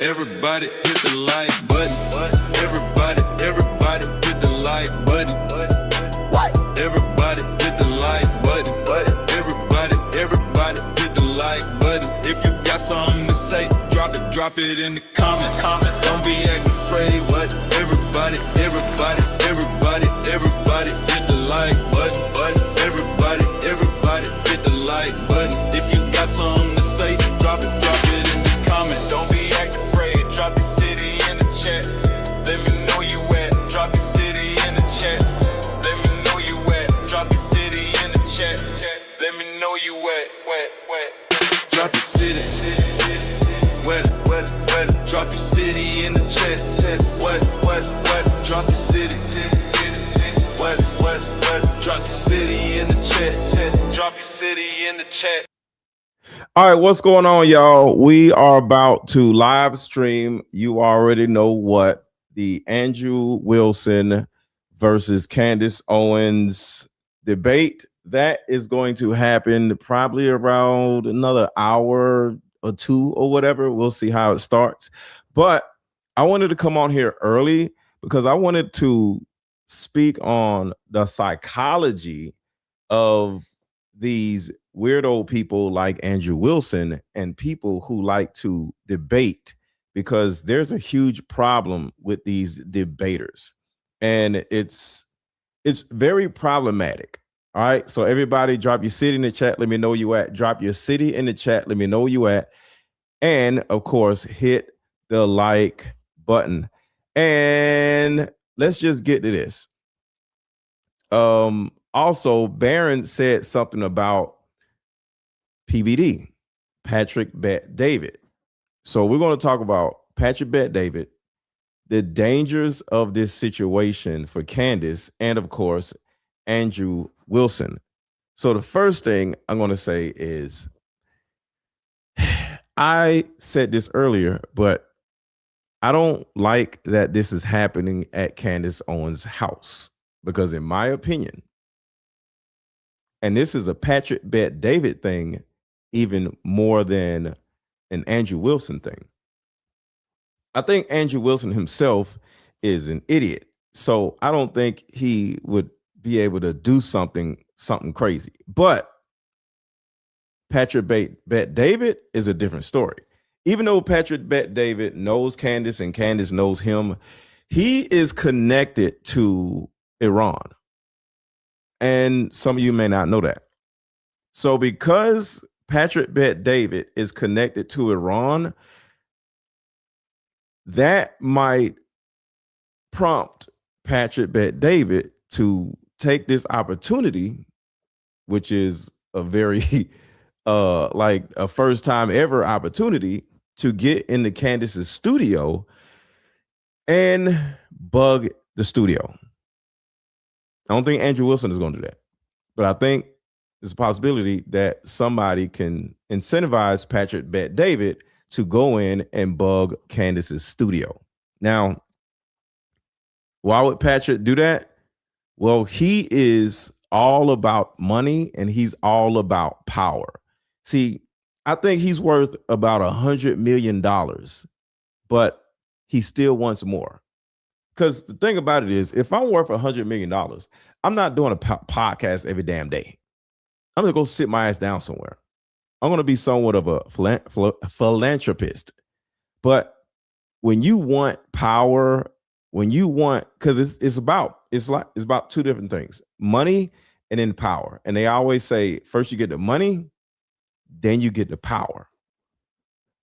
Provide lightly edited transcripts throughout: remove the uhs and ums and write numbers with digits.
Everybody hit the like button. Everybody hit the like button. Everybody hit the like button. Everybody hit the like button. Everybody hit the like button. If you got something to say, drop it in the comments. Don't be acting afraid. What? Everybody hit the like button. Everybody hit the like button. If you got something to say, drop it in the comments. Don't be acting afraid. Drop your city in the chat. Let me know you at. Drop your city in the chat. Let me know you at. Drop your city in the chat. Let me know you at. Drop your city. What? Drop your city in the chat. What? Drop your city. What? Drop your city in the chat. Drop your city in the chat. All right, what's going on, y'all? We are about to live stream. You already know what, the Andrew Wilson versus Candace Owens debate. That is going to happen probably around another hour or two or whatever. We'll see how it starts. But I wanted to come on here early because I wanted to speak on the psychology of these weirdo people like Andrew Wilson and people who like to debate, because there's a huge problem with these debaters, and it's very problematic. All right, so everybody drop your city in the chat. Let me know you at. Drop your city in the chat. Let me know you at. And of course, hit the like button. And let's just get to this. Also, Barron said something about PBD, Patrick Bet David. So we're going to talk about Patrick Bet David, the dangers of this situation for Candace, and of course, Andrew Wilson. So the first thing I'm going to say is, I said this earlier, but I don't like that this is happening at Candace Owens' house, because in my opinion, and this is a Patrick Bet David thing even more than an Andrew Wilson thing. I think Andrew Wilson himself is an idiot. So I don't think he would be able to do something crazy. But Patrick Bet David is a different story. Even though Patrick Bet David knows Candace and Candace knows him, he is connected to Iran. And some of you may not know that. So because Patrick Bet David is connected to Iran, that might prompt Patrick Bet David to take this opportunity, which is a very like a first time ever opportunity, to get into Candace's studio and bug the studio. I don't think Andrew Wilson is going to do that, but I think there's a possibility that somebody can incentivize Patrick Bet David to go in and bug Candace's studio. Now, why would Patrick do that? Well, he is all about money and he's all about power. See, I think he's worth about $100 million, but he still wants more. Because the thing about it is, if I'm worth $100 million, I'm not doing a podcast every damn day. I'm going to go sit my ass down somewhere. I'm going to be somewhat of a philanthropist. But when you want power, when you want, because it's about two different things: money and then power. And they always say, first you get the money, then you get the power.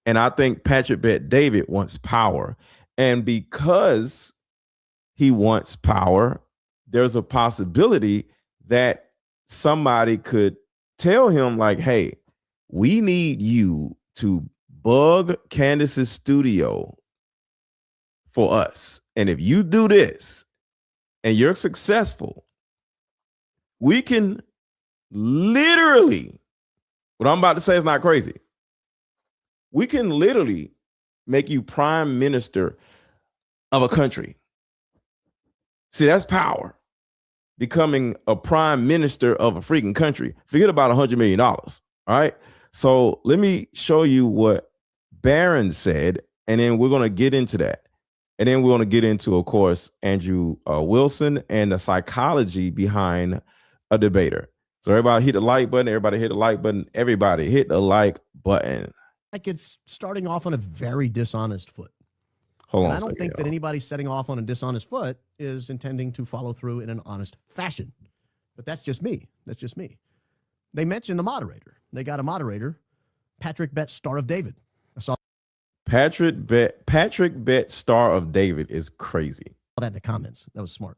And I think Patrick Bet David wants power. And because he wants power, there's a possibility that somebody could tell him, like, hey, we need you to bug Candace's studio for us. And if you do this and you're successful, we can literally, what I'm about to say is not crazy, we can literally make you prime minister of a country. See, that's power. Becoming a prime minister of a freaking country. Forget about $100 million. All right. So let me show you what Barron said, and then we're going to get into that. And then we're going to get into, of course, Andrew Wilson and the psychology behind a debater. So everybody hit the like button. Everybody hit the like button. Everybody hit the like button. Like it's starting off on a very dishonest foot. Hold on. I don't think that anybody setting off on a dishonest foot is intending to follow through in an honest fashion. But that's just me. That's just me. They mentioned the moderator. They got a moderator, Patrick Bet, Star of David. I saw Patrick Bet, Star of David is crazy. that in the comments. That was smart.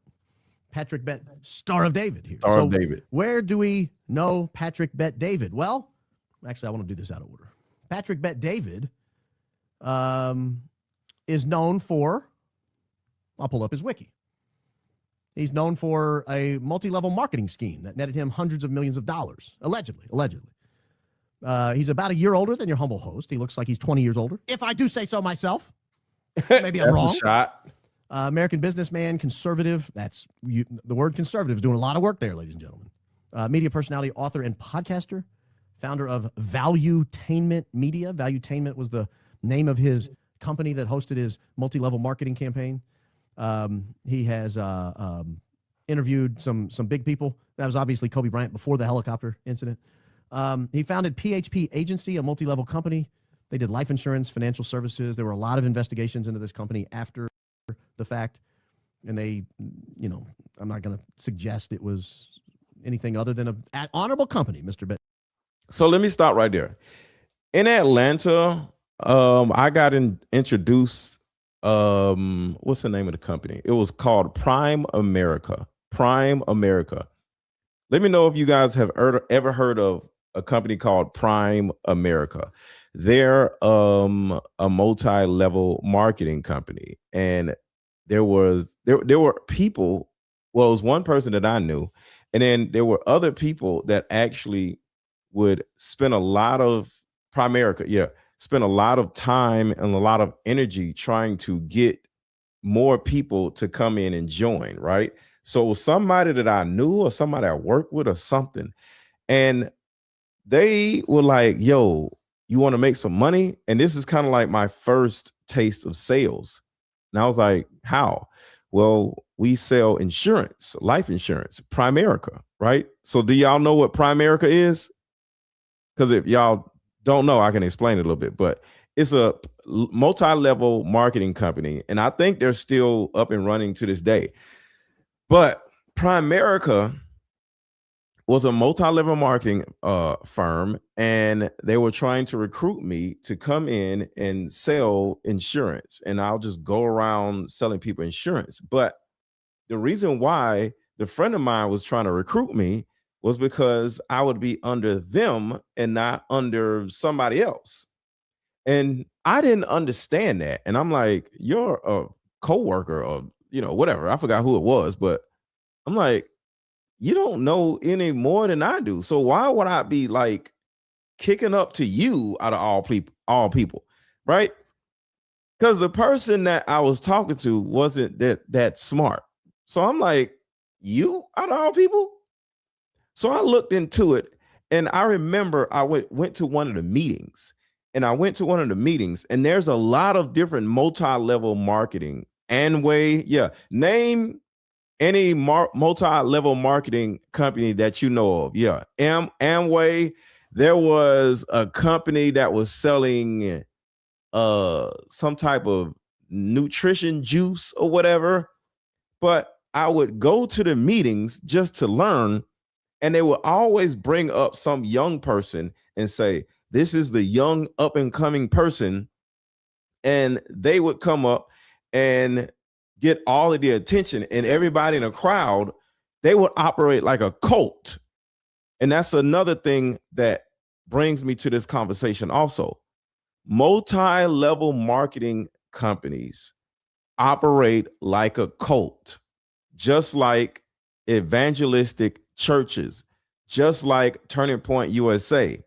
Patrick Bet, Star of David here. Star of David. Where do we know Patrick Bet David? Well, actually, I want to do this out of order. Patrick Bet David is known for, I'll pull up his wiki. He's known for a multi-level marketing scheme that netted him hundreds of millions of dollars, allegedly. He's about a year older than your humble host. He looks like he's 20 years older, if I do say so myself. Maybe I'm wrong. American businessman, conservative. That's the word conservative is doing a lot of work there, ladies and gentlemen. Media personality, author, and podcaster. Founder of Valuetainment Media. Valuetainment was the name of his company that hosted his multi-level marketing campaign. He has interviewed some big people. That was obviously Kobe Bryant before the helicopter incident. He founded PHP Agency, a multi-level company. They did life insurance, financial services. There were a lot of investigations into this company after the fact. And they, I'm not going to suggest it was anything other than an honorable company, Mr. Bet. So let me stop right there. In Atlanta, I got introduced. What's the name of the company? It was called Prime America. Prime America. Let me know if you guys have ever heard of a company called Prime America. They're a multi-level marketing company, and there were people. Well, it was one person that I knew, and then there were other people that actually would spend a lot of spend a lot of time and a lot of energy trying to get more people to come in and join, right? So it was somebody that I knew or somebody I worked with or something. And they were like, yo, you want to make some money? And this is kind of like my first taste of sales. And I was like, how? Well, we sell insurance, life insurance, Primerica, right? So do y'all know what Primerica is? Because if y'all don't know, I can explain it a little bit, but it's a multi-level marketing company. And I think they're still up and running to this day. But Primerica was a multi-level marketing firm, and they were trying to recruit me to come in and sell insurance. And I'll just go around selling people insurance. But the reason why the friend of mine was trying to recruit me was because I would be under them and not under somebody else. And I didn't understand that. And I'm like, you're a coworker or, whatever. I forgot who it was, but I'm like, you don't know any more than I do. So why would I be like kicking up to you out of all people, right? Because the person that I was talking to wasn't that smart. So I'm like, you out of all people? So I looked into it, and I remember I went to one of the meetings, and there's a lot of different multi-level marketing. Name any multi-level marketing company that you know of. Yeah, Amway. There was a company that was selling some type of nutrition juice or whatever. But I would go to the meetings just to learn. And they would always bring up some young person and say, this is the young up and coming person. And they would come up and get all of the attention, and everybody in the crowd, they would operate like a cult. And that's another thing that brings me to this conversation also. Multi-level marketing companies operate like a cult, just like evangelistic churches, just like Turning Point USA,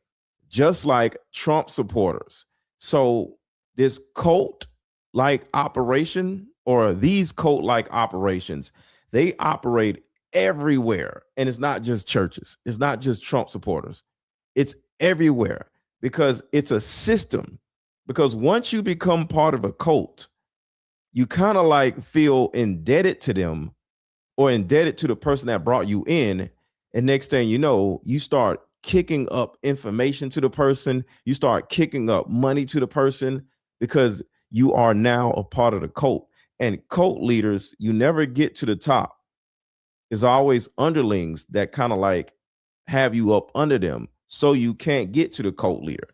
just like Trump supporters. So this cult-like operation, or these cult-like operations, They operate everywhere. And it's not just churches. It's not just Trump supporters. It's everywhere because it's a system. Because once you become part of a cult, you kind of like feel indebted to them or indebted to the person that brought you in. And next thing you know, you start kicking up information to the person. You start kicking up money to the person because you are now a part of the cult. And cult leaders, you never get to the top. It's always underlings that kind of like have you up under them so you can't get to the cult leader.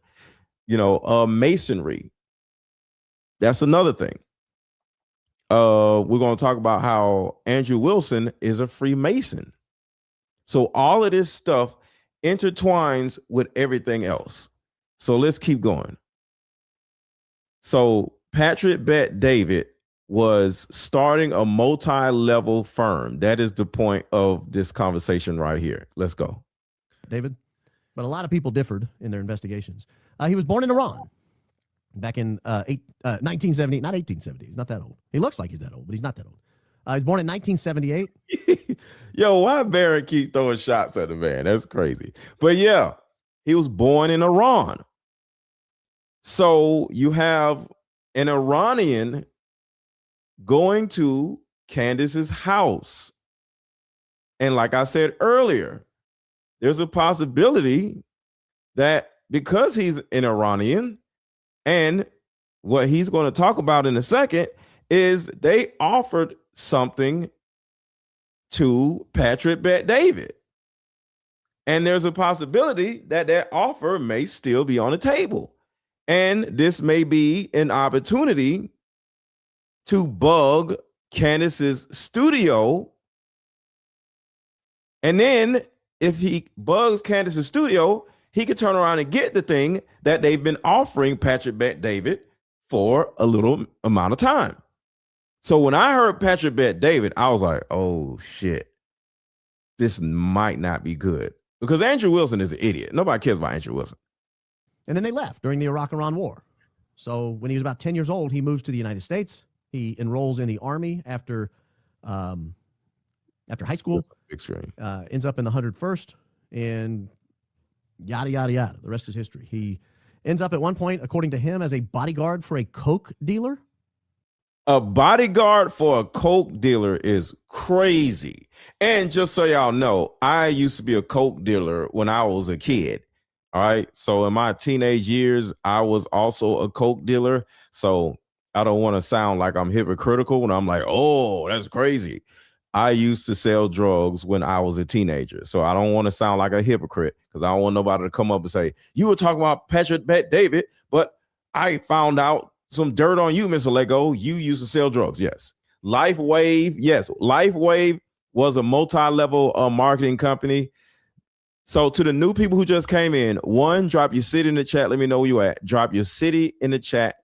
Masonry. That's another thing. We're going to talk about how Andrew Wilson is a Freemason. So all of this stuff intertwines with everything else. So let's keep going. So Patrick Bet David was starting a multi-level firm. That is the point of this conversation right here. Let's go. David, but a lot of people differed in their investigations. He was born in Iran back in 1970, not 1870. He's not that old. He looks like he's that old, but he's not that old. He was born in 1978. Yo, why Barrett keep throwing shots at the man? That's crazy. But yeah, he was born in Iran. So you have an Iranian going to Candace's house. And like I said earlier, there's a possibility that because he's an Iranian, and what he's going to talk about in a second is they offered something to Patrick Bet David. And there's a possibility that that offer may still be on the table. And this may be an opportunity to bug Candace's studio. And then if he bugs Candace's studio, he could turn around and get the thing that they've been offering Patrick Bet David for a little amount of time. So when I heard Patrick Bet David, I was like, oh shit, this might not be good. Because Andrew Wilson is an idiot. Nobody cares about Andrew Wilson. And then they left during the Iraq-Iran war. So when he was about 10 years old, he moves to the United States. He enrolls in the Army after high school. Ends up in the 101st and yada, yada, yada. The rest is history. He ends up at one point, according to him, as a bodyguard for a coke dealer. A bodyguard for a coke dealer is crazy. And just so y'all know, I used to be a coke dealer when I was a kid. All right. So in my teenage years, I was also a coke dealer. So I don't want to sound like I'm hypocritical when I'm like, oh, that's crazy. I used to sell drugs when I was a teenager. So I don't want to sound like a hypocrite because I don't want nobody to come up and say, you were talking about Patrick Bet David, but I found out some dirt on you, Mr. Lego. You used to sell drugs. Yes. LifeWave. Yes. LifeWave was a multi-level marketing company. So to the new people who just came in, 1, drop your city in the chat. Let me know where you at. Drop your city in the chat.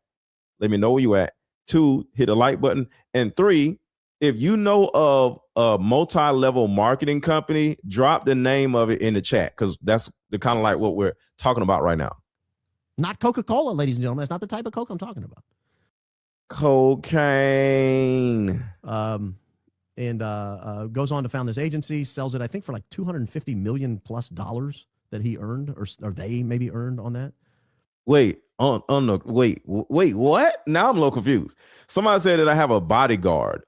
Let me know where you at. 2, hit the like button. And 3, if you know of a multi-level marketing company, drop the name of it in the chat because that's the kind of like what we're talking about right now. Not Coca-Cola, ladies and gentlemen. That's not the type of Coke I'm talking about. Cocaine. And goes on to found this agency, sells it, I think, for like $250 million plus that he earned, or they maybe earned on that. Wait, wait, what? Now I'm a little confused. Somebody said that I have a bodyguard.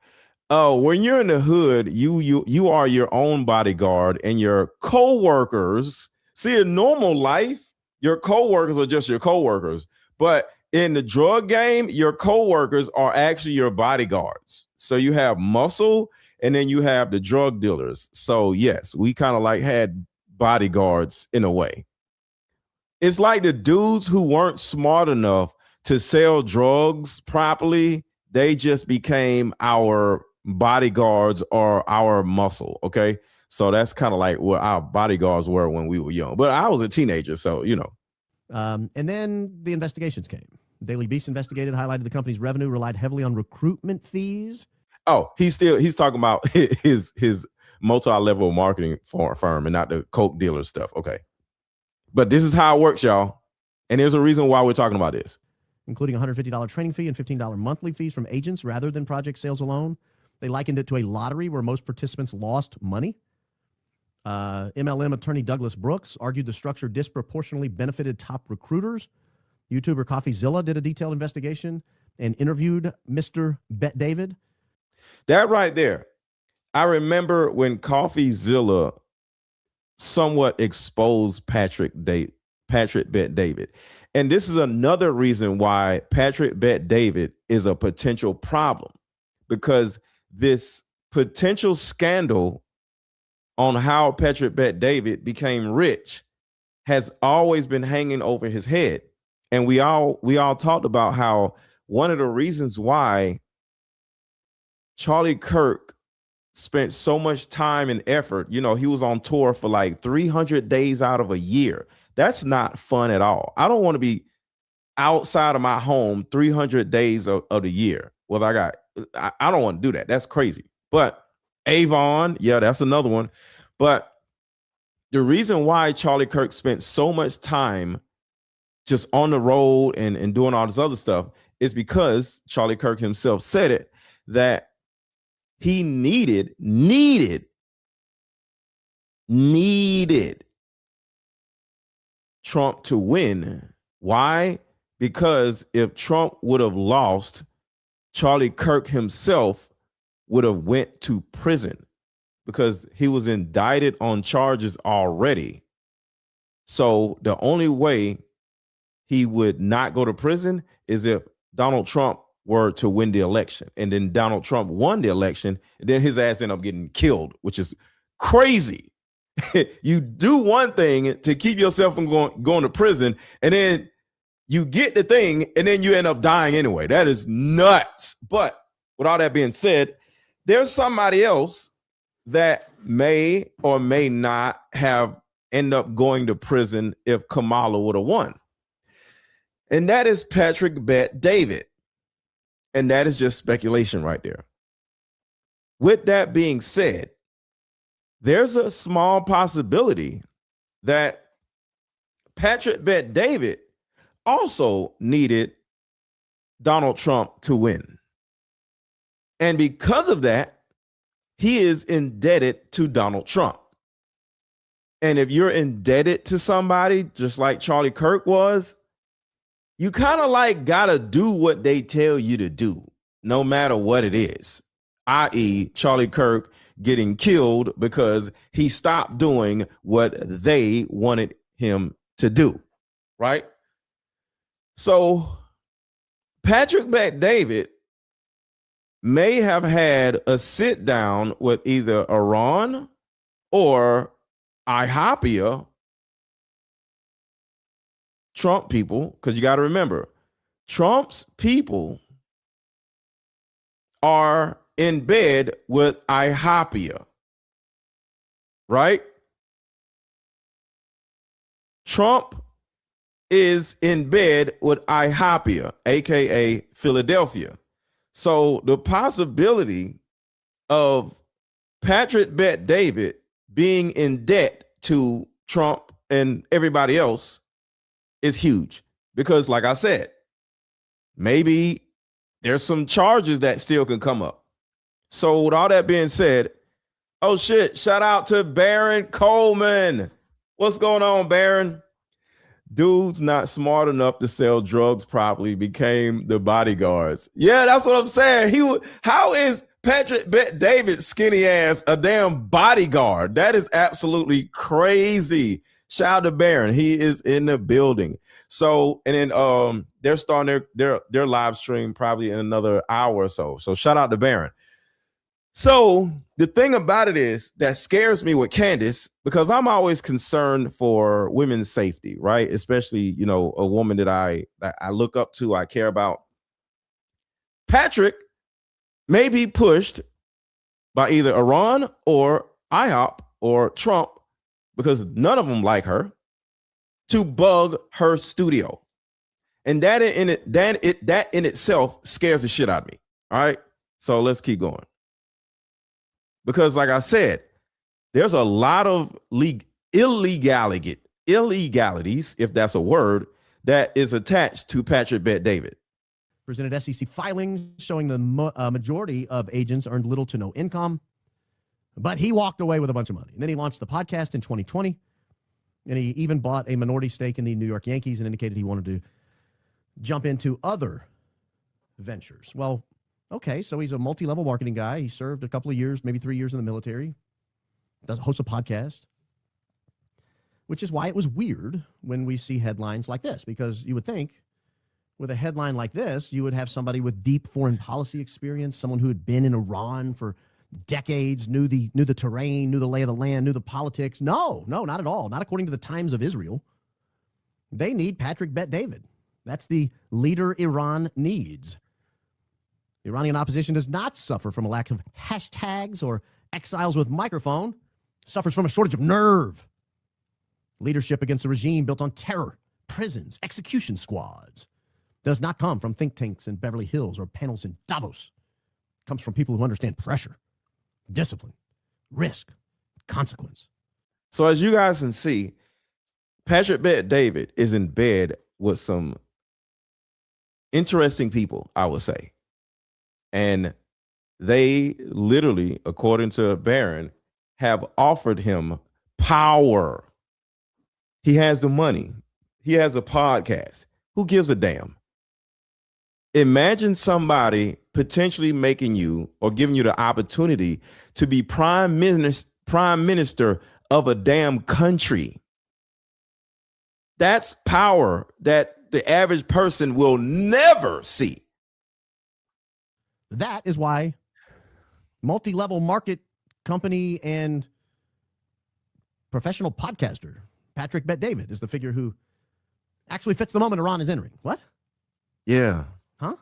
Oh, when you're in the hood, you are your own bodyguard, and your co-workers. See, in normal life, your co-workers are just your co-workers. But in the drug game, your co-workers are actually your bodyguards. So you have muscle, and then you have the drug dealers. So yes, we kind of like had bodyguards in a way. It's like the dudes who weren't smart enough to sell drugs properly. They just became our bodyguards or our muscle. Okay. So that's kind of like what our bodyguards were when we were young. But I was a teenager, so you know. And then the investigations came. Daily Beast investigated, highlighted the company's revenue relied heavily on recruitment fees. Oh, he's talking about his multi-level marketing firm and not the coke dealer stuff. Okay. But this is how it works, y'all. And there's a reason why we're talking about this. Including $150 training fee and $15 monthly fees from agents rather than project sales alone. They likened it to a lottery where most participants lost money. MLM attorney Douglas Brooks argued the structure disproportionately benefited top recruiters. YouTuber CoffeeZilla did a detailed investigation and interviewed Mr. Bet David. That right there. I remember when CoffeeZilla somewhat exposed Patrick Bet David. And this is another reason why Patrick Bet David is a potential problem, because this potential scandal on how Patrick Bet David became rich has always been hanging over his head. And we all talked about how one of the reasons why Charlie Kirk spent so much time and effort, he was on tour for like 300 days out of a year. That's not fun at all. I don't want to be outside of my home 300 days of the year. Well, I don't want to do that. That's crazy. But Avon, yeah, that's another one. But the reason why Charlie Kirk spent so much time just on the road and doing all this other stuff is because Charlie Kirk himself said it, that he needed Trump to win. Why? Because if Trump would have lost, Charlie Kirk himself would have went to prison because he was indicted on charges already. So the only way he would not go to prison is if Donald Trump were to win the election, and then Donald Trump won the election, and then his ass ended up getting killed, which is crazy. You do one thing to keep yourself from going to prison, and then you get the thing, and then you end up dying anyway. That is nuts. But with all that being said, there's somebody else that may or may not have end up going to prison if Kamala would have won. And that is Patrick Bet David. And that is just speculation right there. With that being said, there's a small possibility that Patrick Bet David also needed Donald Trump to win. And because of that, he is indebted to Donald Trump. And if you're indebted to somebody, just like Charlie Kirk was, you kind of like gotta do what they tell you to do, no matter what it is, i.e. Charlie Kirk getting killed because he stopped doing what they wanted him to do, right? So Patrick Bet David may have had a sit down with either Iran or IHOPIA Trump people, because you got to remember, Trump's people are in bed with IHOPIA, right? Trump is in bed with IHOPIA, aka Philadelphia. So the possibility of Patrick Bet David being in debt to Trump and everybody else is huge, because like I said, maybe there's some charges that still can come up. So with all that being said, oh shit, shout out to Baron Coleman. What's going on, Baron? Dudes not smart enough to sell drugs properly became the bodyguards. Yeah, that's what I'm saying. How is Patrick Bet David's skinny ass a damn bodyguard? That is absolutely crazy. Shout out to Baron. He is in the building. So, and then they're starting their live stream probably in another hour or so. So shout out to Baron. So the thing about it is that scares me with Candace, because I'm always concerned for women's safety, right? Especially, a woman that I look up to, I care about. Patrick may be pushed by either Iran or IHOP or Trump, because none of them like her, to bug her studio. And that in itself scares the shit out of me. All right. So let's keep going. Because like I said, there's a lot of illegalities, if that's a word, that is attached to Patrick Bet David. presented SEC filings showing the majority of agents earned little to no income. But he walked away with a bunch of money. And then he launched the podcast in 2020. And he even bought a minority stake in the New York Yankees and indicated he wanted to jump into other ventures. Well, okay, so he's a multi-level marketing guy. He served a couple of years, maybe 3 years in the military. Does host a podcast. Which is why it was weird when we see headlines like this, because you would think with a headline like this, you would have somebody with deep foreign policy experience, someone who had been in Iran for decades, knew the terrain, knew the lay of the land, knew the politics. No, not at all. Not according to the Times of Israel. They need Patrick Bet-David. That's the leader Iran needs. The Iranian opposition does not suffer from a lack of hashtags or exiles with microphone. It suffers from a shortage of nerve. Leadership against a regime built on terror, prisons, execution squads does not come from think tanks in Beverly Hills or panels in Davos. It comes from people who understand pressure, discipline, risk, consequence. So as you guys can see, Patrick Bet-David is in bed with some interesting people, I would say. And they literally, according to Barron, have offered him power. He has the money. He has a podcast. Who gives a damn? Imagine somebody potentially making you or giving you the opportunity to be prime minister of a damn country. That's power that the average person will never see. That is why multi-level market company and professional podcaster Patrick Bet-David is the figure who actually fits the moment Iran is entering. What? Yeah. Huh?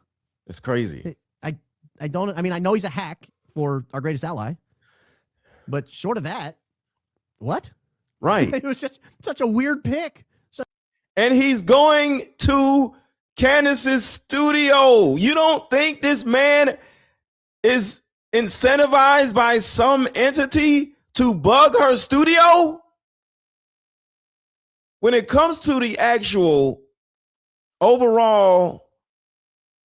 It's crazy. I know he's a hack for our greatest ally, but short of that, what? Right. It was just such a weird pick. And he's going to Candace's studio. You don't think this man is incentivized by some entity to bug her studio? When it comes to the actual overall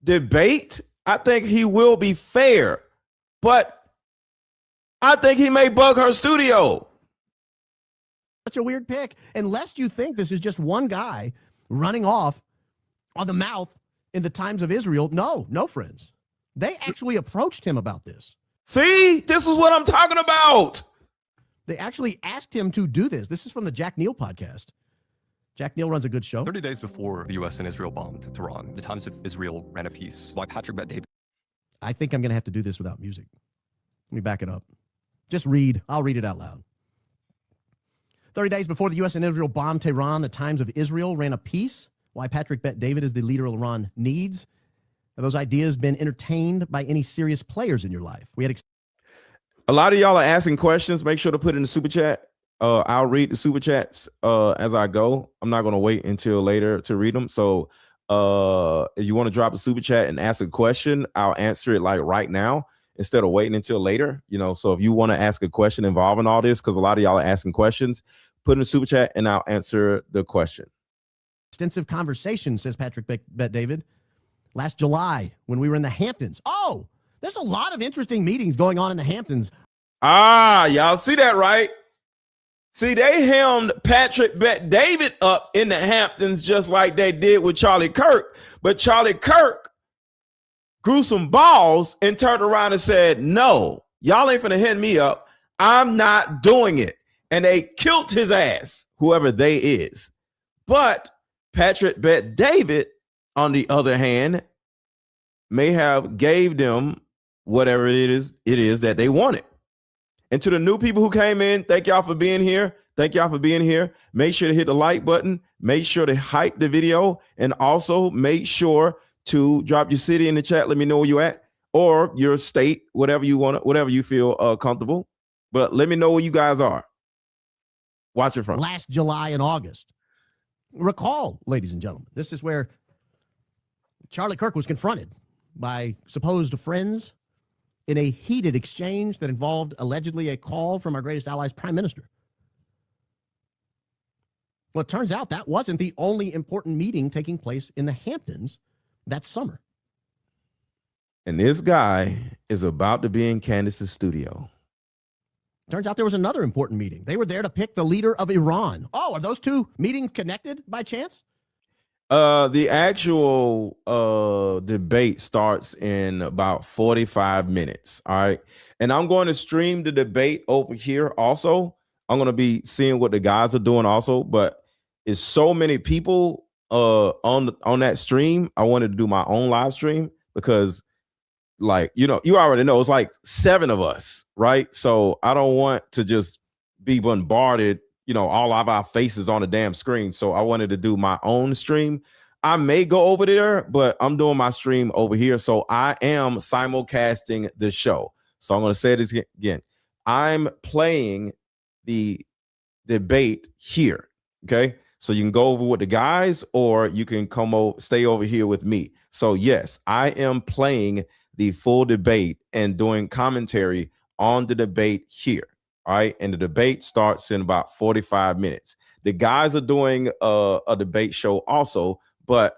debate, I think he will be fair, but I think he may bug her studio. Such a weird pick, unless you think this is just one guy running off on the mouth in the Times of Israel. No, friends. They actually approached him about this. See, this is what I'm talking about. They actually asked him to do this. This is from the Jack Neal podcast. Jack Neal runs a good show. 30 days before the U.S. and Israel bombed Tehran, the Times of Israel ran a piece why Patrick Bet-David. I think I'm going to have to do this without music. Let me back it up. Just read. I'll read it out loud. 30 days before the U.S. and Israel bombed Tehran, the Times of Israel ran a piece why Patrick Bet-David is the leader Iran needs. Have those ideas been entertained by any serious players in your life? We had a lot of y'all are asking questions. Make sure to put in the super chat. I'll read the super chats as I go. I'm not going to wait until later to read them. So if you want to drop a super chat and ask a question, I'll answer it like right now instead of waiting until later. So if you want to ask a question involving all this, because a lot of y'all are asking questions, put in the super chat and I'll answer the question. Extensive conversation, says Patrick Bet-David, last July when we were in the Hamptons. Oh, there's a lot of interesting meetings going on in the Hamptons. Y'all see that, right? See, they hemmed Patrick Bet-David up in the Hamptons just like they did with Charlie Kirk. But Charlie Kirk grew some balls and turned around and said, no, y'all ain't finna hem me up. I'm not doing it. And they killed his ass, whoever they is. But Patrick Bet-David, on the other hand, may have gave them whatever it is that they wanted. And to the new people who came in, thank y'all for being here. Thank y'all for being here. Make sure to hit the like button. Make sure to hype the video. And also make sure to drop your city in the chat. Let me know where you're at or your state, whatever you want, whatever you feel comfortable. But let me know where you guys are. Watch it from. Last July and August. Recall, ladies and gentlemen, this is where Charlie Kirk was confronted by supposed friends in a heated exchange that involved allegedly a call from our greatest ally's prime minister. Well, it turns out that wasn't the only important meeting taking place in the Hamptons that summer. And this guy is about to be in Candace's studio. Turns out there was another important meeting. They were there to pick the leader of Iran. Oh, are those two meetings connected by chance? The actual debate starts in about 45 minutes. All right. And I'm going to stream the debate over here also. I'm going to be seeing what the guys are doing also, but it's so many people on that stream. I wanted to do my own live stream because, like, you already know it's like 7 of us, right? So I don't want to just be bombarded, all of our faces on the damn screen. So I wanted to do my own stream. I may go over there, but I'm doing my stream over here. So I am simulcasting the show. So I'm going to say this again. I'm playing the debate here. Okay. So you can go over with the guys, or you can stay over here with me. So yes, I am playing the full debate and doing commentary on the debate here. All right. And the debate starts in about 45 minutes. The guys are doing a debate show also, but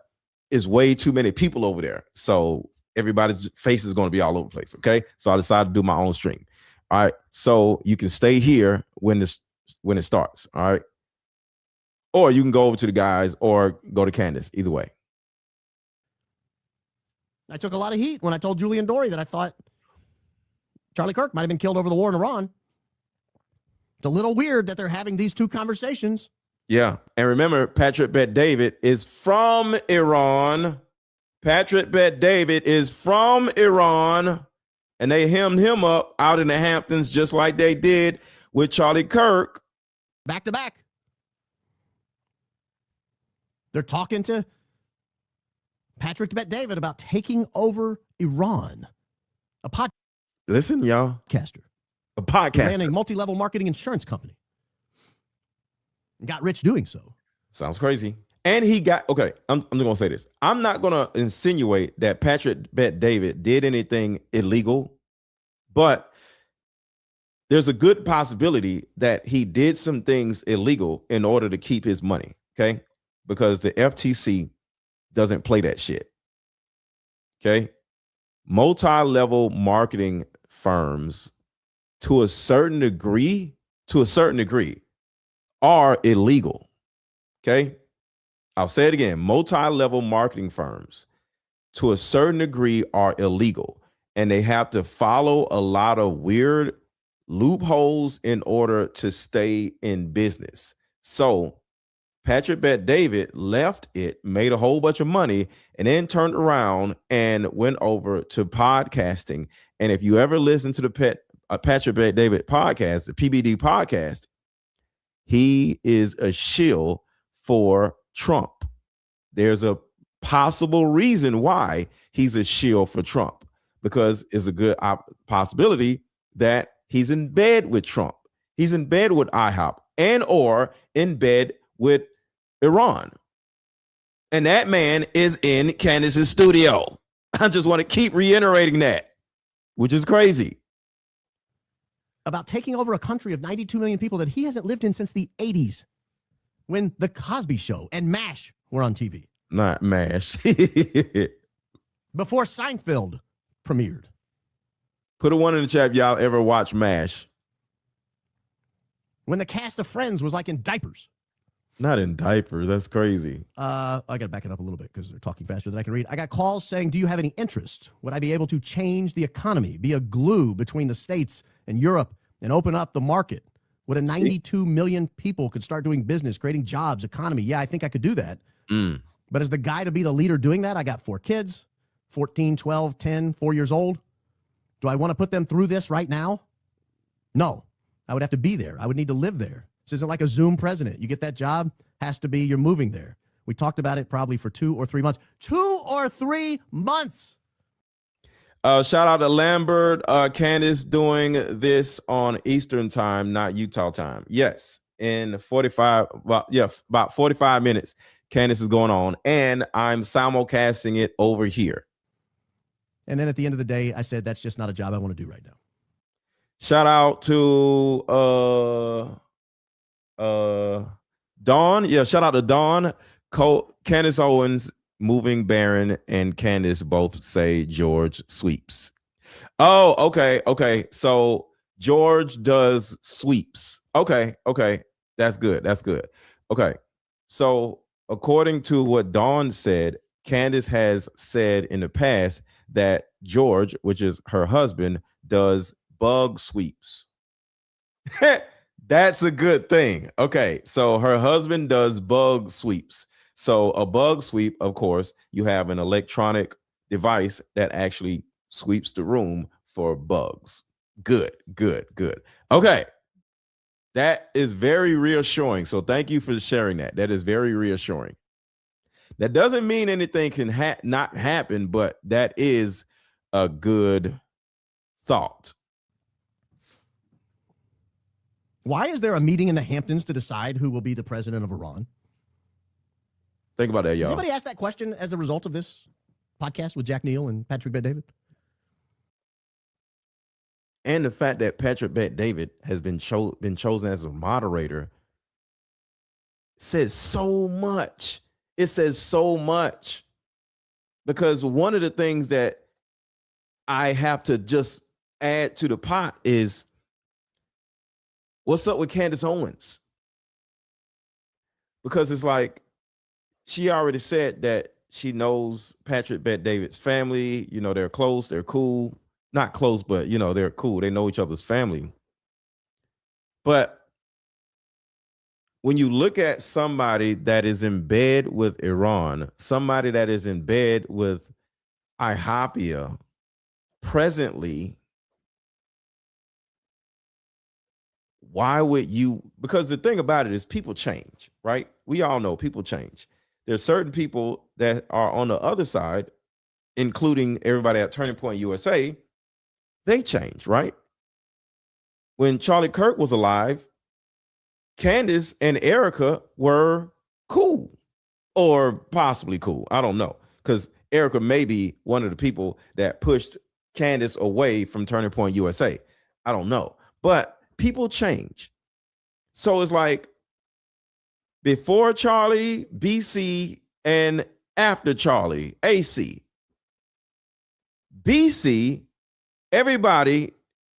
it's way too many people over there. So everybody's face is going to be all over the place. Okay. So I decided to do my own stream. All right. So you can stay here when it starts. All right. Or you can go over to the guys or go to Candace. Either way. I took a lot of heat when I told Julian Dory that I thought Charlie Kirk might have been killed over the war in Iran. It's a little weird that they're having these two conversations. Yeah. And remember, Patrick Bet David is from Iran. Patrick Bet David is from Iran. And they hemmed him up out in the Hamptons just like they did with Charlie Kirk. Back to back. They're talking to Patrick Bet David about taking over Iran. Listen, y'all. Podcaster. A podcaster. Ran a multi-level marketing insurance company. And got rich doing so. Sounds crazy. And he got, okay, I'm just going to say this. I'm not going to insinuate that Patrick Bet David did anything illegal, but there's a good possibility that he did some things illegal in order to keep his money, okay? Because the FTC doesn't play that shit, okay? Multi-level marketing firms, to a certain degree, are illegal, okay? I'll say it again. Multi-level marketing firms, to a certain degree, are illegal, and they have to follow a lot of weird loopholes in order to stay in business. So Patrick Bet David left it, made a whole bunch of money, and then turned around and went over to podcasting. And if you ever listen to the Patrick Bet David podcast, the PBD podcast, he is a shill for Trump. There's a possible reason why he's a shill for Trump, because it's a good possibility that he's in bed with Trump. He's in bed with IHOP and or in bed with Iran. And that man is in Candace's studio. I just want to keep reiterating that, which is crazy. About taking over a country of 92 million people that he hasn't lived in since the 80s, when The Cosby Show and MASH were on TV. Not MASH. Before Seinfeld premiered. Put a 1 in the chat if y'all ever watch MASH. When the cast of Friends was like in diapers. Not in diapers. That's crazy. I got to back it up a little bit because they're talking faster than I can read. I got calls saying, do you have any interest? Would I be able to change the economy, be a glue between the States and Europe, and open up the market? Would a 92 million people could start doing business, creating jobs, economy? Yeah, I think I could do that. But as the guy to be the leader doing that, I got 4 kids, 14, 12, 10, 4 years old. Do I want to put them through this right now? No. I would have to be there. I would need to live there. This isn't like a Zoom president. You get that job, has to be, you're moving there. We talked about it probably for 2 or 3 months. 2 or 3 months. Shout out to Lambert. Candace doing this on Eastern time, not Utah time. Yes, in 45, about 45 minutes, Candace is going on, and I'm simulcasting it over here. And then at the end of the day, I said, that's just not a job I want to do right now. Shout out to Dawn. Yeah, shout out to Dawn. Candace Owens moving Baron and Candace both say George sweeps. Oh, okay. So George does sweeps. Okay. That's good. Okay. So according to what Dawn said, Candace has said in the past that George, which is her husband, does bug sweeps. That's a good thing. Okay. So her husband does bug sweeps. So a bug sweep, of course, you have an electronic device that actually sweeps the room for bugs. Good. Okay. That is very reassuring. So thank you for sharing that. That is very reassuring. That doesn't mean anything can not happen, but that is a good thought. Why is there a meeting in the Hamptons to decide who will be the president of Iran? Think about that, Has y'all. anybody asked that question as a result of this podcast with Jack Neal and Patrick Bet-David? And the fact that Patrick Bet-David has been chosen as a moderator says so much. It says so much. Because one of the things that I have to just add to the pot is, what's up with Candace Owens? Because it's like, she already said that she knows Patrick Bet-David's family. You know, they're close, they're cool. Not close, but, you know, they're cool. They know each other's family. But when you look at somebody that is in bed with Iran, somebody that is in bed with IHOPIA presently, why would you? Because the thing about it is people change, right? We all know people change. There's certain people that are on the other side, including everybody at Turning Point USA, they change, right? When Charlie Kirk was alive, Candace and Erica were cool, or possibly cool. I don't know, because Erica may be one of the people that pushed Candace away from Turning Point USA. I don't know, but people change. So it's like before Charlie, BC, and after Charlie, AC. BC, everybody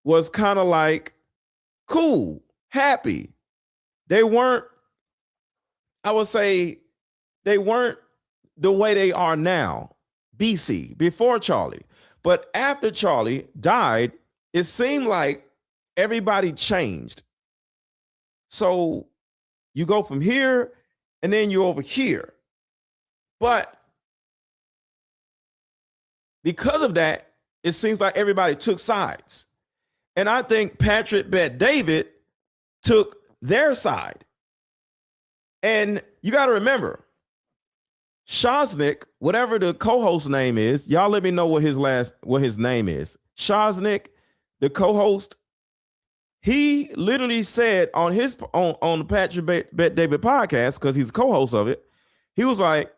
was kind of like cool, happy. They weren't, I would say, they weren't the way they are now, BC, before Charlie. But after Charlie died, it seemed like everybody changed. So you go from here and then you're over here. But because of that, it seems like everybody took sides. And I think Patrick Bet-David took their side. And you got to remember, Shosnick, whatever the co-host name is, y'all let me know what his name is. Shosnick, the co-host, he literally said on the Patrick Bet-David podcast, because he's a co-host of it, he was like,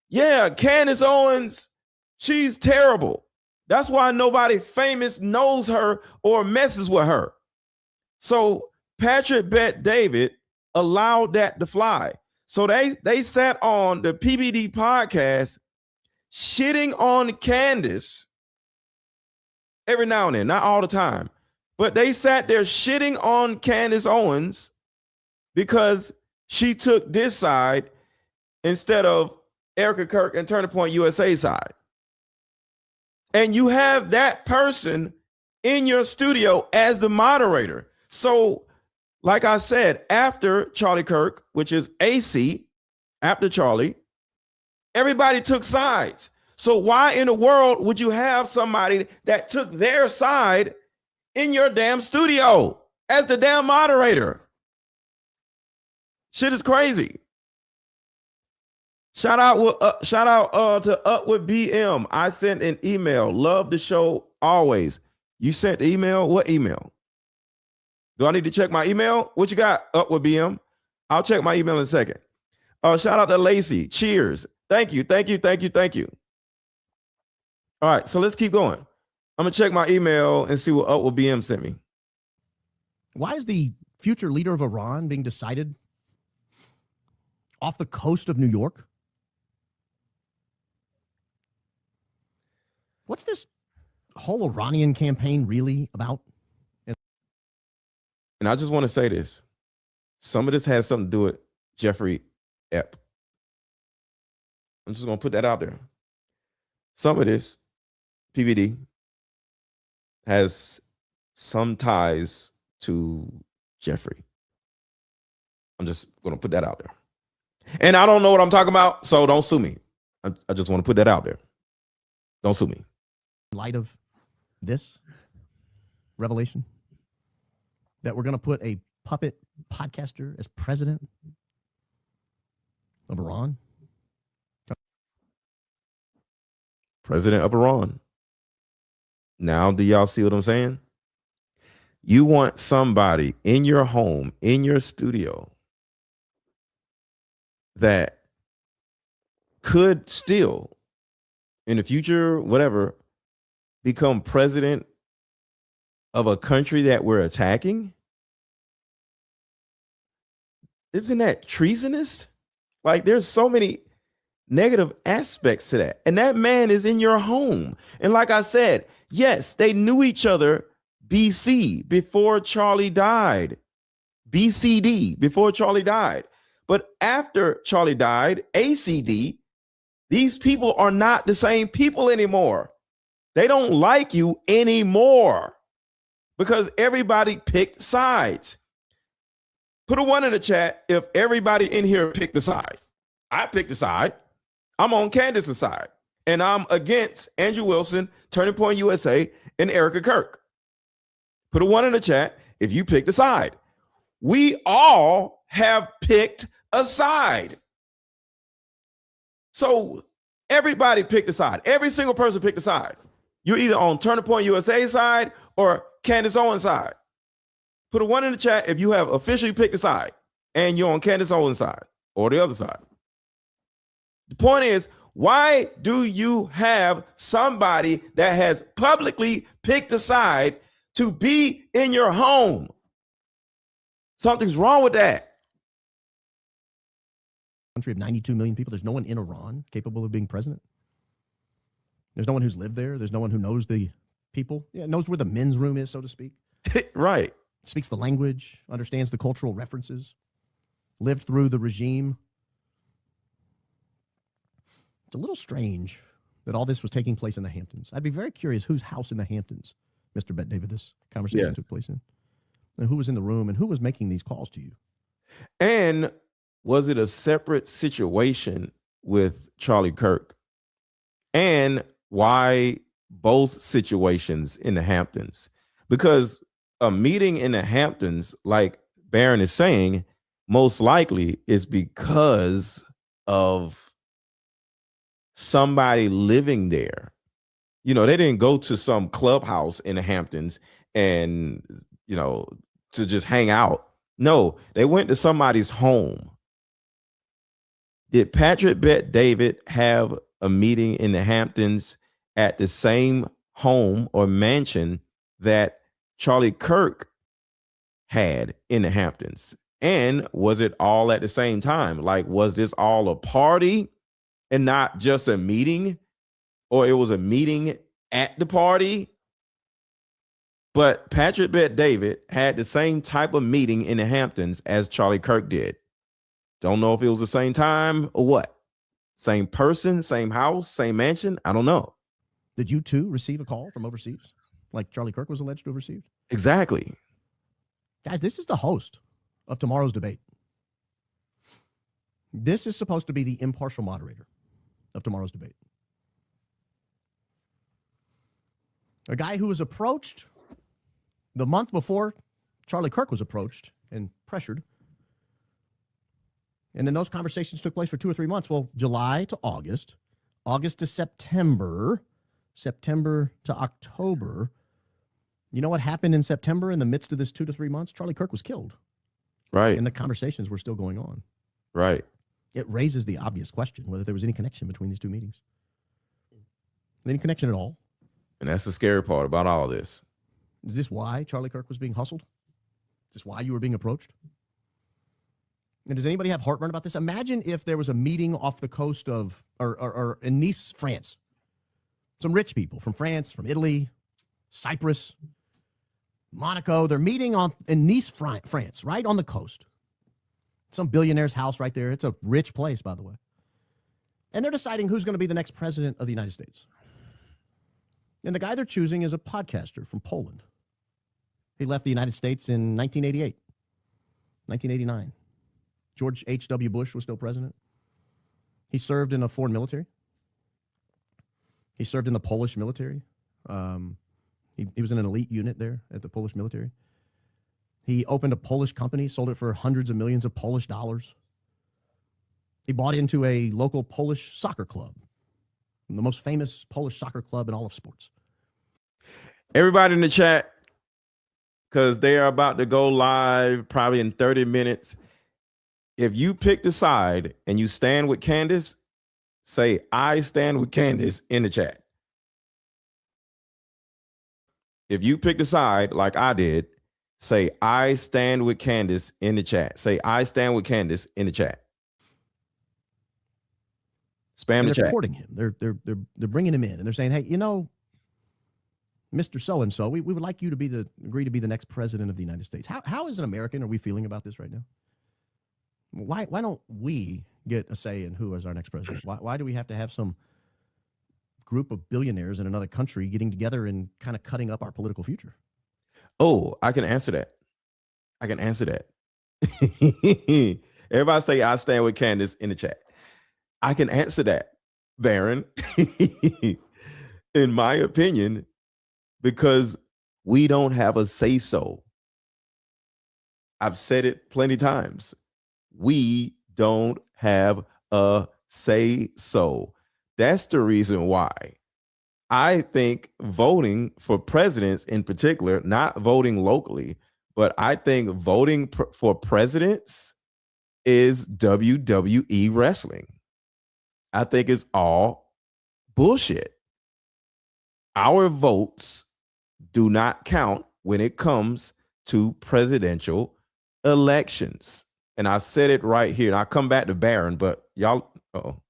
yeah, Candace Owens, she's terrible. That's why nobody famous knows her or messes with her. So Patrick Bet-David allowed that to fly. So they sat on the PBD podcast shitting on Candace every now and then, not all the time, but they sat there shitting on Candace Owens because she took this side instead of Erica Kirk and Turning Point USA side. And you have that person in your studio as the moderator. So, like I said, after Charlie Kirk, which is AC, after Charlie, everybody took sides. So why in the world would you have somebody that took their side in your damn studio as the damn moderator? Shit is crazy. Shout out to Upward BM. I sent an email. Love the show always. You sent the email? What email? Do I need to check my email? What you got, Upward BM? I'll check my email in a second. Shout out to Lacey. Cheers. Thank you. All right, so let's keep going. I'm going to check my email and see what Upward BM sent me. Why is the future leader of Iran being decided off the coast of New York? What's this whole Iranian campaign really about? And I just want to say this. Some of this has something to do with Jeffrey Epp. I'm just going to put that out there. Some of this, PVD, has some ties to Jeffrey. I'm just going to put that out there. And I don't know what I'm talking about, so don't sue me. I just want to put that out there. Don't sue me. In light of this revelation that we're going to put a puppet podcaster as president of Iran? President of Iran. Now, do y'all see what I'm saying? You want somebody in your home, in your studio, that could still, in the future, whatever, become president of a country that we're attacking? Isn't that treasonous? Like, there's so many negative aspects to that. And that man is in your home. And like I said, yes, they knew each other BC, before Charlie died. BCD, before Charlie died. But after Charlie died, ACD, these people are not the same people anymore. They don't like you anymore because everybody picked sides. Put a 1 in the chat if everybody in here picked a side. I picked a side. I'm on Candace's side. And I'm against Andrew Wilson, Turning Point USA, and Erica Kirk. Put a 1 in the chat if you picked a side. We all have picked a side. So everybody picked a side. Every single person picked a side. You're either on Turning Point USA side or Candace Owens side. Put a 1 in the chat if you have officially picked a side and you're on Candace Owens side or the other side. The point is, why do you have somebody that has publicly picked a side to be in your home? Something's wrong with that. Country of 92 million people. There's no one in Iran capable of being president. There's no one who's lived there. There's no one who knows the people. Yeah, knows where the men's room is, so to speak. Right. Speaks the language, understands the cultural references, lived through the regime. It's a little strange that all this was taking place in the Hamptons. I'd be very curious whose house in the Hamptons, Mr. Bet David, this conversation took place in. And who was in the room and who was making these calls to you? And was it a separate situation with Charlie Kirk? And why both situations in the Hamptons? Because a meeting in the Hamptons, like Barron is saying, most likely is because of somebody living there. You know, they didn't go to some clubhouse in the Hamptons and, you know, to just hang out. No, they went to somebody's home. Did Patrick Bet David have a meeting in the Hamptons at the same home or mansion that Charlie Kirk had in the Hamptons? And was it all at the same time? Like, was this all a party and not just a meeting? Or it was a meeting at the party? But Patrick Bet David had the same type of meeting in the Hamptons as Charlie Kirk did. Don't know if it was the same time or what. Same person, same house, same mansion. I don't know. Did you too receive a call from overseas, like Charlie Kirk was alleged to have received? Exactly. Guys, this is the host of tomorrow's debate. This is supposed to be the impartial moderator of tomorrow's debate. A guy who was approached the month before Charlie Kirk was approached and pressured. And then those conversations took place for 2 or 3 months. Well, July to August, August to September, September to October. You know what happened in September in the midst of this 2 to 3 months? Charlie Kirk was killed. Right. And the conversations were still going on. Right. It raises the obvious question whether there was any connection between these two meetings. Any connection at all? And that's the scary part about all this. Is this why Charlie Kirk was being hustled? Is this why you were being approached? And does anybody have heartburn about this? Imagine if there was a meeting off the coast of, or in Nice, France, Some rich people from France, from Italy, Cyprus, Monaco. They're meeting in Nice, France, right on the coast. Some billionaire's house right there. It's a rich place, by the way. And they're deciding who's going to be the next president of the United States. And the guy they're choosing is a podcaster from Poland. He left the United States in 1988, 1989. George H.W. Bush was still president. He served in a foreign military. He served in the Polish military. He was in an elite unit there at the Polish military. He opened a Polish company, sold it for hundreds of millions of Polish dollars. He bought into a local Polish soccer club, the most famous Polish soccer club in all of sports. Everybody in the chat, because they are about to go live probably in 30 minutes. If you pick the side and you stand with Candace, say, I stand with Candace in the chat. If you pick the side like I did, say, I stand with Candace in the chat. Say, I stand with Candace in the chat. Spam the chat. They're courting him. They're bringing him in, and they're saying, hey, you know, Mr. So-and-so, we would like you to agree to be the next president of the United States. How as an American are we feeling about this right now? Why don't we get a say in who is our next president? Why do we have to have some group of billionaires in another country getting together and kind of cutting up our political future? Oh, I can answer that. I can answer that. Everybody say, I stand with Candace in the chat. I can answer that, Baron. In my opinion, because we don't have a say-so. I've said it plenty of times. We don't have a say-so. That's the reason why I think voting for presidents in particular, not voting locally, but I think voting for presidents is WWE wrestling. I think it's all bullshit. Our votes do not count when it comes to presidential elections. And I said it right here. And I'll come back to Barron, but y'all, hold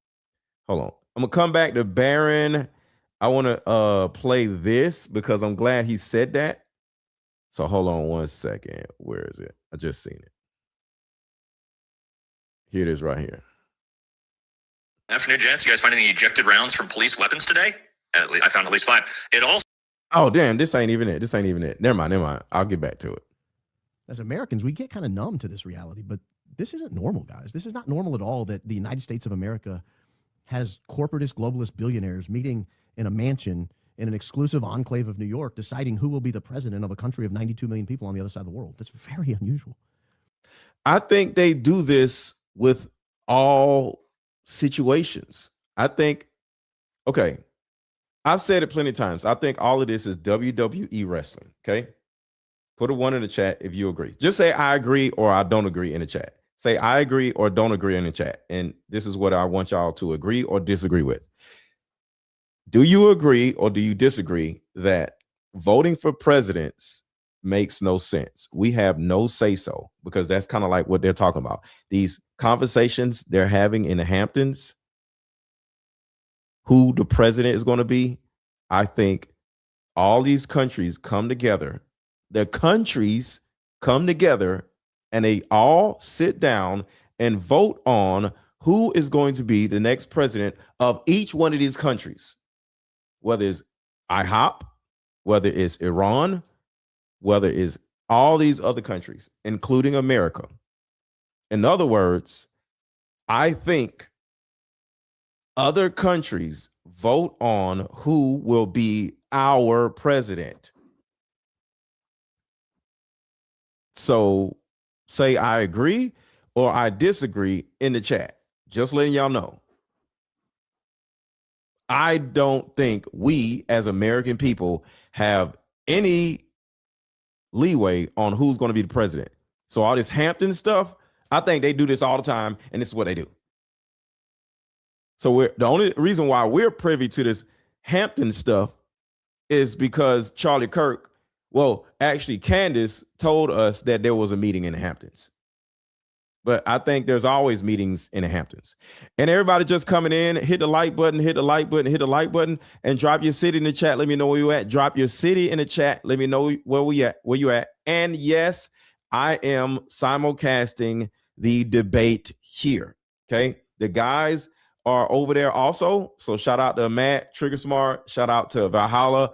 on. I'm going to come back to Barron. I want to play this because I'm glad he said that. So hold on one second. Where is it? I just seen it. Here it is right here. Afternoon, gents. You guys find any ejected rounds from police weapons today? I found at least 5. It also. Oh, damn. This ain't even it. This ain't even it. Never mind. I'll get back to it. As Americans, we get kind of numb to this reality, but this isn't normal, guys. This is not normal at all that the United States of America has corporatist, globalist billionaires meeting in a mansion in an exclusive enclave of New York, deciding who will be the president of a country of 92 million people on the other side of the world. That's very unusual. I think they do this with all situations. I think, okay, I've said it plenty of times. I think all of this is WWE wrestling, okay? Put a 1 in the chat if you agree. Just say I agree or I don't agree in the chat. Say I agree or don't agree in the chat. And this is what I want y'all to agree or disagree with. Do you agree or do you disagree that voting for presidents makes no sense? We have no say-so, because that's kind of like what they're talking about. These conversations they're having in the Hamptons, who the president is going to be. I think all these countries come together. The countries come together and they all sit down and vote on who is going to be the next president of each one of these countries. Whether it's IHOP, whether it's Iran, whether it's all these other countries, including America. In other words, I think other countries vote on who will be our president. So say I agree or I disagree in the chat. Just letting y'all know. I don't think we as American people have any leeway on who's going to be the president. So all this Hampton stuff, I think they do this all the time, and this is what they do. So the only reason why we're privy to this Hampton stuff is because Charlie Kirk, well, actually Candace told us that there was a meeting in the Hamptons. but I think there's always meetings in the Hamptons. And everybody just coming in, hit the like button, hit the like button, hit the like button, and drop your city in the chat. Let me know where you at. Drop your city in the chat. Let me know where you at. And yes, I am simulcasting the debate here. Okay. The guys are over there also. So shout out to Matt, Trigger Smart. Shout out to Valhalla.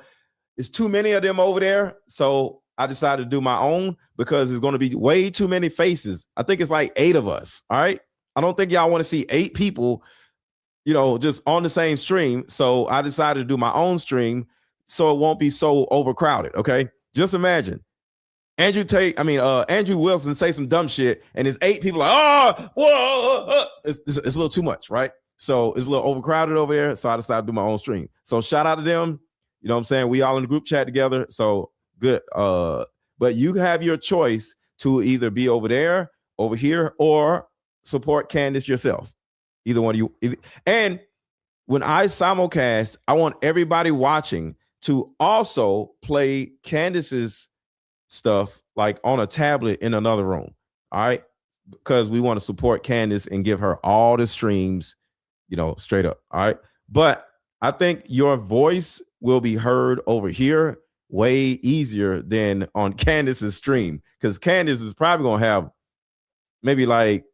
It's too many of them over there. So I decided to do my own because there's going to be way too many faces. I think it's like 8 of us. All right. I don't think y'all want to see 8 people, just on the same stream. So I decided to do my own stream so it won't be so overcrowded. Okay. Just imagine Andrew Wilson say some dumb shit and there's 8 people like, whoa. It's a little too much, right? So it's a little overcrowded over there. So I decided to do my own stream. So shout out to them. You know what I'm saying? We all in the group chat together. So good. But you have your choice to either be over there, over here, or support Candace yourself. Either one of you. And when I simulcast, I want everybody watching to also play Candace's stuff like on a tablet in another room. All right. Because we want to support Candace and give her all the streams, straight up. All right. But I think your voice will be heard over here way easier than on Candace's stream, because Candace is probably going to have maybe like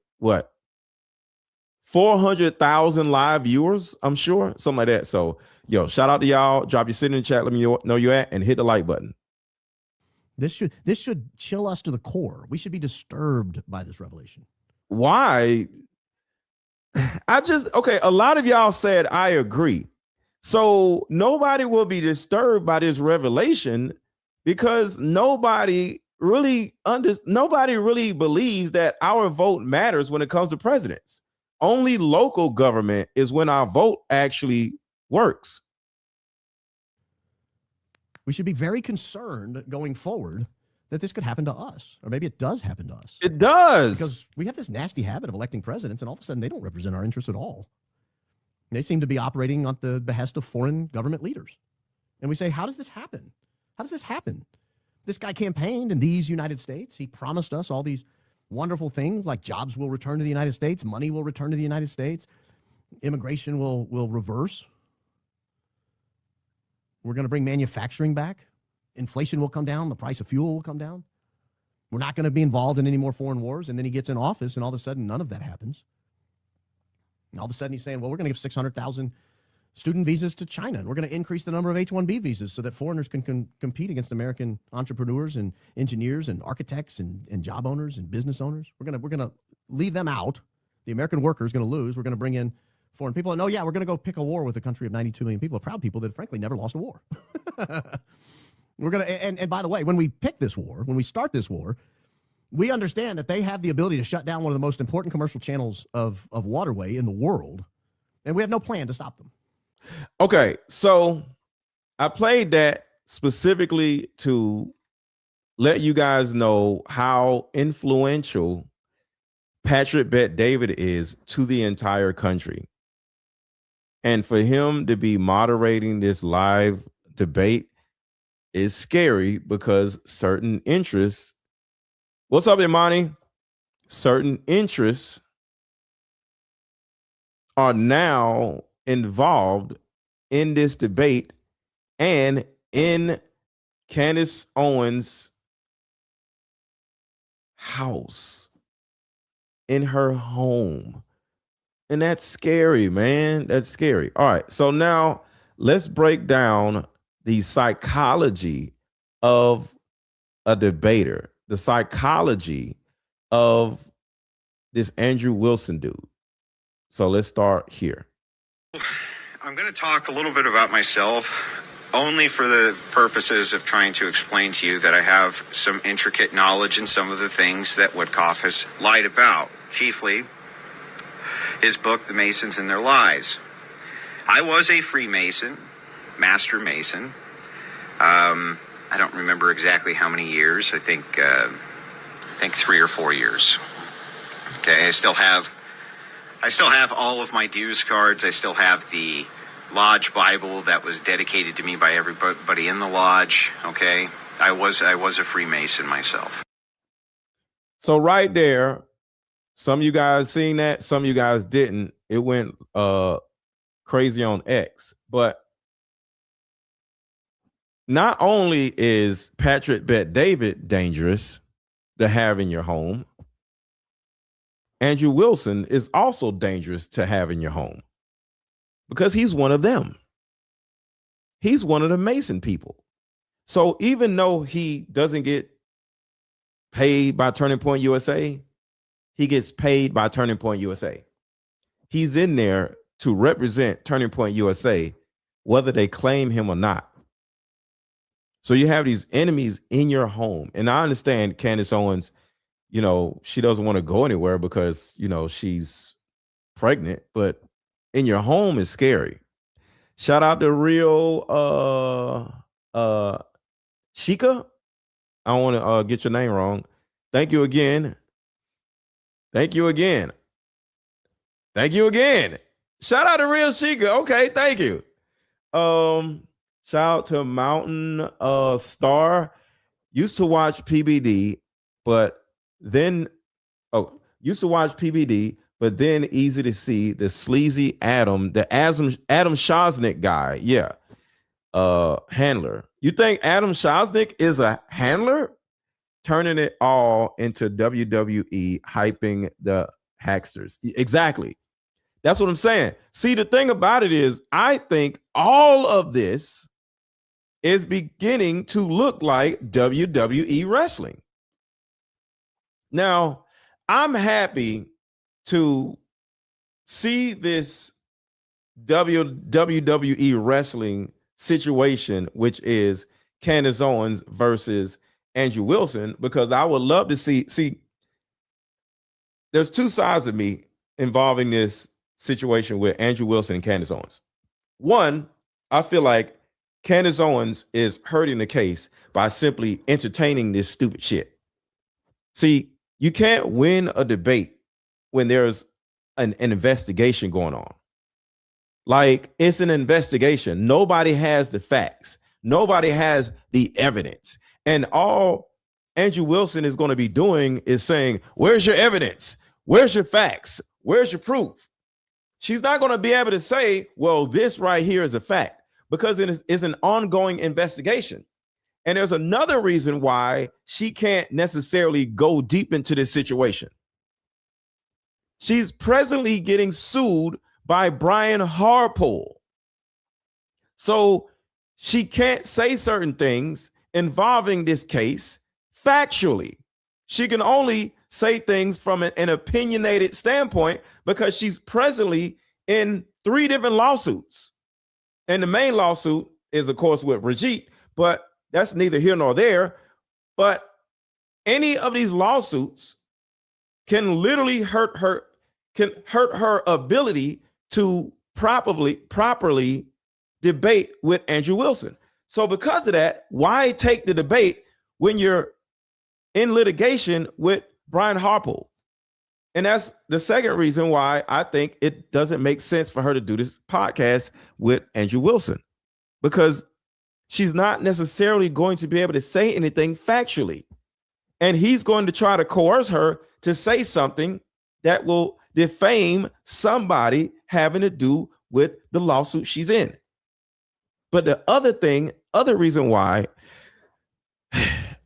400,000 live viewers, I'm sure, something like that. So, shout out to y'all. Drop your city in the chat. Let me know you at, and hit the like button. This should chill us to the core. We should be disturbed by this revelation. Why? A lot of y'all said I agree. So nobody will be disturbed by this revelation because nobody really believes that our vote matters when it comes to presidents. Only local government is when our vote actually works. We should be very concerned going forward that this could happen to us, or maybe it does happen to us. It does. Because we have this nasty habit of electing presidents, and all of a sudden they don't represent our interests at all. They seem to be operating at the behest of foreign government leaders. And we say, how does this happen? How does this happen? This guy campaigned in these United States. He promised us all these wonderful things like jobs will return to the United States, money will return to the United States, immigration will reverse. We're going to bring manufacturing back. Inflation will come down. The price of fuel will come down. We're not going to be involved in any more foreign wars. And then he gets in office, and all of a sudden, none of that happens. And all of a sudden, he's saying, well, we're going to give 600,000 student visas to China, and we're going to increase the number of H-1B visas so that foreigners can compete against American entrepreneurs and engineers and architects and job owners and business owners. We're going to leave them out. The American worker is going to lose. We're going to bring in foreign people. And, we're going to go pick a war with a country of 92 million people, of proud people that, frankly, never lost a war. We're going to, and by the way, when we pick this war, when we start this war, we understand that they have the ability to shut down one of the most important commercial channels of waterway in the world, and we have no plan to stop them. Okay, so I played that specifically to let you guys know how influential Patrick Bet-David is to the entire country. And for him to be moderating this live debate is scary because certain interests. What's up, Imani? Certain interests are now involved in this debate and in Candace Owens' house, in her home. And that's scary, man. That's scary. All right. So now let's break down the psychology of a debater, the psychology of this Andrew Wilson dude. So let's start here. I'm going to talk a little bit about myself, only for the purposes of trying to explain to you that I have some intricate knowledge in some of the things that Woodcoff has lied about, chiefly his book, The Masons and Their Lies. I was a Freemason, Master Mason. I don't remember exactly how many years. I think 3 or 4 years. Okay, I still have all of my dues cards. I still have the Lodge Bible that was dedicated to me by everybody in the lodge. Okay, I was a Freemason myself. So right there, Some of you guys seen that, some of you guys didn't. It went crazy on X. But not only is Patrick Bet David dangerous to have in your home, Andrew Wilson is also dangerous to have in your home because he's one of them. He's one of the Mason people. So even though he doesn't get paid by Turning Point USA, he gets paid by Turning Point USA. He's in there to represent Turning Point USA, whether they claim him or not. So you have these enemies in your home. And I understand Candace Owens, you know, she doesn't want to go anywhere because, you know, she's pregnant, but in your home is scary. Shout out to Real Shika. I don't want to get your name wrong. Thank you again. Thank you again. Thank you again. Shout out to Real Shika. Okay, thank you. Shout out to Mountain Star. Used to watch PBD, but then used to watch PBD, but then easy to see the sleazy Adam Shosnick guy. Yeah. Handler. You think Adam Shosnick is a handler? Turning it all into WWE, hyping the Hacksters. Exactly. That's what I'm saying. See, the thing about it is, I think all of this is beginning to look like WWE wrestling. Now, I'm happy to see this WWE wrestling situation, which is Candace Owens versus Andrew Wilson, because I would love to see, there's two sides of me involving this situation with Andrew Wilson and Candace Owens. One, I feel like Candace Owens is hurting the case by simply entertaining this stupid shit. See, you can't win a debate when there's an investigation going on. Like, it's an investigation. Nobody has the facts. Nobody has the evidence. And all Andrew Wilson is going to be doing is saying, where's your evidence? Where's your facts? Where's your proof? She's not going to be able to say, well, this right here is a fact, because it is an ongoing investigation. And there's another reason why she can't necessarily go deep into this situation. She's presently getting sued by Brian Harpole. So she can't say certain things involving this case factually. She can only say things from an opinionated standpoint because she's presently in 3 different lawsuits. And the main lawsuit is, of course, with Brigitte, but that's neither here nor there. But any of these lawsuits can literally hurt her ability to properly debate with Andrew Wilson. So because of that, why take the debate when you're in litigation with Brian Harpole? And that's the second reason why I think it doesn't make sense for her to do this podcast with Andrew Wilson, because she's not necessarily going to be able to say anything factually. And he's going to try to coerce her to say something that will defame somebody having to do with the lawsuit she's in. But the other reason why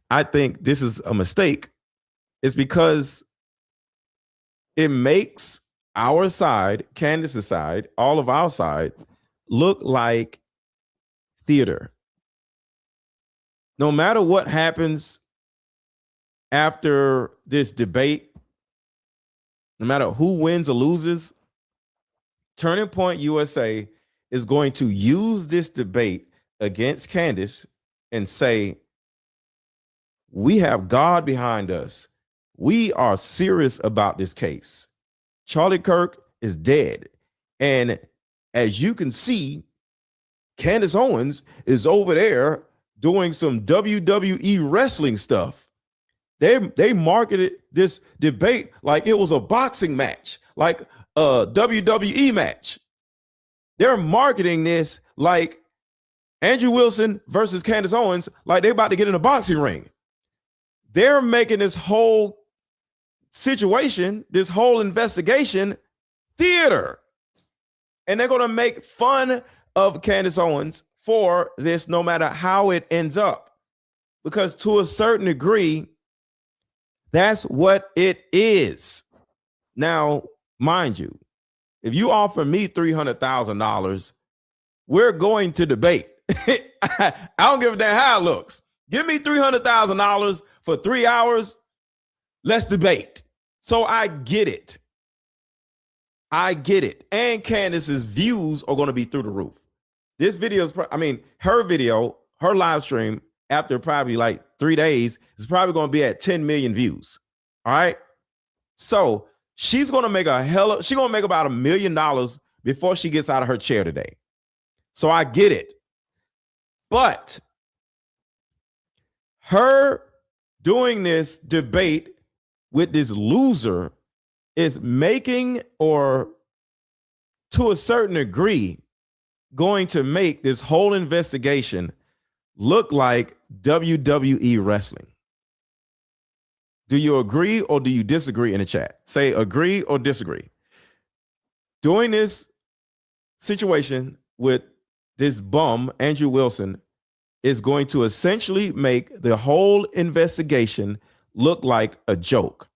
I think this is a mistake is because it makes our side, Candace's side, all of our side, look like theater. No matter what happens after this debate, no matter who wins or loses, Turning Point USA is going to use this debate against Candace and say, we have God behind us. We are serious about this case. Charlie Kirk is dead. And as you can see, Candace Owens is over there doing some WWE wrestling stuff. They marketed this debate like it was a boxing match, like a WWE match. They're marketing this like Andrew Wilson versus Candace Owens, like they're about to get in a boxing ring. They're making this whole situation, this whole investigation, theater. And they're going to make fun of Candace Owens for this, no matter how it ends up. Because to a certain degree, that's what it is. Now, mind you, if you offer me $300,000, we're going to debate. I don't give a damn how it looks. Give me $300,000 for 3 hours. Let's debate. So I get it. I get it. And Candace's views are going to be through the roof. This video is, her video, her live stream, after probably like 3 days, is probably going to be at 10 million views. All right. So she's going to make she's going to make about $1 million before she gets out of her chair today. So I get it. But her doing this debate with this loser is making, or to a certain degree, going to make this whole investigation look like WWE wrestling. Do you agree or do you disagree in the chat? Say agree or disagree. Doing this situation with this bum, Andrew Wilson, is going to essentially make the whole investigation look like a joke.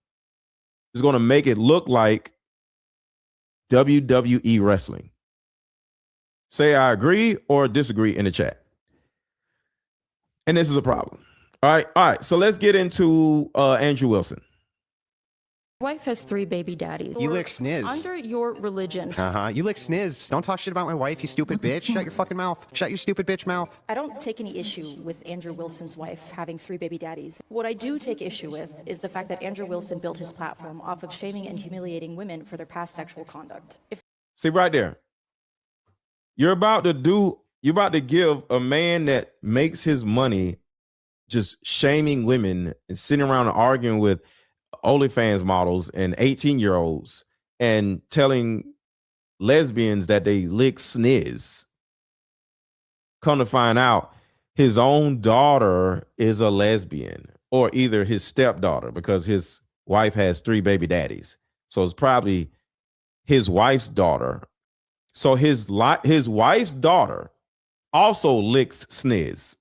It's going to make it look like WWE wrestling. Say I agree or disagree in the chat. And this is a problem. All right. So let's get into Andrew Wilson. Wife has 3 baby daddies. You lick sniz. Under your religion. You lick sniz. Don't talk shit about my wife, you stupid bitch. Shut your fucking mouth. Shut your stupid bitch mouth. I don't take any issue with Andrew Wilson's wife having 3 baby daddies. What I do take issue with is the fact that Andrew Wilson built his platform off of shaming and humiliating women for their past sexual conduct. See right there. You're about to give a man that makes his money just shaming women and sitting around and arguing with OnlyFans models and 18-year-olds and telling lesbians that they lick sniz. Come to find out, his own daughter is a lesbian, or either his stepdaughter, because his wife has 3 baby daddies. So it's probably his wife's daughter. So his wife's daughter also licks sniz.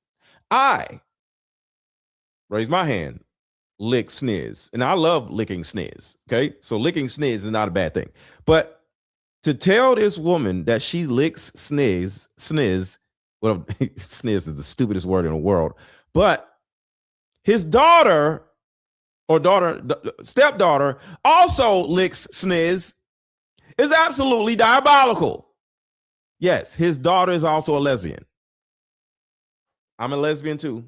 I raise my hand, lick sniz. And I love licking sniz. Okay. So licking sniz is not a bad thing. But to tell this woman that she licks sniz, well, sniz is the stupidest word in the world. But his daughter or stepdaughter also licks sniz is absolutely diabolical. Yes, his daughter is also a lesbian. I'm a lesbian too.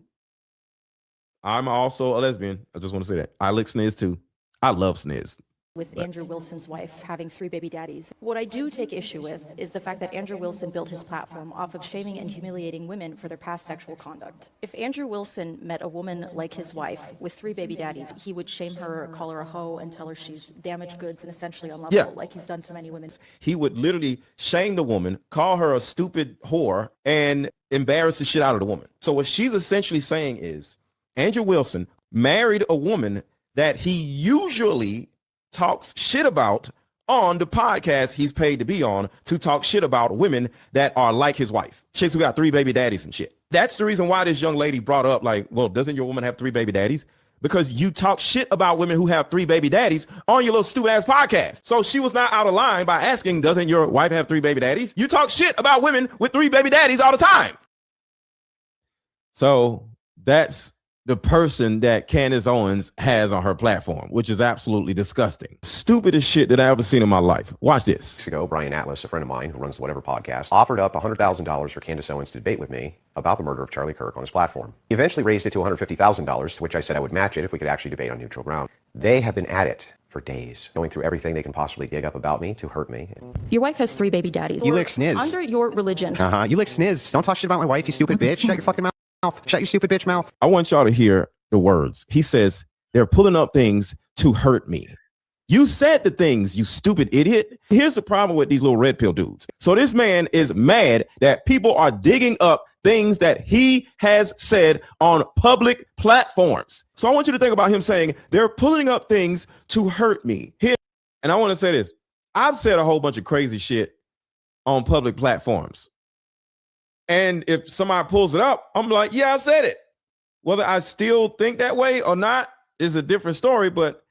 I'm also a lesbian. I just want to say that. I lick sniz too. I love sniz. With Andrew Wilson's wife having 3 baby daddies. What I do take issue with is the fact that Andrew Wilson built his platform off of shaming and humiliating women for their past sexual conduct. If Andrew Wilson met a woman like his wife with 3 baby daddies, he would shame her, call her a hoe, and tell her she's damaged goods and essentially unlovable, like he's done to many women. He would literally shame the woman, call her a stupid whore, and embarrass the shit out of the woman. So what she's essentially saying is, Andrew Wilson married a woman that he usually talks shit about on the podcast he's paid to be on, to talk shit about women that are like his wife. Chicks who got 3 baby daddies and shit. That's the reason why this young lady brought up, like, well, doesn't your woman have 3 baby daddies? Because you talk shit about women who have 3 baby daddies on your little stupid ass podcast. So she was not out of line by asking, doesn't your wife have 3 baby daddies? You talk shit about women with 3 baby daddies all the time. So that's the person that Candace Owens has on her platform, which is absolutely disgusting. Stupidest shit that I ever seen in my life. Watch this. Weeks ago, Brian Atlas, a friend of mine who runs the Whatever podcast, offered up $100,000 for Candace Owens to debate with me about the murder of Charlie Kirk on his platform. He eventually raised it to $150,000, to which I said I would match it if we could actually debate on neutral ground. They have been at it for days, going through everything they can possibly dig up about me to hurt me. Your wife has 3 baby daddies. You lick sniz. Under your religion. You lick sniz. Don't talk shit about my wife, you stupid bitch. Shut your fucking mouth. Shut your stupid bitch mouth. I want y'all to hear the words. He says, they're pulling up things to hurt me. You said the things, you stupid idiot. Here's the problem with these little red pill dudes. So this man is mad that people are digging up things that he has said on public platforms. So I want you to think about him saying they're pulling up things to hurt me. Here, and I want to say this. I've said a whole bunch of crazy shit on public platforms. And if somebody pulls it up, I'm like, yeah, I said it. Whether I still think that way or not is a different story, but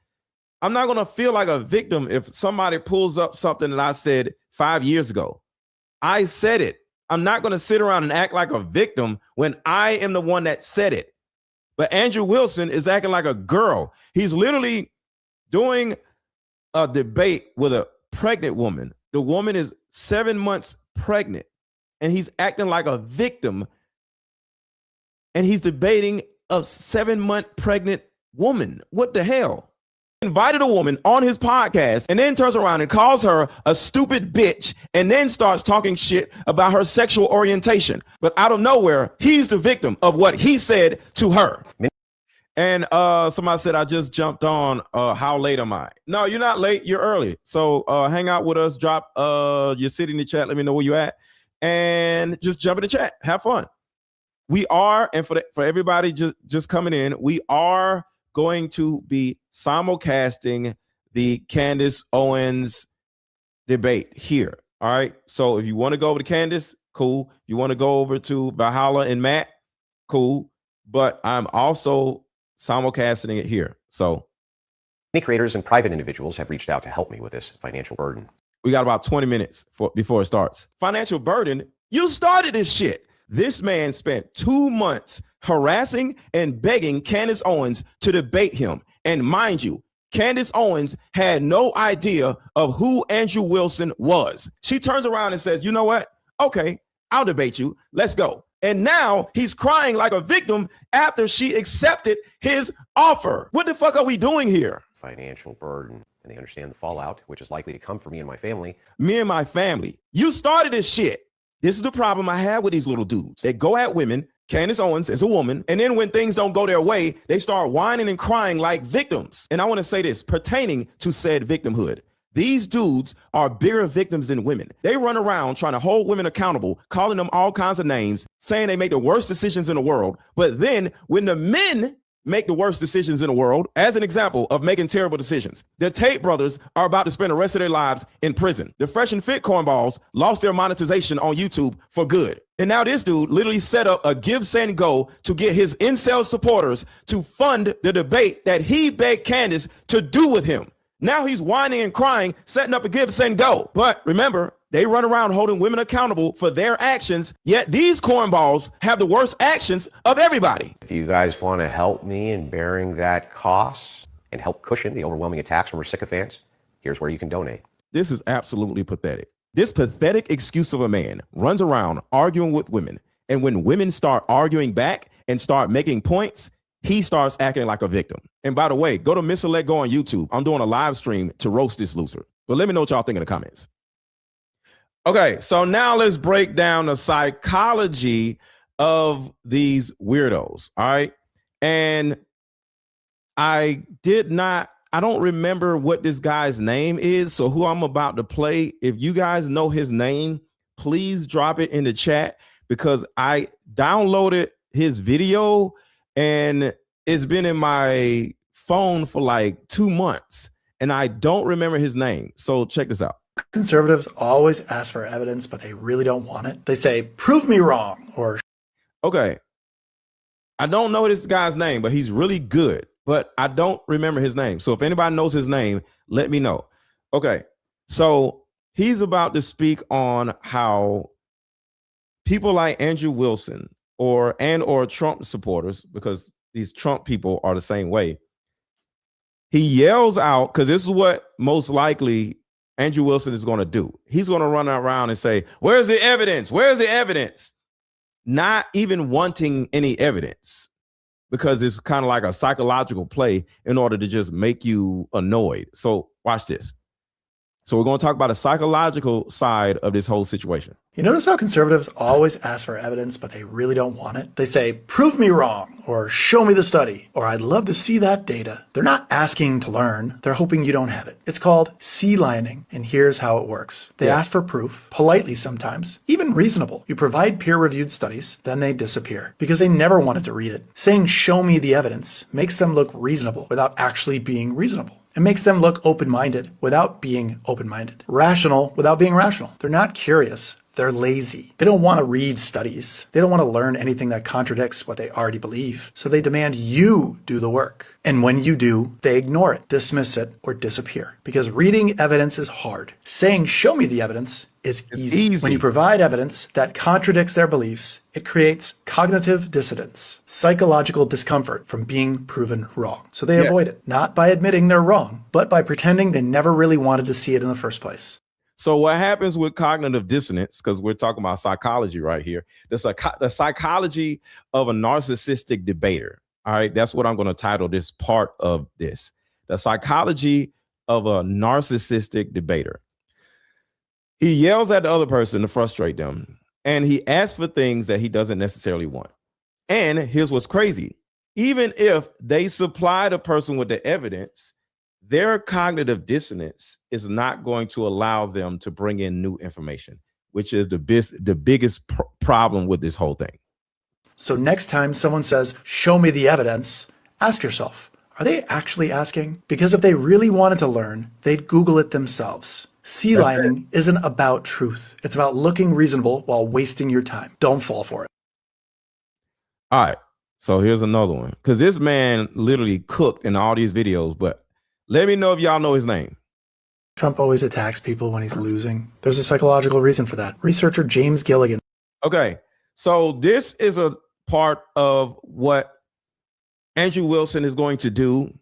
I'm not going to feel like a victim if somebody pulls up something that I said 5 years ago. I said it. I'm not going to sit around and act like a victim when I am the one that said it. But Andrew Wilson is acting like a girl. He's literally doing a debate with a pregnant woman. The woman is 7 months pregnant, and he's acting like a victim. And he's debating a 7-month pregnant woman. What the hell? Invited a woman on his podcast and then turns around and calls her a stupid bitch and then starts talking shit about her sexual orientation. But out of nowhere, he's the victim of what he said to her. And somebody said, I just jumped on. How late am I? No, you're not late. You're early. So hang out with us. Drop your city in the chat. Let me know where you're at. And just jump in the chat. Have fun. We are, and for everybody just coming in, we are going to be simulcasting the Candace Owens debate here. All right. So if you want to go over to Candace, cool. If you want to go over to Valhalla and Matt, cool. But I'm also simulcasting it here. So Many creators and private individuals have reached out to help me with this financial burden. we got about 20 minutes before it starts. Financial burden. You started this shit. This man spent 2 months harassing and begging Candace Owens to debate him. And mind you, Candace Owens had no idea of who Andrew Wilson was. She turns around and says, you know what? Okay, I'll debate you. Let's go. And now he's crying like a victim after she accepted his offer. What the fuck are we doing here? Financial burden. And they understand the fallout, which is likely to come for me and my family. Me and my family. You started this shit. This is the problem I have with these little dudes. They go at women. Candace Owens is a woman. And then when things don't go their way, they start whining and crying like victims. And I want to say this pertaining to said victimhood. These dudes are bigger victims than women. They run around trying to hold women accountable, calling them all kinds of names, saying they make the worst decisions in the world. But then when the men make the worst decisions in the world, as an example of making terrible decisions, the Tate brothers are about to spend the rest of their lives in prison. The Fresh and Fit cornballs lost their monetization on YouTube for good. And now this dude literally set up a give, send, go to get his incel supporters to fund the debate that he begged Candace to do with him. Now he's whining and crying, setting up a give, send, go. But remember, they run around holding women accountable for their actions, yet these cornballs have the worst actions of everybody. If you guys want to help me in bearing that cost and help cushion the overwhelming attacks from our sycophants, here's where you can donate. This is absolutely pathetic. This pathetic excuse of a man runs around arguing with women. And when women start arguing back and start making points, he starts acting like a victim. And by the way, go to Mr. Let Go on YouTube. I'm doing a live stream to roast this loser. But let me know what y'all think in the comments. Okay, so now let's break down the psychology of these weirdos. All right. And I don't remember what this guy's name is. So who I'm about to play, if you guys know his name, please drop it in the chat, because I downloaded his video and it's been in my phone for like 2 months and I don't remember his name. So check this out. Conservatives always ask for evidence, but they really don't want it. They say, prove me wrong, or... Okay. I don't know this guy's name, but he's really good, but I don't remember his name. So if anybody knows his name, let me know. Okay. So he's about to speak on how people like Andrew Wilson or Trump supporters, because these Trump people are the same way. He yells out, because this is what most likely Andrew Wilson is going to do. He's going to run around and say, where's the evidence? Where's the evidence? Not even wanting any evidence, because it's kind of like a psychological play in order to just make you annoyed. So watch this. So we're going to talk about the psychological side of this whole situation. You notice how conservatives always ask for evidence, but they really don't want it? They say, prove me wrong, or show me the study, or I'd love to see that data. They're not asking to learn. They're hoping you don't have it. It's called sea lining, and here's how it works. They ask for proof, politely sometimes, even reasonable. You provide peer-reviewed studies, then they disappear, because they never wanted to read it. Saying, show me the evidence, makes them look reasonable without actually being reasonable. It makes them look open-minded without being open-minded. Rational without being rational. They're not curious. They're lazy. They don't want to read studies. They don't want to learn anything that contradicts what they already believe. So they demand you do the work. And when you do, they ignore it, dismiss it, or disappear. Because reading evidence is hard. Saying, show me the evidence is easy. When you provide evidence that contradicts their beliefs, it creates cognitive dissonance, psychological discomfort from being proven wrong. So they avoid it, not by admitting they're wrong, but by pretending they never really wanted to see it in the first place. So what happens with cognitive dissonance, because we're talking about psychology right here, the psychology of a narcissistic debater. All right, that's what I'm going to title this part of this. The psychology of a narcissistic debater. He yells at the other person to frustrate them, and he asks for things that he doesn't necessarily want. And here's what's crazy. Even if they supply the person with the evidence, their cognitive dissonance is not going to allow them to bring in new information, which is the biggest problem with this whole thing. So next time someone says, show me the evidence, ask yourself, are they actually asking? Because if they really wanted to learn, they'd Google it themselves. Sea lining isn't about truth. It's about looking reasonable while wasting your time. Don't fall for it. All right. So here's another one. Because this man literally cooked in all these videos, but let me know if y'all know his name. Trump always attacks people when he's losing. There's a psychological reason for that. Researcher James Gilligan. Okay, so this is a part of what Andrew Wilson is going to do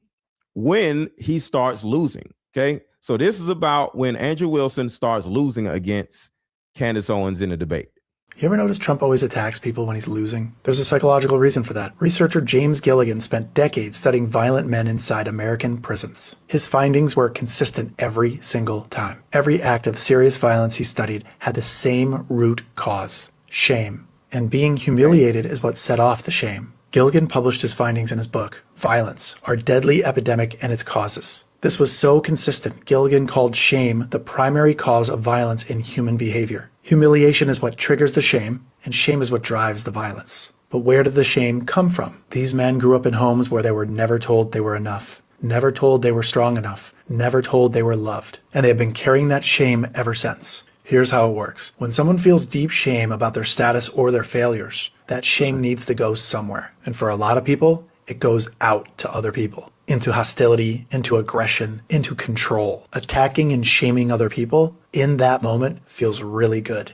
when he starts losing. Okay, so this is about when Andrew Wilson starts losing against Candace Owens in a debate. You ever notice Trump always attacks people when he's losing? There's a psychological reason for that. Researcher James Gilligan spent decades studying violent men inside American prisons. His findings were consistent every single time. Every act of serious violence he studied had the same root cause: shame. And being humiliated is what set off the shame. Gilligan published his findings in his book, Violence, Our Deadly Epidemic and Its Causes. This was so consistent, Gilligan called shame the primary cause of violence in human behavior. Humiliation is what triggers the shame, and shame is what drives the violence. But where did the shame come from? These men grew up in homes where they were never told they were enough, never told they were strong enough, never told they were loved, and they have been carrying that shame ever since. Here's how it works. When someone feels deep shame about their status or their failures, that shame needs to go somewhere. And for a lot of people, it goes out to other people. Into hostility, into aggression, into control. Attacking and shaming other people in that moment feels really good.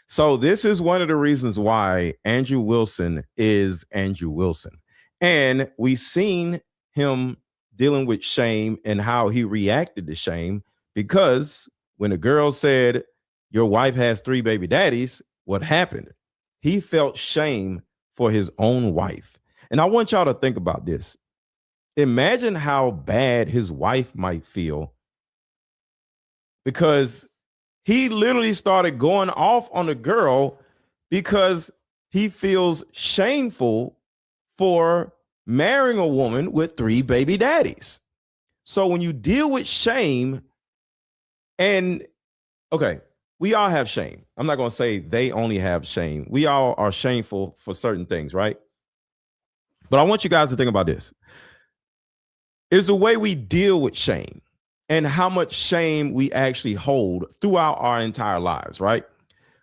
So this is one of the reasons why Andrew Wilson is Andrew Wilson. And we've seen him dealing with shame and how he reacted to shame, because when a girl said, your wife has 3 baby daddies, what happened? He felt shame for his own wife. And I want y'all to think about this. Imagine how bad his wife might feel, because he literally started going off on the girl because he feels shameful for marrying a woman with 3 baby daddies. So when you deal with shame, and okay, we all have shame. I'm not going to say they only have shame. We all are shameful for certain things, right? But I want you guys to think about this. It's the way we deal with shame and how much shame we actually hold throughout our entire lives, right?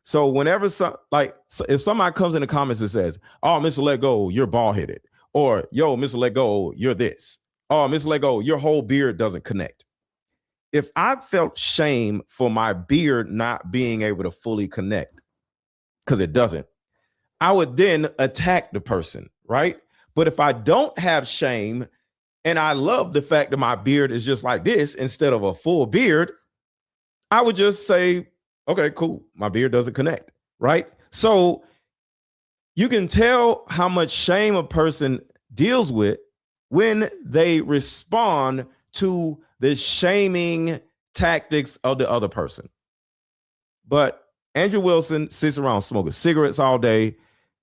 So whenever if somebody comes in the comments and says, oh, Mr. Let Go, you're bald-headed, or yo, Mr. Let Go, you're this, oh, Mr. Let Go, your whole beard doesn't connect. If I felt shame for my beard not being able to fully connect, because it doesn't, I would then attack the person, right? But if I don't have shame, and I love the fact that my beard is just like this instead of a full beard, I would just say, okay, cool. My beard doesn't connect, right? So you can tell how much shame a person deals with when they respond to the shaming tactics of the other person. But Andrew Wilson sits around smoking cigarettes all day.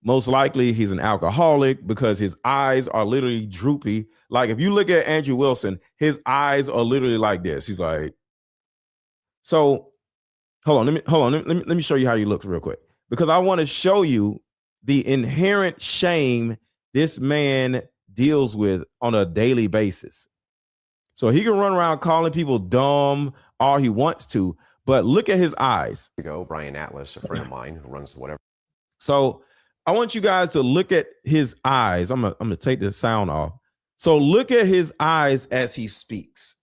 Most likely he's an alcoholic because his eyes are literally droopy. Like if you look at Andrew Wilson, his eyes are literally like this. He's like, so hold on. Let me show you how he looks real quick, because I want to show you the inherent shame this man deals with on a daily basis. So he can run around calling people dumb all he wants to, but look at his eyes. Here you go, Brian Atlas, a friend of mine who runs whatever. So I want you guys to look at his eyes. I'm gonna take the sound off. So look at his eyes as he speaks.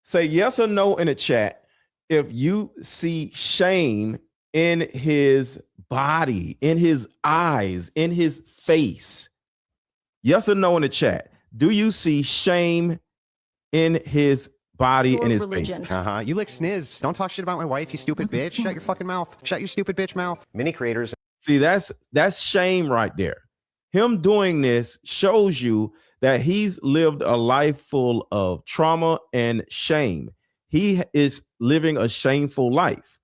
Say yes or no in the chat if you see shame in his body, in his eyes, in his face. Yes or no in the chat. Do you see shame in his body, in his face? You lick sniz. Don't talk shit about my wife, you stupid bitch. Shut your fucking mouth. Shut your stupid bitch mouth. Many creators. See, that's shame right there. Him doing this shows you that he's lived a life full of trauma and shame. He is living a shameful life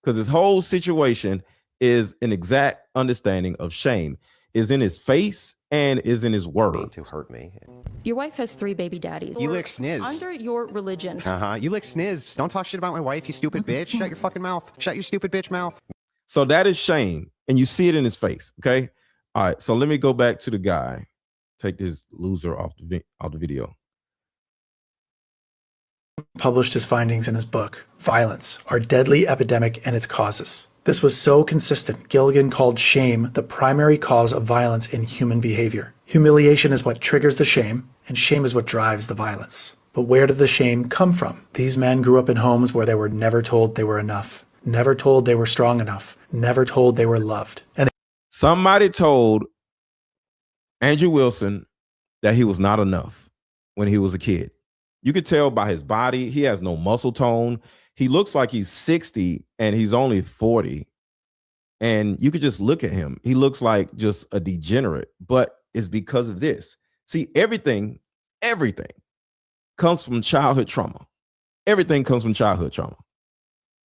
because his whole situation is an exact understanding of shame. Is in his face and is in his word. To hurt me. Your wife has 3 baby daddies. You lick sniz. Under your religion. You lick sniz. Don't talk shit about my wife, you stupid bitch. Shut your fucking mouth. Shut your stupid bitch mouth. So that is shame, and you see it in his face. Okay. All right. So let me go back to the guy. Take this loser off the video. Published his findings in his book, Violence, Our Deadly Epidemic and Its Causes. This was so consistent, Gilligan called shame the primary cause of violence in human behavior. Humiliation is what triggers the shame, and shame is what drives the violence. But where did the shame come from? These men grew up in homes where they were never told they were enough, never told they were strong enough, never told they were loved. And somebody told Andrew Wilson that he was not enough when he was a kid. You could tell by his body, he has no muscle tone. He looks like he's 60 and he's only 40. And you could just look at him. He looks like just a degenerate, but it's because of this. See, everything comes from childhood trauma. Everything comes from childhood trauma.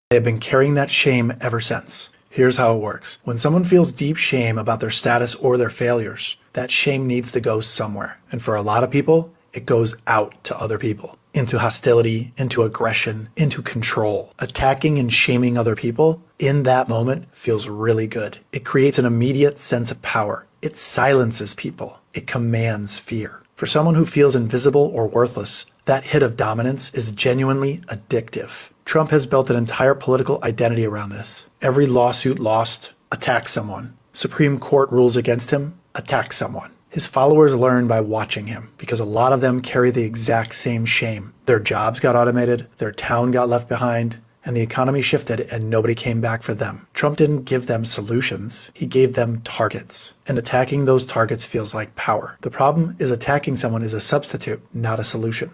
they've been carrying that shame ever since. Here's how it works. When someone feels deep shame about their status or their failures, that shame needs to go somewhere. And for a lot of people, it goes out to other people, into hostility, into aggression, into control. Attacking and shaming other people in that moment feels really good. It creates an immediate sense of power. It silences people. It commands fear. For someone who feels invisible or worthless, that hit of dominance is genuinely addictive. Trump has built an entire political identity around this. Every lawsuit lost, attack someone. Supreme Court rules against him, attack someone. His followers learn by watching him because a lot of them carry the exact same shame. Their jobs got automated, their town got left behind, and the economy shifted and nobody came back for them. Trump didn't give them solutions, he gave them targets. And attacking those targets feels like power. The problem is attacking someone is a substitute, not a solution.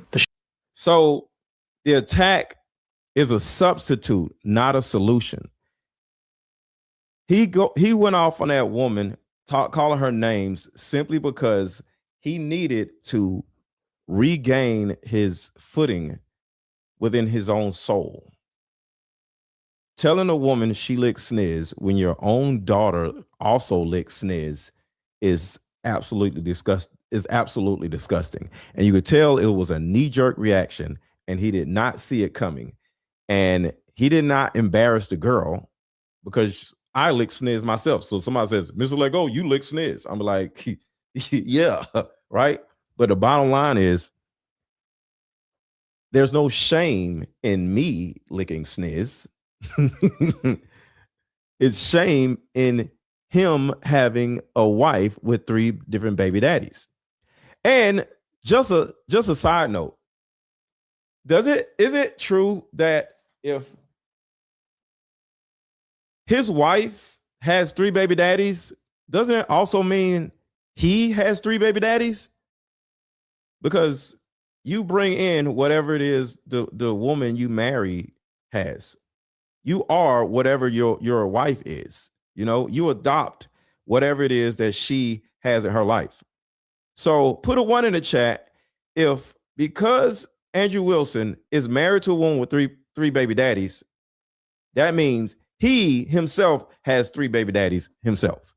So the attack is a substitute, not a solution. He went off on that woman, calling her names simply because he needed to regain his footing within his own soul. Telling a woman she licks sniz when your own daughter also licks sniz is absolutely disgusting. And you could tell it was a knee-jerk reaction, and he did not see it coming. And he did not embarrass the girl because I lick sniz myself. So somebody says, Mr. Lego, you lick sniz. I'm like, yeah, right? But the bottom line is there's no shame in me licking sniz. It's shame in him having a wife with 3 different baby daddies. And just a side note, is it true that if his wife has 3 baby daddies, doesn't it also mean he has 3 baby daddies? Because you bring in whatever it is the woman you marry has. You are whatever your wife is. You know, you adopt whatever it is that she has in her life. So put a 1 in the chat if, because Andrew Wilson is married to a woman with three baby daddies, that means he himself has 3 baby daddies himself.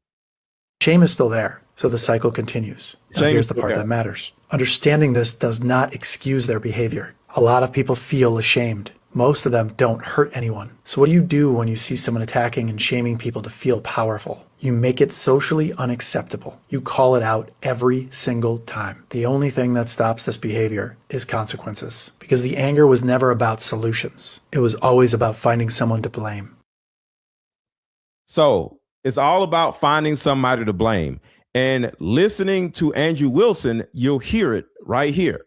Shame is still there, so the cycle continues. Now, Shame here's is the still part there. that matters. Understanding this does not excuse their behavior. A lot of people feel ashamed. Most of them don't hurt anyone. So what do you do when you see someone attacking and shaming people to feel powerful? You make it socially unacceptable. You call it out every single time. The only thing that stops this behavior is consequences, because the anger was never about solutions. It was always about finding someone to blame. So it's all about finding somebody to blame. And listening to Andrew Wilson, you'll hear it right here.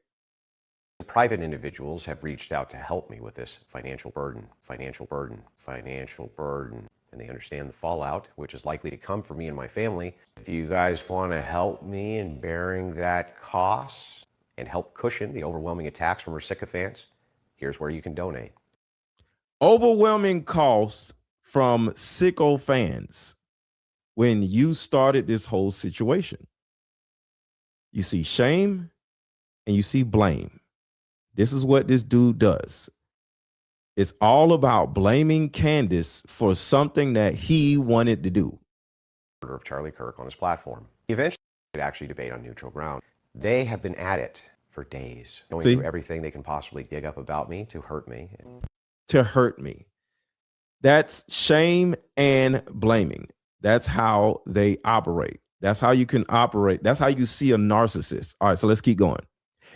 Private individuals have reached out to help me with this financial burden, and they understand the fallout, which is likely to come for me and my family. If you guys want to help me in bearing that cost and help cushion the overwhelming attacks from our sycophants, here's where you can donate. Overwhelming costs from sycophants when you started this whole situation. You see shame and you see blame. This is what this dude does. It's all about blaming Candace for something that he wanted to do. Murder of Charlie Kirk on his platform. Eventually, they could actually debate on neutral ground. They have been at it for days, going through everything they can possibly dig up about me to hurt me. That's shame and blaming. That's how they operate. That's how you can operate. That's how you see a narcissist. All right, so let's keep going.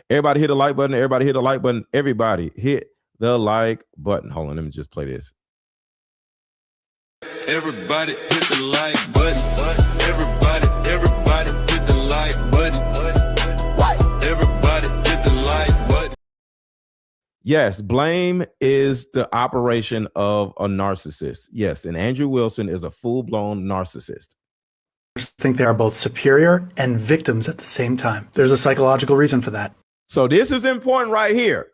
Everybody hit the like button. Everybody hit the like button. Everybody hit the like button. Hold on, let me just play this. Everybody hit the like button. Everybody hit the like button. Everybody hit the like button. Yes, blame is the operation of a narcissist. Yes, and Andrew Wilson is a full-blown narcissist. Think they are both superior and victims at the same time. There's a psychological reason for that. So this is important right here.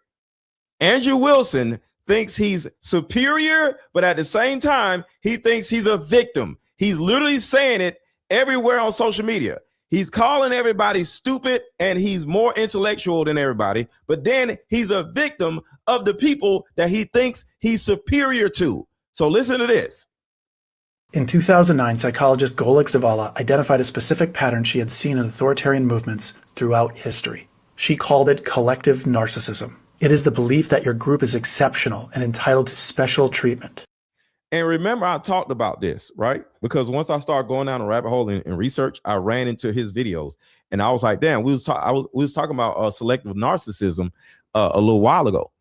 Andrew Wilson thinks he's superior, but at the same time, he thinks he's a victim. He's literally saying it everywhere on social media. He's calling everybody stupid and he's more intellectual than everybody, but then he's a victim of the people that he thinks he's superior to. So listen to this. In 2009, psychologist Golek Zavala identified a specific pattern she had seen in authoritarian movements throughout history. She called it collective narcissism. It is the belief that your group is exceptional and entitled to special treatment. And remember, I talked about this, right? Because once I started going down a rabbit hole in research, I ran into his videos and I was like, damn, we was talking about selective narcissism a little while ago.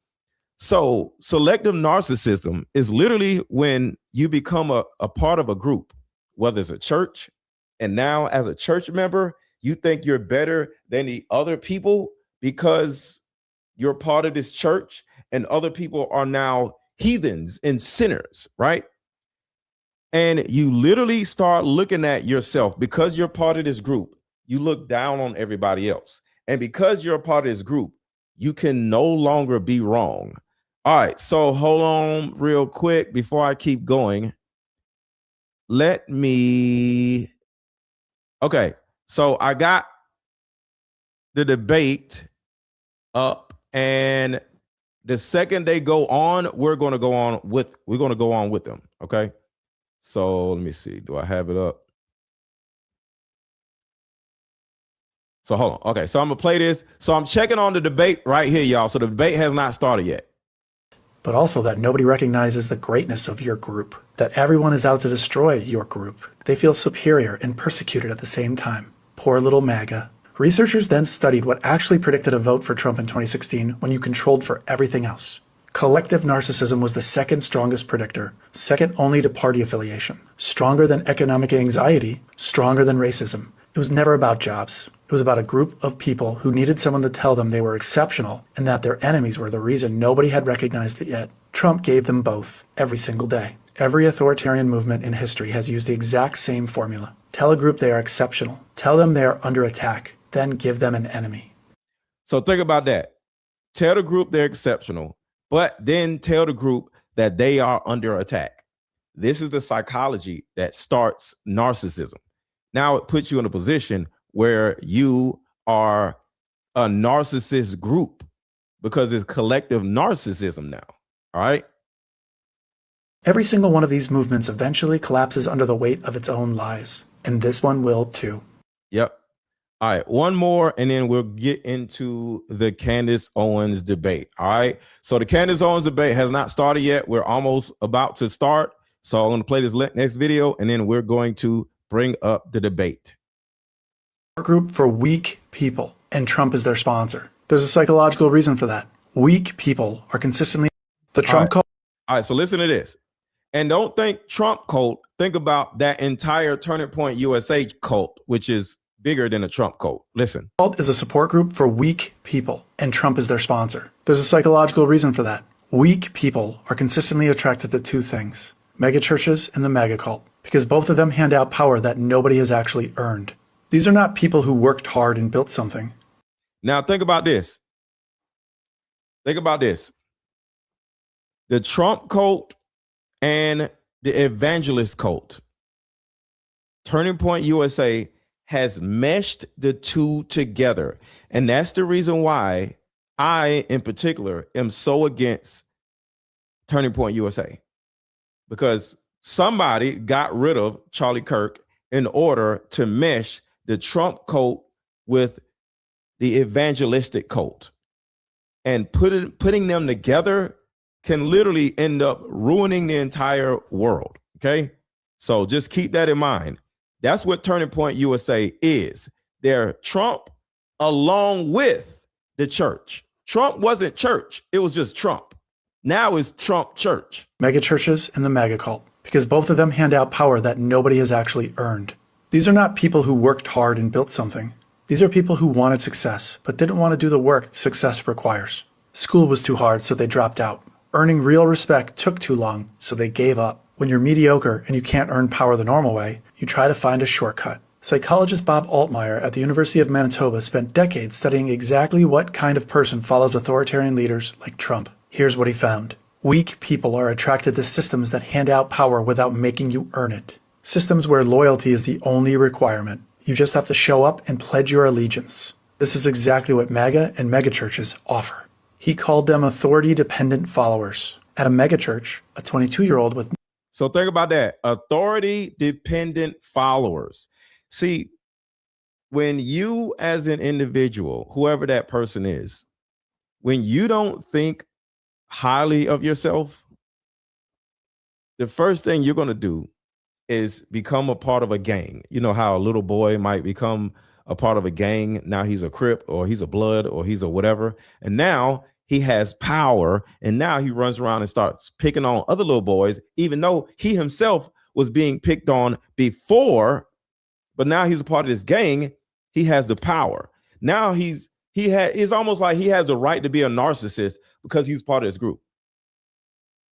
So selective narcissism is literally when you become a part of a group, whether it's a church, and now as a church member, you think you're better than the other people because you're part of this church and other people are now heathens and sinners, right? And you literally start looking at yourself because you're part of this group. You look down on everybody else. And because you're a part of this group, you can no longer be wrong. All right, so hold on real quick before I keep going. Okay, so I got the debate up, and the second they go on, we're going to go on with them. Okay, so let me see. Do I have it up? So hold on. Okay, so I'm gonna play this. So I'm checking on the debate right here, y'all. So the debate has not started yet. But also that nobody recognizes the greatness of your group, that everyone is out to destroy your group. They feel superior and persecuted at the same time. Poor little MAGA. Researchers then studied what actually predicted a vote for Trump in 2016 when you controlled for everything else. Collective narcissism was the second strongest predictor, second only to party affiliation, stronger than economic anxiety, stronger than racism. It was never about jobs. It was about a group of people who needed someone to tell them they were exceptional and that their enemies were the reason nobody had recognized it yet. Trump gave them both, every single day. Every authoritarian movement in history has used the exact same formula. Tell a group they are exceptional. Tell them they are under attack. Then give them an enemy. So think about that. Tell the group they're exceptional, but then tell the group that they are under attack. This is the psychology that starts narcissism. Now it puts you in a position where you are a narcissist group because it's collective narcissism now. All right. Every single one of these movements eventually collapses under the weight of its own lies, and this one will too. Yep. All right, one more, and then we'll get into the Candace Owens debate. All right. So the Candace Owens debate has not started yet. We're almost about to start. So I'm going to play this next video, and then we're going to bring up the debate. Group for weak people, and Trump is their sponsor. There's a psychological reason for that. Weak people are consistently the Trump cult. All right, so listen to this. And don't think Trump cult. Think about that entire Turning Point USA cult, which is bigger than a Trump cult. Listen. Cult is a support group for weak people, and Trump is their sponsor. There's a psychological reason for that. Weak people are consistently attracted to two things: megachurches and the mega cult, because both of them hand out power that nobody has actually earned. These are not people who worked hard and built something. Now think about this. Think about this. The Trump cult and the evangelist cult. Turning Point USA has meshed the two together. And that's the reason why I, in particular, am so against Turning Point USA. Because somebody got rid of Charlie Kirk in order to mesh the Trump cult with the evangelistic cult. And putting them together can literally end up ruining the entire world. Okay? So just keep that in mind. That's what Turning Point USA is. They're Trump along with the church. Trump wasn't church. It was just Trump. Now it's Trump church. Megachurches and the mega cult, because both of them hand out power that nobody has actually earned. These are not people who worked hard and built something. These are people who wanted success, but didn't want to do the work success requires. School was too hard, so they dropped out. Earning real respect took too long, so they gave up. When you're mediocre and you can't earn power the normal way, you try to find a shortcut. Psychologist Bob Altmaier at the University of Manitoba spent decades studying exactly what kind of person follows authoritarian leaders like Trump. Here's what he found. Weak people are attracted to systems that hand out power without making you earn it. Systems where loyalty is the only requirement. You just have to show up and pledge your allegiance. This is exactly what MAGA and megachurches offer. He called them authority-dependent followers. At a megachurch, a 22-year-old with... So think about that. Authority-dependent followers. See, when you as an individual, whoever that person is, when you don't think highly of yourself, the first thing you're going to do is become a part of a gang. You know how a little boy might become a part of a gang. Now he's a Crip or he's a Blood or he's a whatever. And now he has power. And now he runs around and starts picking on other little boys, even though he himself was being picked on before. But now he's a part of this gang. He has the power. Now it's almost like he has the right to be a narcissist because he's part of this group.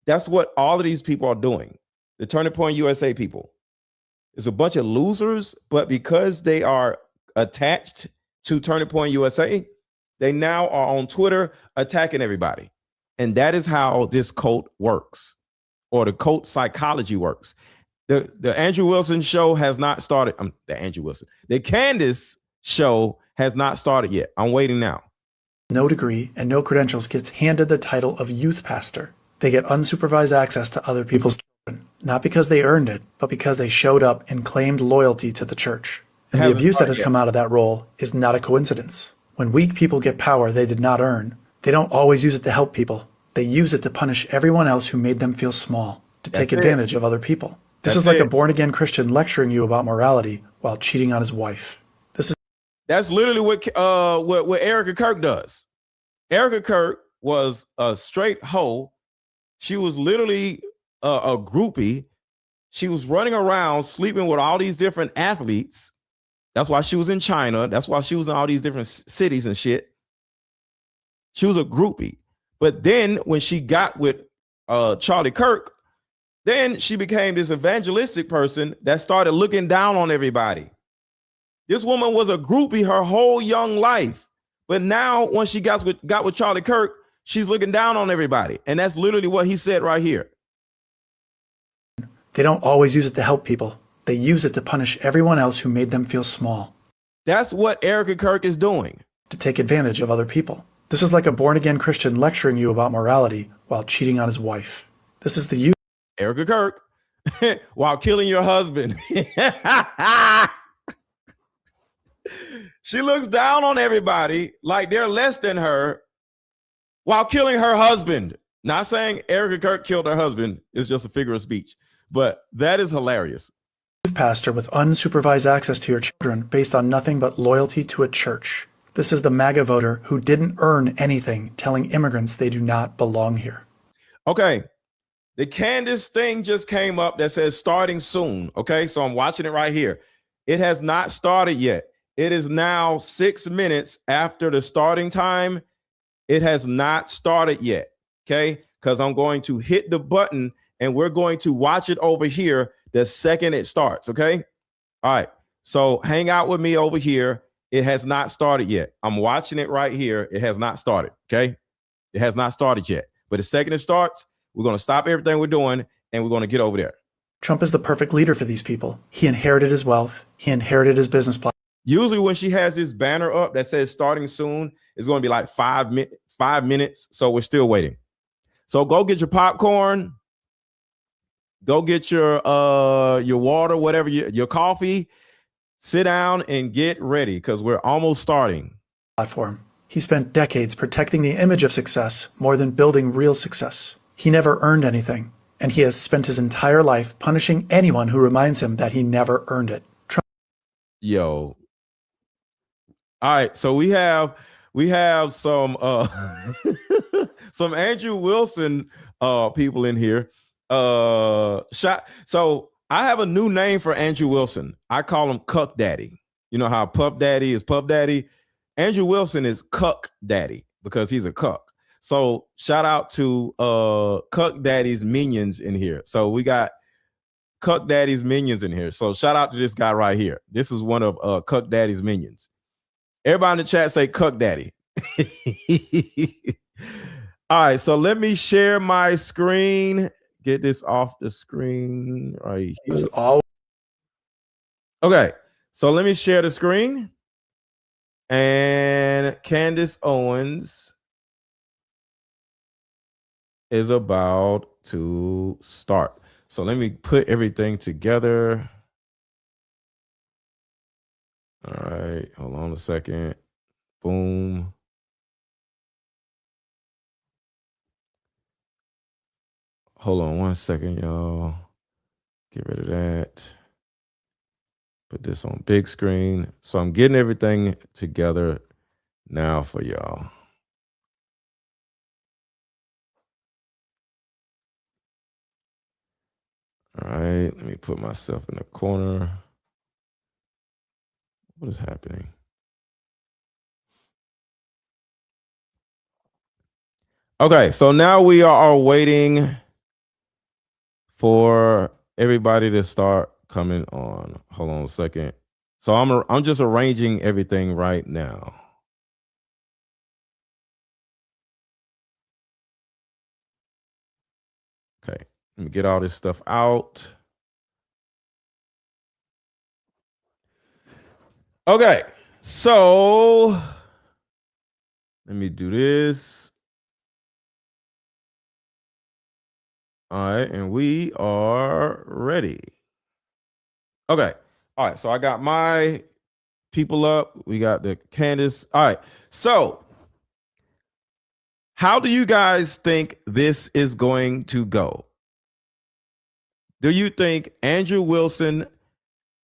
That's what all of these people are doing. The Turning Point USA people. It's a bunch of losers, but because they are attached to Turning Point USA, they now are on Twitter attacking everybody. And that is how this cult works, or the cult psychology works. The Andrew Wilson show has not started. The Candace show has not started yet. I'm waiting now. No degree and no credentials gets handed the title of youth pastor. They get unsupervised access to other people's children, not because they earned it, but because they showed up and claimed loyalty to the church. And the abuse that has come out of that role is not a coincidence. When weak people get power they did not earn, they don't always use it to help people. They use it to punish everyone else who made them feel small, to take advantage of other people. This is like a born-again Christian lecturing you about morality while cheating on his wife. That's literally what Erica Kirk does. Erica Kirk was a straight hoe. She was literally a groupie. She was running around sleeping with all these different athletes. That's why she was in China. That's why she was in all these different cities and shit. She was a groupie. But then when she got with Charlie Kirk, then she became this evangelistic person that started looking down on everybody. This woman was a groupie her whole young life. But now when she got with Charlie Kirk, she's looking down on everybody. And that's literally what he said right here. They don't always use it to help people. They use it to punish everyone else who made them feel small. That's what Erica Kirk is doing. To take advantage of other people. This is like a born-again Christian lecturing you about morality while cheating on his wife. This is the Erica Kirk, while killing your husband. She looks down on everybody like they're less than her while killing her husband. Not saying Erica Kirk killed her husband. It's just a figure of speech. But that is hilarious. youth pastor with unsupervised access to your children based on nothing but loyalty to a church. This is the MAGA voter who didn't earn anything telling immigrants they do not belong here. Okay. The Candace thing just came up that says starting soon. Okay. So I'm watching it right here. It has not started yet. It is now 6 minutes after the starting time. It has not started yet. Okay. Because I'm going to hit the button and we're going to watch it over here the second it starts. Okay. All right. So hang out with me over here. It has not started yet. I'm watching it right here. It has not started. Okay. It has not started yet. But the second it starts, we're going to stop everything we're doing and we're going to get over there. Trump is the perfect leader for these people. He inherited his wealth. He inherited his business plan. Usually when she has this banner up that says starting soon, it's going to be like 5 minutes. So we're still waiting. So go get your popcorn. Go get your water, whatever, your coffee. Sit down and get ready because we're almost starting. Platform. He spent decades protecting the image of success more than building real success. He never earned anything, and he has spent his entire life punishing anyone who reminds him that he never earned it. Yo. All right, so we have some some Andrew Wilson people in here. So I have a new name for Andrew Wilson. I call him Cuck Daddy. You know how Puff Daddy is Puff Daddy? Andrew Wilson is Cuck Daddy because he's a cuck. So shout out to Cuck Daddy's minions in here. So we got Cuck Daddy's minions in here. So shout out to this guy right here. This is one of Cuck Daddy's minions. Everybody in the chat say Cuck Daddy. All right, so let me share my screen. Get this off the screen right here. Okay, so let me share the screen. And Candace Owens is about to start. So let me put everything together. All right, hold on a second. Boom. Hold on 1 second, y'all. Get rid of that. Put this on big screen. So I'm getting everything together now for y'all. All right, let me put myself in the corner. What is happening? Okay, so now we are waiting for everybody to start coming on. Hold on a second. So I'm just arranging everything right now. Okay, let me get all this stuff out. Okay, so let me do this. All right, and we are ready. Okay, all right, so I got my people up. We got the Candace. All right, so how do you guys think this is going to go? Do you think Andrew Wilson?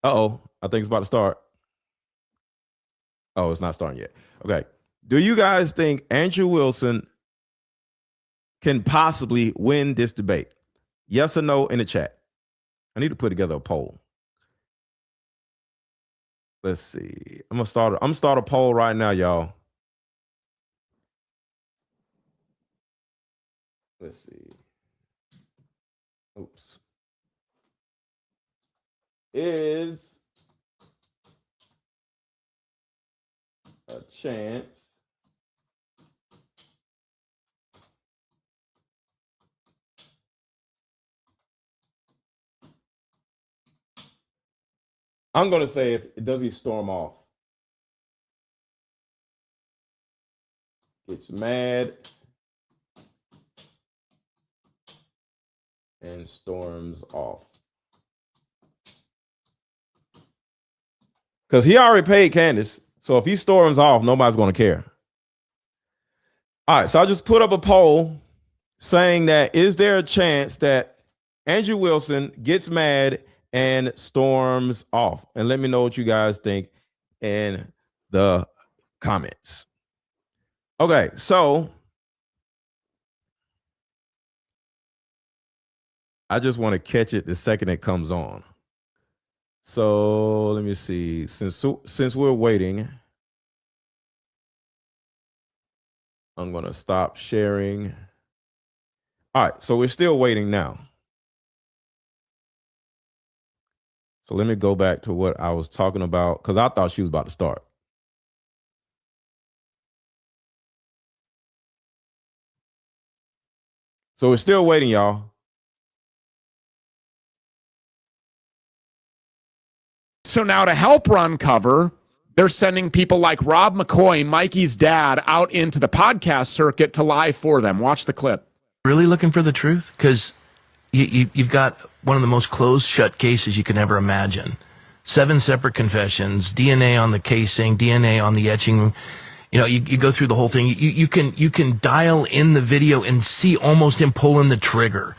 I think it's about to start. Oh, it's not starting yet. Okay. Do you guys think Andrew Wilson can possibly win this debate? Yes or no in the chat. I need to put together a poll. Let's see. I'm gonna start a poll right now, y'all. Let's see. Oops. Is a chance I'm gonna say, if does he storm off? gets mad and storms off. Because he already paid Candace. So if he storms off, nobody's going to care. All right. So I just put up a poll saying that, is there a chance that Andrew Wilson gets mad and storms off? And let me know what you guys think in the comments. Okay. So I just want to catch it the second it comes on. So let me see. Since we're waiting, I'm going to stop sharing. All right. So we're still waiting now. So let me go back to what I was talking about, because I thought she was about to start. So we're still waiting, y'all. So now to help run cover, they're sending people like Rob McCoy, Mikey's dad, out into the podcast circuit to lie for them. Watch the clip. Really looking for the truth? Because you've got one of the most closed shut cases you can ever imagine. 7 separate confessions, DNA on the casing, DNA on the etching. You know, you go through the whole thing. You can dial in the video and see almost him pulling the trigger.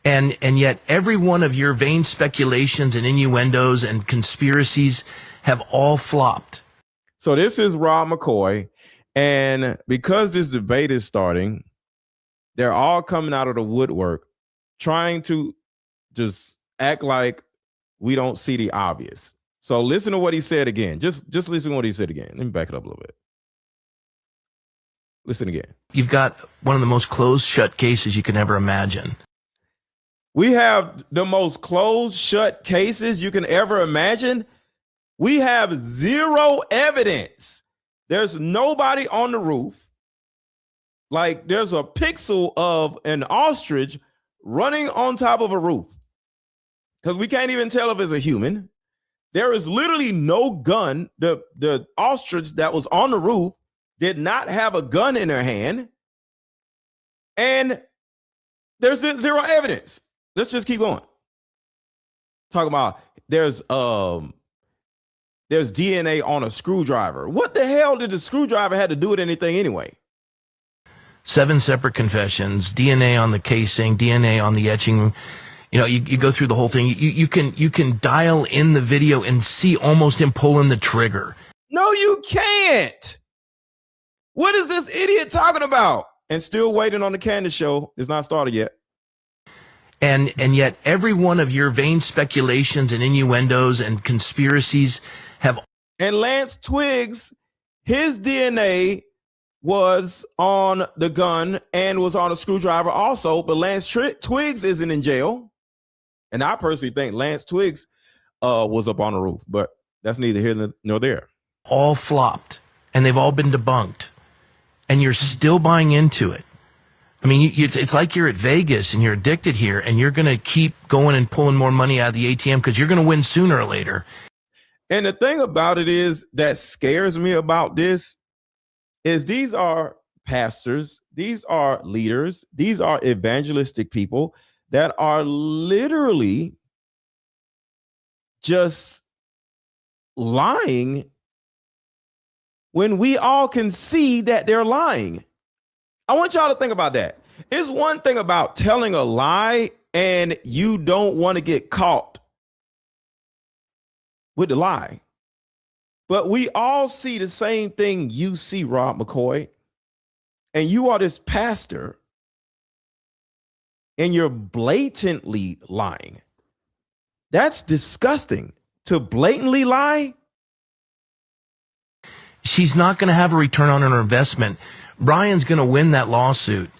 And yet every one of your vain speculations and innuendos and conspiracies have all flopped. So this is Rob McCoy. And because this debate is starting, they're all coming out of the woodwork trying to just act like we don't see the obvious. So listen to what he said again. Just listen to what he said again. Let me back it up a little bit. Listen again. You've got one of the most closed shut cases you can ever imagine. We have the most closed shut cases you can ever imagine. We have zero evidence. There's nobody on the roof. Like there's a pixel of an ostrich running on top of a roof. Because we can't even tell if it's a human. There is literally no gun. The ostrich that was on the roof did not have a gun in her hand. And there's zero evidence. Let's just keep going. Talking about there's DNA on a screwdriver. What the hell did the screwdriver have to do with anything anyway? 7 separate confessions, DNA on the casing, DNA on the etching. You know, you go through the whole thing. You can dial in the video and see almost him pulling the trigger. No, you can't. What is this idiot talking about? And still waiting on the Candace show. It's not started yet. And yet every one of your vain speculations and innuendos and conspiracies have. And Lance Twiggs, his DNA was on the gun and was on a screwdriver also, but Lance Twiggs isn't in jail. And I personally think Lance Twiggs was up on the roof, but that's neither here nor there. All flopped, and they've all been debunked, and you're still buying into it. I mean, it's like you're at Vegas and you're addicted here, and you're going to keep going and pulling more money out of the ATM because you're going to win sooner or later. And the thing about it is that scares me about this is these are pastors, these are leaders, these are evangelistic people that are literally just lying when we all can see that they're lying. I want y'all to think about that. It's one thing about telling a lie and you don't want to get caught with the lie. But we all see the same thing you see, Rob McCoy. And you are this pastor and you're blatantly lying. That's disgusting. To blatantly lie. She's not going to have a return on her investment. Brian's going to win that lawsuit.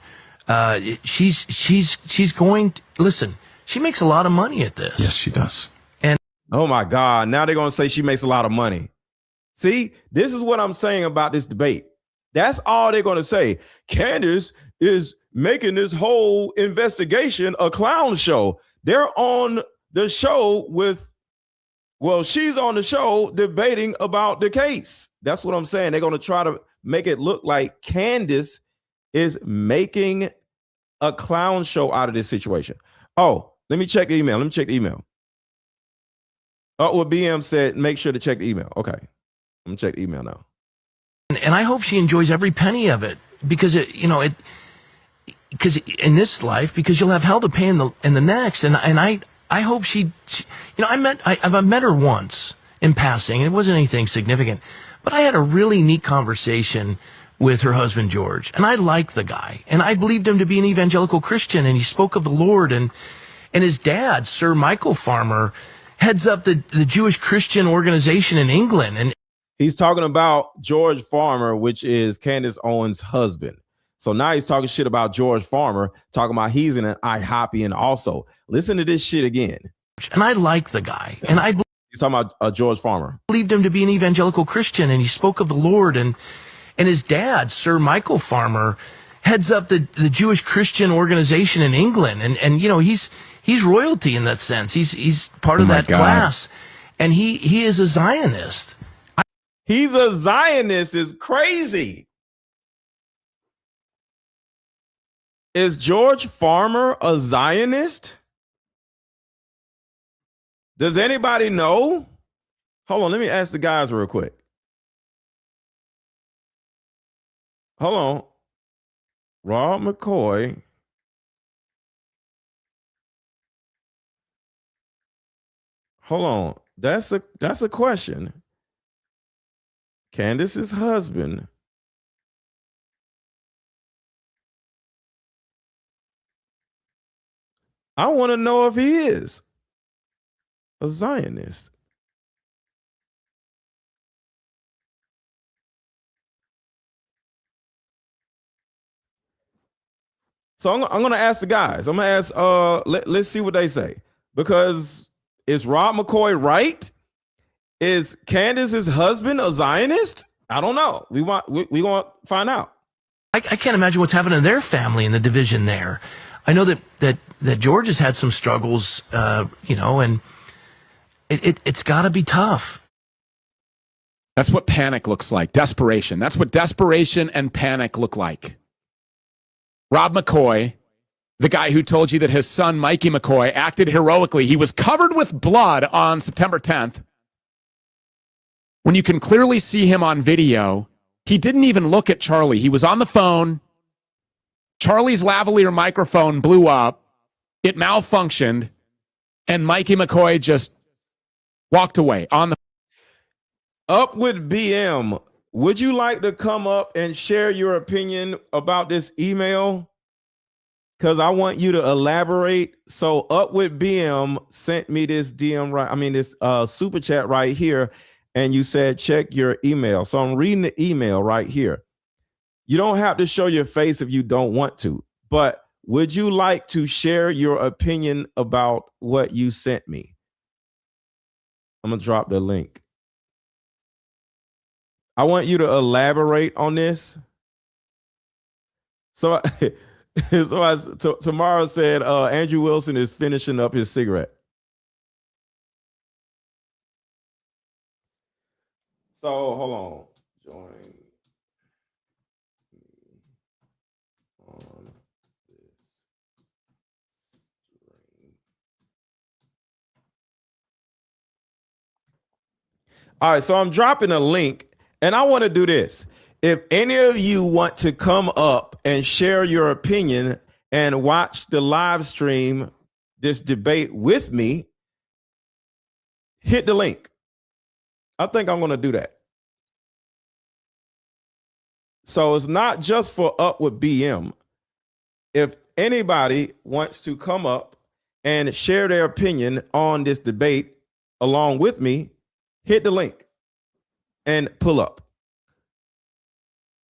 She's going to, listen, she makes a lot of money at this. Yes, she does. And oh my God, now they're going to say she makes a lot of money. See, this is what I'm saying about this debate. That's all they're going to say. Candace is making this whole investigation a clown show. They're on the show with, well, she's on the show debating about the case. That's what I'm saying. They're going to try to make it look like Candace is making a clown show out of this situation. Oh, let me check the email. What BM said, make sure to check the email. Okay. I'm gonna check the email now. And I hope she enjoys every penny of it, because because in this life, because you'll have hell to pay in the next. And I hope she I've met her once in passing. It wasn't anything significant, but I had a really neat conversation with her husband, George. And I liked the guy, and I believed him to be an evangelical Christian, and he spoke of the Lord. And his dad, Sir Michael Farmer, heads up the Jewish Christian organization in England. And he's talking about George Farmer, which is Candace Owens' husband. So now he's talking shit about George Farmer, talking about he's an IHOPian also. Listen to this shit again. And I like the guy. And he's talking about George Farmer. Believed him to be an evangelical Christian, and he spoke of the Lord. And his dad, Sir Michael Farmer, heads up the Jewish Christian organization in England. And he's royalty in that sense. He's part of that class. And he is a Zionist. He's a Zionist is crazy. Is George Farmer a Zionist? Does anybody know? Hold on, let me ask the guys real quick. Hold on. Rob McCoy. Hold on. That's a question. Candace's husband. I want to know if he is a Zionist. So I'm going to ask the guys. I'm going to ask, let's see what they say. Because is Rob McCoy right? Is Candace's husband a Zionist? I don't know. We want to find out. I can't imagine what's happening in their family in the division there. I know that George has had some struggles, and it's got to be tough. That's what panic looks like. Desperation. That's what desperation and panic look like. Rob McCoy, the guy who told you that his son, Mikey McCoy, acted heroically. He was covered with blood on September 10th. When you can clearly see him on video, he didn't even look at Charlie. He was on the phone. Charlie's lavalier microphone blew up. It malfunctioned. And Mikey McCoy just walked away on the. Up with BM. Would you like to come up and share your opinion about this email? Because I want you to elaborate. So Up with BM sent me this this super chat right here. And you said, check your email. So I'm reading the email right here. You don't have to show your face if you don't want to, but would you like to share your opinion about what you sent me? I'm going to drop the link. I want you to elaborate on this. So, Tamara said, Andrew Wilson is finishing up his cigarette. So hold on. Join on this stream. All right, so I'm dropping a link, and I want to do this. If any of you want to come up and share your opinion and watch the live stream, this debate with me, hit the link. I think I'm going to do that. So it's not just for Up with BM. If anybody wants to come up and share their opinion on this debate along with me, hit the link and pull up.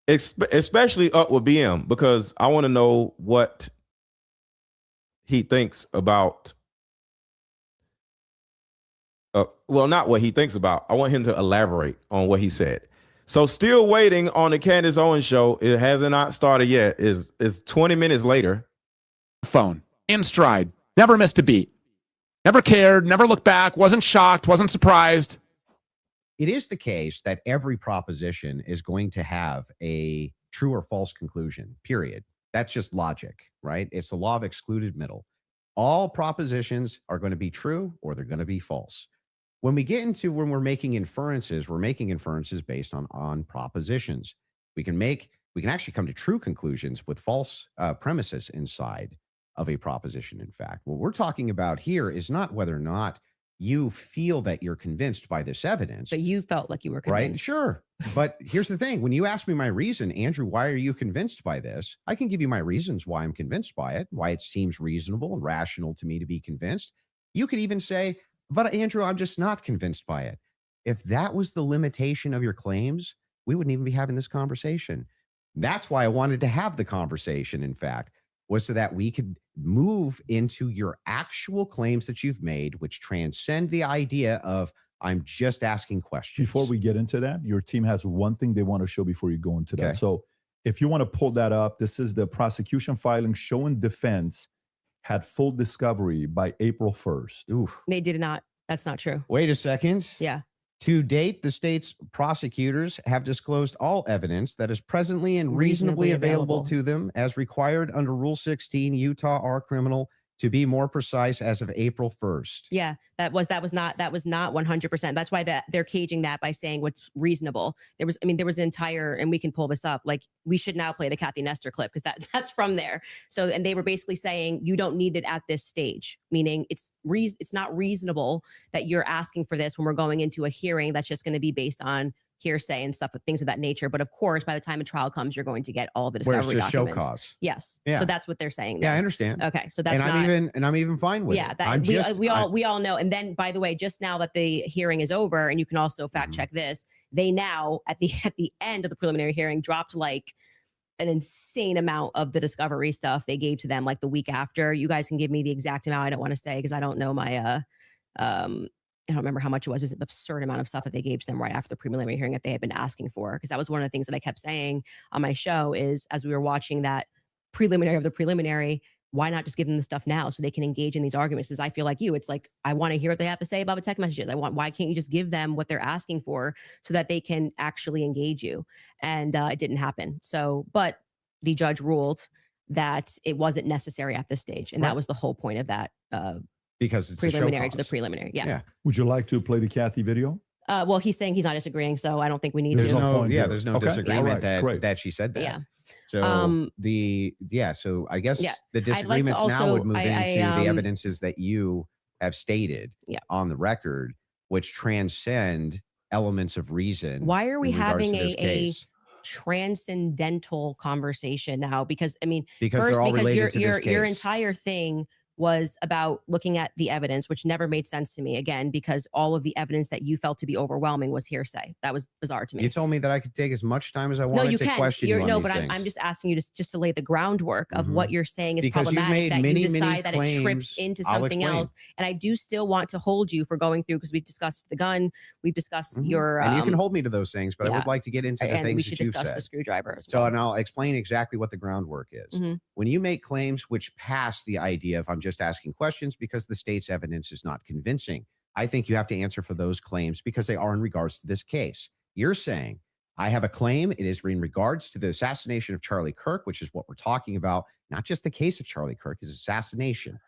Especially Up with BM, because I want to know what he thinks about. Well, not what he thinks about. I want him to elaborate on what he said. So still waiting on the Candace Owens show. It hasn't not started yet. It's 20 minutes later. Phone. In stride. Never missed a beat. Never cared. Never looked back. Wasn't shocked. Wasn't surprised. it is the case that every proposition is going to have a true or false conclusion, period. That's just logic, right? It's the law of excluded middle. All propositions are going to be true or they're going to be false. When we get into when we're making inferences based on propositions. We can actually come to true conclusions with false premises inside of a proposition. In fact, what we're talking about here is not whether or not you feel that you're convinced by this evidence. But you felt like you were convinced. Right? Sure. But here's the thing. When you ask me my reason, Andrew, why are you convinced by this? I can give you my reasons why I'm convinced by it, why it seems reasonable and rational to me to be convinced. You could even say, but Andrew, I'm just not convinced by it. If that was the limitation of your claims, we wouldn't even be having this conversation. That's why I wanted to have the conversation, in fact, was so that we could move into your actual claims that you've made, which transcend the idea of I'm just asking questions. Before we get into that, your team has one thing they want to show before you go into that. Okay. So if you want to pull that up, this is the prosecution filing showing defense had full discovery by April 1st. Oof. They did not. That's not true. Wait a second. Yeah. To date, the state's prosecutors have disclosed all evidence that is presently and reasonably available to them as required under Rule 16, Utah R Criminal, to be more precise, as of April 1st. Yeah, that was not 100%. That's why they're caging that by saying what's reasonable. There was an entire, and we can pull this up. Like, we should now play the Kathy Nestor clip because that's from there. So, and they were basically saying you don't need it at this stage, meaning it's not reasonable that you're asking for this when we're going into a hearing that's just going to be based on hearsay and stuff, things of that nature. But of course, by the time a trial comes, you're going to get all the discovery just documents. Show cause. Yes. Yeah. So that's what they're saying. Yeah, there. I understand. Okay. So that's I'm even fine with it. Yeah, we all know. And then, by the way, just now that the hearing is over, and you can also fact check this, they now at the end of the preliminary hearing dropped like an insane amount of the discovery stuff they gave to them like the week after. You guys can give me the exact amount. I don't want to say because I don't know my I don't remember how much it was. It was an absurd amount of stuff that they gave to them right after the preliminary hearing that they had been asking for. Because that was one of the things that I kept saying on my show is as we were watching that preliminary of the preliminary, why not just give them the stuff now so they can engage in these arguments? Because I feel like you, it's like, I want to hear what they have to say about the text messages. Why can't you just give them what they're asking for so that they can actually engage you? And it didn't happen. So, but the judge ruled that it wasn't necessary at this stage. And that was the whole point of that because it's preliminary to the preliminary. Yeah. Would you like to play the Kathy video? Well, he's saying he's not disagreeing, so I don't think we need There's to. there's no disagreement that she said that. Yeah. So so I guess the disagreements also, now would move into the evidences that you have stated on the record, which transcend elements of reason. Why are we having a transcendental conversation now? Because they're all related to this case. Your entire thing was about looking at the evidence, which never made sense to me, again, because all of the evidence that you felt to be overwhelming was hearsay. That was bizarre to me. You told me that I could take as much time as I wanted to question you on these things. I'm just asking you just to lay the groundwork of what you're saying is because problematic, that many, you decide that claims, it trips into something else. And I do still want to hold you for going through, because we've discussed the gun, we've discussed your... and you can hold me to those things, but I would like to get into the things that you said. We should discuss the screwdriver as well. well. And I'll explain exactly what the groundwork is. When you make claims which pass the idea of I'm just asking questions because the state's evidence is not convincing, I think you have to answer for those claims because they are in regards to this case. You're saying, I have a claim. It is in regards to the assassination of Charlie Kirk, which is what we're talking about, not just the case of Charlie Kirk, his assassination.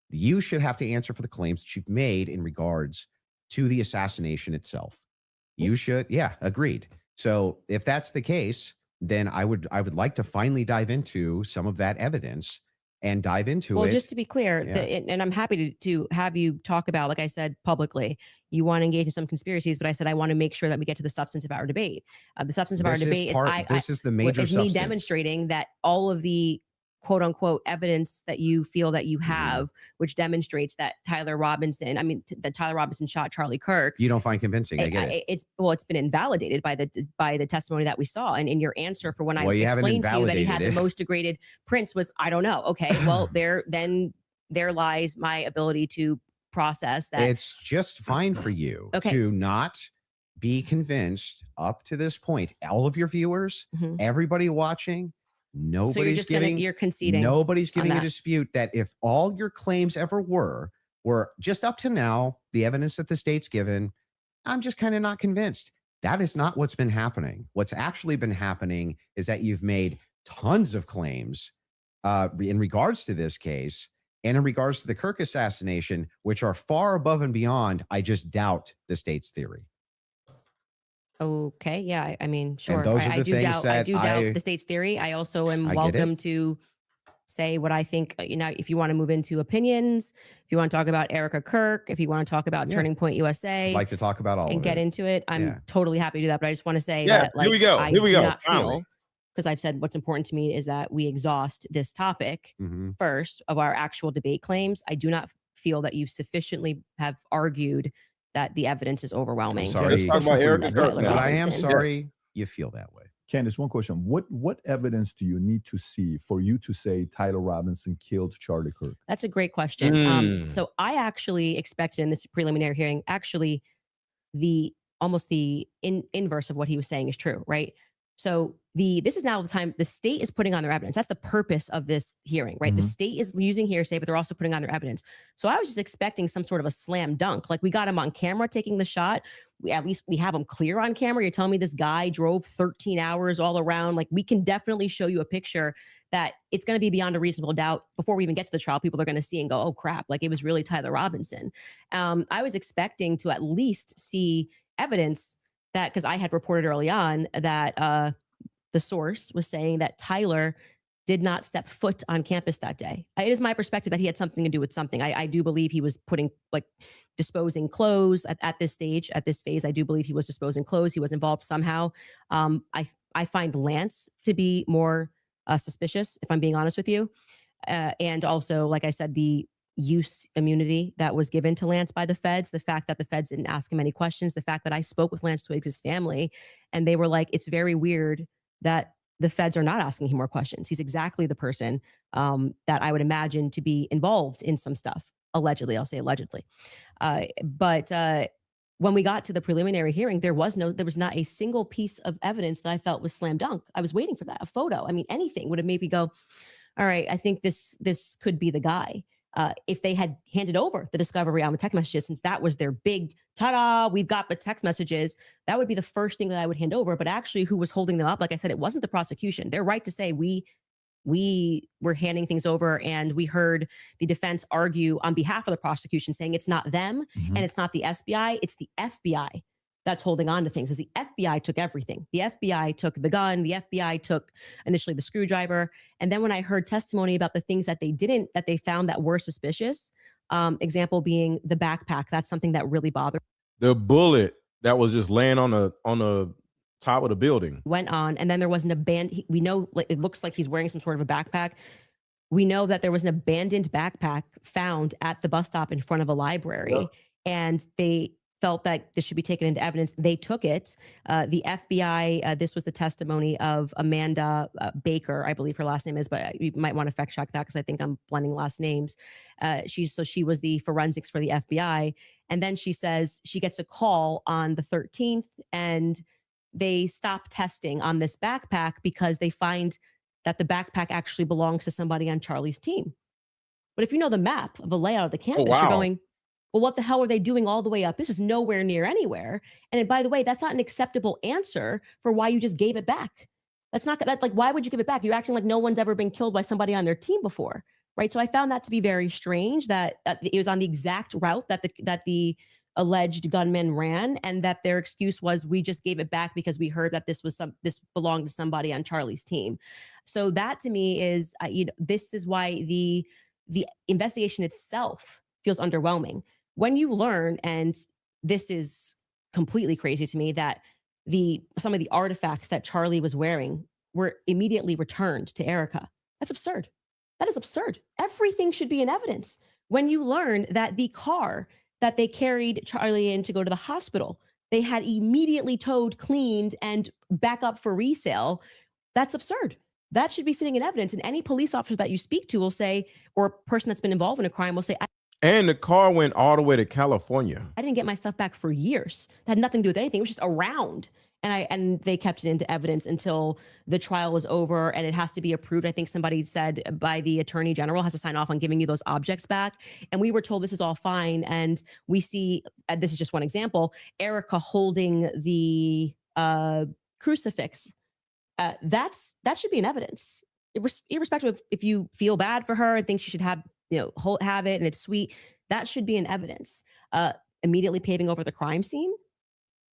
You should have to answer for the claims that you've made in regards to the assassination itself. You should. Yeah, agreed. So if that's the case, then I would like to finally dive into some of that evidence and dive into it. Well, just to be clear, and I'm happy to have you talk about, like I said, publicly, you want to engage in some conspiracies, but I said I want to make sure that we get to the substance of our debate. The substance of our debate is the major is me demonstrating that all of the quote unquote evidence that you feel that you have, which demonstrates that Tyler Robinson shot Charlie Kirk. You don't find convincing. I get it. It's been invalidated by the testimony that we saw. And in your answer for when I explained to you that he had the most degraded prints was, I don't know. Okay, well, there lies my ability to process that. It's just fine for you to not be convinced up to this point. All of your viewers, everybody watching, nobody's you're conceding. Nobody's giving a dispute that if all your claims ever were just up to now, the evidence that the state's given, I'm just kind of not convinced. That is not what's been happening. What's actually been happening is that you've made tons of claims in regards to this case and in regards to the Kirk assassination, which are far above and beyond, I just doubt, the state's theory. Okay. Yeah. I mean, sure. And those are the things I that do doubt the state's theory. I also am welcome to say what I think. If you want to move into opinions, if you want to talk about Erica Kirk, if you want to talk about Turning Point USA, I'd like to talk about all and of get it. into it, I'm totally happy to do that. But I just want to say Yes, that, like, here we go. I Here we do go. not Finally. feel, because I've said what's important to me is that we exhaust this topic first of our actual debate claims. I do not feel that you sufficiently have argued that the evidence is overwhelming. Sorry, Let's talk about Erica Kirk but now. I am sorry you feel that way. Candace, one question. What evidence do you need to see for you to say Tyler Robinson killed Charlie Kirk? That's a great question. So I actually expected in this preliminary hearing, actually, the inverse of what he was saying is true, right? So this is now the time the state is putting on their evidence. That's the purpose of this hearing, right? The state is using hearsay, but they're also putting on their evidence. So I was just expecting some sort of a slam dunk. Like, we got him on camera taking the shot. At least we have him clear on camera. You're telling me this guy drove 13 hours all around. Like, we can definitely show you a picture that it's going to be beyond a reasonable doubt before we even get to the trial. People are going to see and go, oh crap, like, it was really Tyler Robinson. I was expecting to at least see evidence that, because I had reported early on that the source was saying that Tyler did not step foot on campus that day. It is my perspective that he had something to do with something. I do believe he was disposing clothes at this stage, at this phase. I do believe he was disposing clothes. He was involved somehow. I find Lance to be more suspicious, if I'm being honest with you. And also, like I said, the use immunity that was given to Lance by the feds, the fact that the feds didn't ask him any questions, the fact that I spoke with Lance Twiggs' family, and they were like, it's very weird that the feds are not asking him more questions. He's exactly the person that I would imagine to be involved in some stuff. Allegedly, I'll say allegedly. But when we got to the preliminary hearing, there was not a single piece of evidence that I felt was slam dunk. I was waiting for that. A photo. I mean, anything would have made me go, all right, I think this could be the guy. If they had handed over the discovery on the text messages, since that was their big ta-da, we've got the text messages, that would be the first thing that I would hand over. But actually, who was holding them up? Like I said, it wasn't the prosecution. They're right to say we were handing things over, and we heard the defense argue on behalf of the prosecution, saying it's not them and it's not the SBI, it's the FBI that's holding on to things. As the FBI took everything. The FBI took the gun. The FBI took initially the screwdriver. And then when I heard testimony about the things that they found that were suspicious, example being the backpack, that's something that really bothered. The bullet that was just laying on the top of the building went on. And then there was an abandoned, we know, it looks like he's wearing some sort of a backpack. We know that there was an abandoned backpack found at the bus stop in front of a library, and they felt that this should be taken into evidence. They took it. The FBI, this was the testimony of Amanda Baker, I believe her last name is, but you might want to fact check that because I think I'm blending last names. She was the forensics for the FBI. And then she says she gets a call on the 13th and they stop testing on this backpack because they find that the backpack actually belongs to somebody on Charlie's team. But if you know the map of the layout of the campus, you're going, well, what the hell are they doing all the way up? This is nowhere near anywhere. And by the way, that's not an acceptable answer for why you just gave it back. That's like, why would you give it back? You're acting like no one's ever been killed by somebody on their team before, right? So I found that to be very strange that it was on the exact route that the alleged gunman ran, and that their excuse was, we just gave it back because we heard that this belonged to somebody on Charlie's team. So that to me is, this is why the investigation itself feels underwhelming. When you learn, and this is completely crazy to me, that some of the artifacts that Charlie was wearing were immediately returned to Erica. That's absurd. That is absurd. Everything should be in evidence. When you learn that the car that they carried Charlie in to go to the hospital, they had immediately towed, cleaned, and back up for resale, that's absurd. That should be sitting in evidence. And any police officer that you speak to will say, or a person that's been involved in a crime will say, and the car went all the way to California. I didn't get my stuff back for years. That had nothing to do with anything. It was just around. And they kept it into evidence until the trial was over, and it has to be approved. I think somebody said by the attorney general has to sign off on giving you those objects back. And we were told this is all fine. And we see, this is just one example, Erica holding the crucifix. That should be in evidence, irrespective of if you feel bad for her and think she should have have it and it's sweet. That should be in evidence. Immediately paving over the crime scene.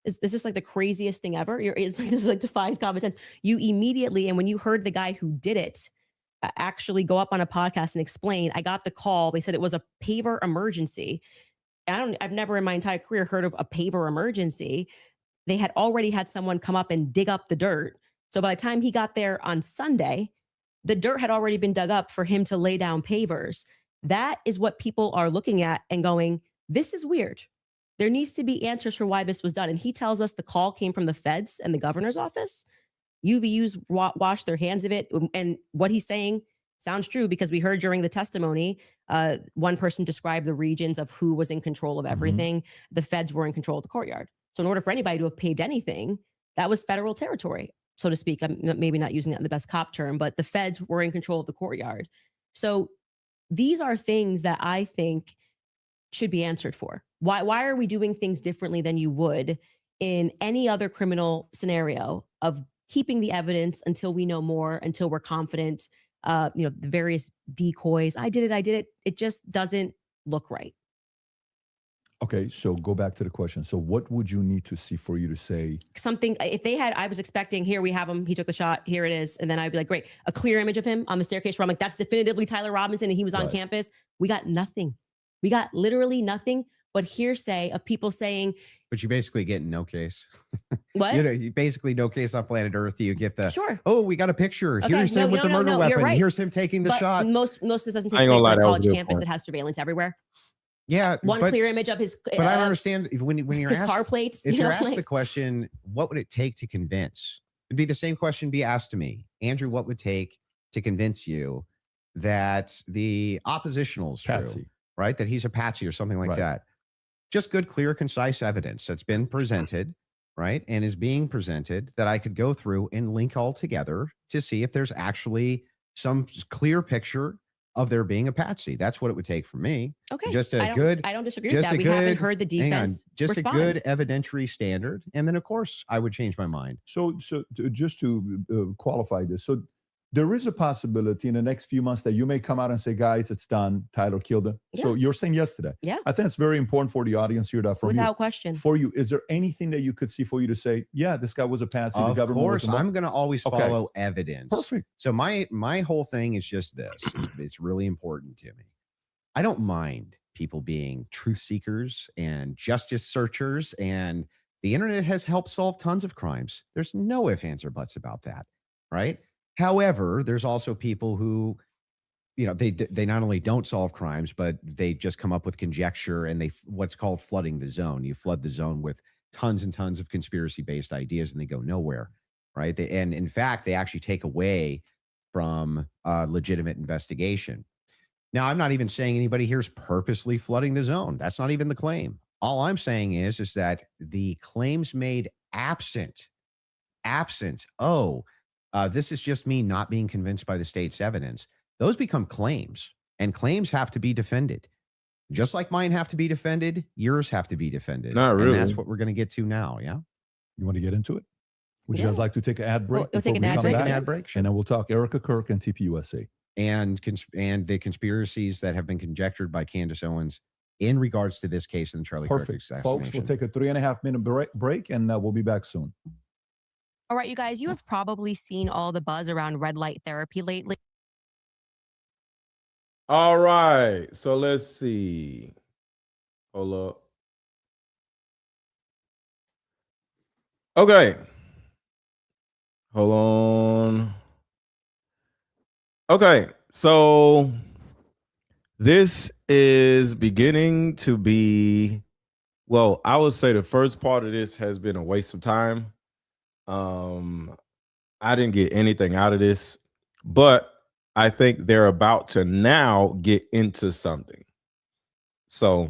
This is like the craziest thing ever. This is like defies common sense. You immediately, and when you heard the guy who did it actually go up on a podcast and explain, I got the call. They said it was a paver emergency. I've never in my entire career heard of a paver emergency. They had already had someone come up and dig up the dirt. So by the time he got there on Sunday, the dirt had already been dug up for him to lay down pavers. That is what people are looking at and going, this is weird. There needs to be answers for why this was done. And he tells us the call came from the feds and the governor's office. UVUs washed their hands of it. And what he's saying sounds true because we heard during the testimony, one person described the regions of who was in control of everything. The feds were in control of the courtyard. So in order for anybody to have paved anything, that was federal territory, so to speak. I'm maybe not using that in the best cop term, but the feds were in control of the courtyard. So these are things that I think should be answered for. Why are we doing things differently than you would in any other criminal scenario of keeping the evidence until we know more, until we're confident, the various decoys. I did it. It just doesn't look right. Okay, so go back to the question. So what would you need to see for you to say? Something, if they had, I was expecting, here we have him, he took the shot, here it is. And then I'd be like, great, a clear image of him on the staircase where I'm like, that's definitively Tyler Robinson and he was on campus. We got nothing. We got literally nothing but hearsay of people saying. But you basically get no case. What? You basically no case on planet Earth. You get the, sure. Oh, we got a picture. Okay, Here's him with the murder weapon. Right. Here's him taking the shot. Most of this doesn't take place on a college campus that has surveillance everywhere. Yeah, one clear image of his. But I don't understand when you're his asked car plates. If you're asked the question, what would it take to convince? It'd be the same question be asked to me, Andrew. What would it take to convince you that the oppositional is true, right? That he's a patsy or something like that. Just good, clear, concise evidence that's been presented, right, and is being presented that I could go through and link all together to see if there's actually some clear picture of there being a patsy. That's what it would take for me. Okay. Just I don't disagree with that. We haven't heard the defense just respond. a good evidentiary standard. And then, of course, I would change my mind. So just to qualify this. So there is a possibility in the next few months that you may come out and say, guys, it's done. Tyler killed him. Yeah. So you're saying yes to that. Yeah. I think it's very important for the audience here. Without question. For you, is there anything that you could see for you to say, yeah, this guy was a patsy? Of course, I'm going to always follow evidence. Perfect. So my whole thing is just this. It's really important to me. I don't mind people being truth seekers and justice searchers, and the internet has helped solve tons of crimes. There's no ifs, ands, or buts about that, right? However, there's also people who, they not only don't solve crimes, but they just come up with conjecture and what's called flooding the zone. You flood the zone with tons and tons of conspiracy-based ideas and they go nowhere, right? And in fact, they actually take away from legitimate investigation. Now, I'm not even saying anybody here is purposely flooding the zone. That's not even the claim. All I'm saying is that the claims made absent, this is just me not being convinced by the state's evidence. Those become claims, and claims have to be defended. Just like mine have to be defended, yours have to be defended. Not really. And that's what we're going to get to now, yeah? You want to get into it? Would you guys like to take an ad break? We'll take an ad break. And then we'll talk Erica Kirk and tpusa. And the conspiracies that have been conjectured by Candace Owens in regards to this case in the Charlie Kirk assassination. Folks, we'll take a 3.5 minute break and we'll be back soon. All right, you guys, you have probably seen all the buzz around red light therapy lately. All right, so let's see. Hold up. Okay. Hold on. Okay, so this is beginning to be, well, I would say the first part of this has been a waste of time. I didn't get anything out of this, but I think they're about to now get into something. So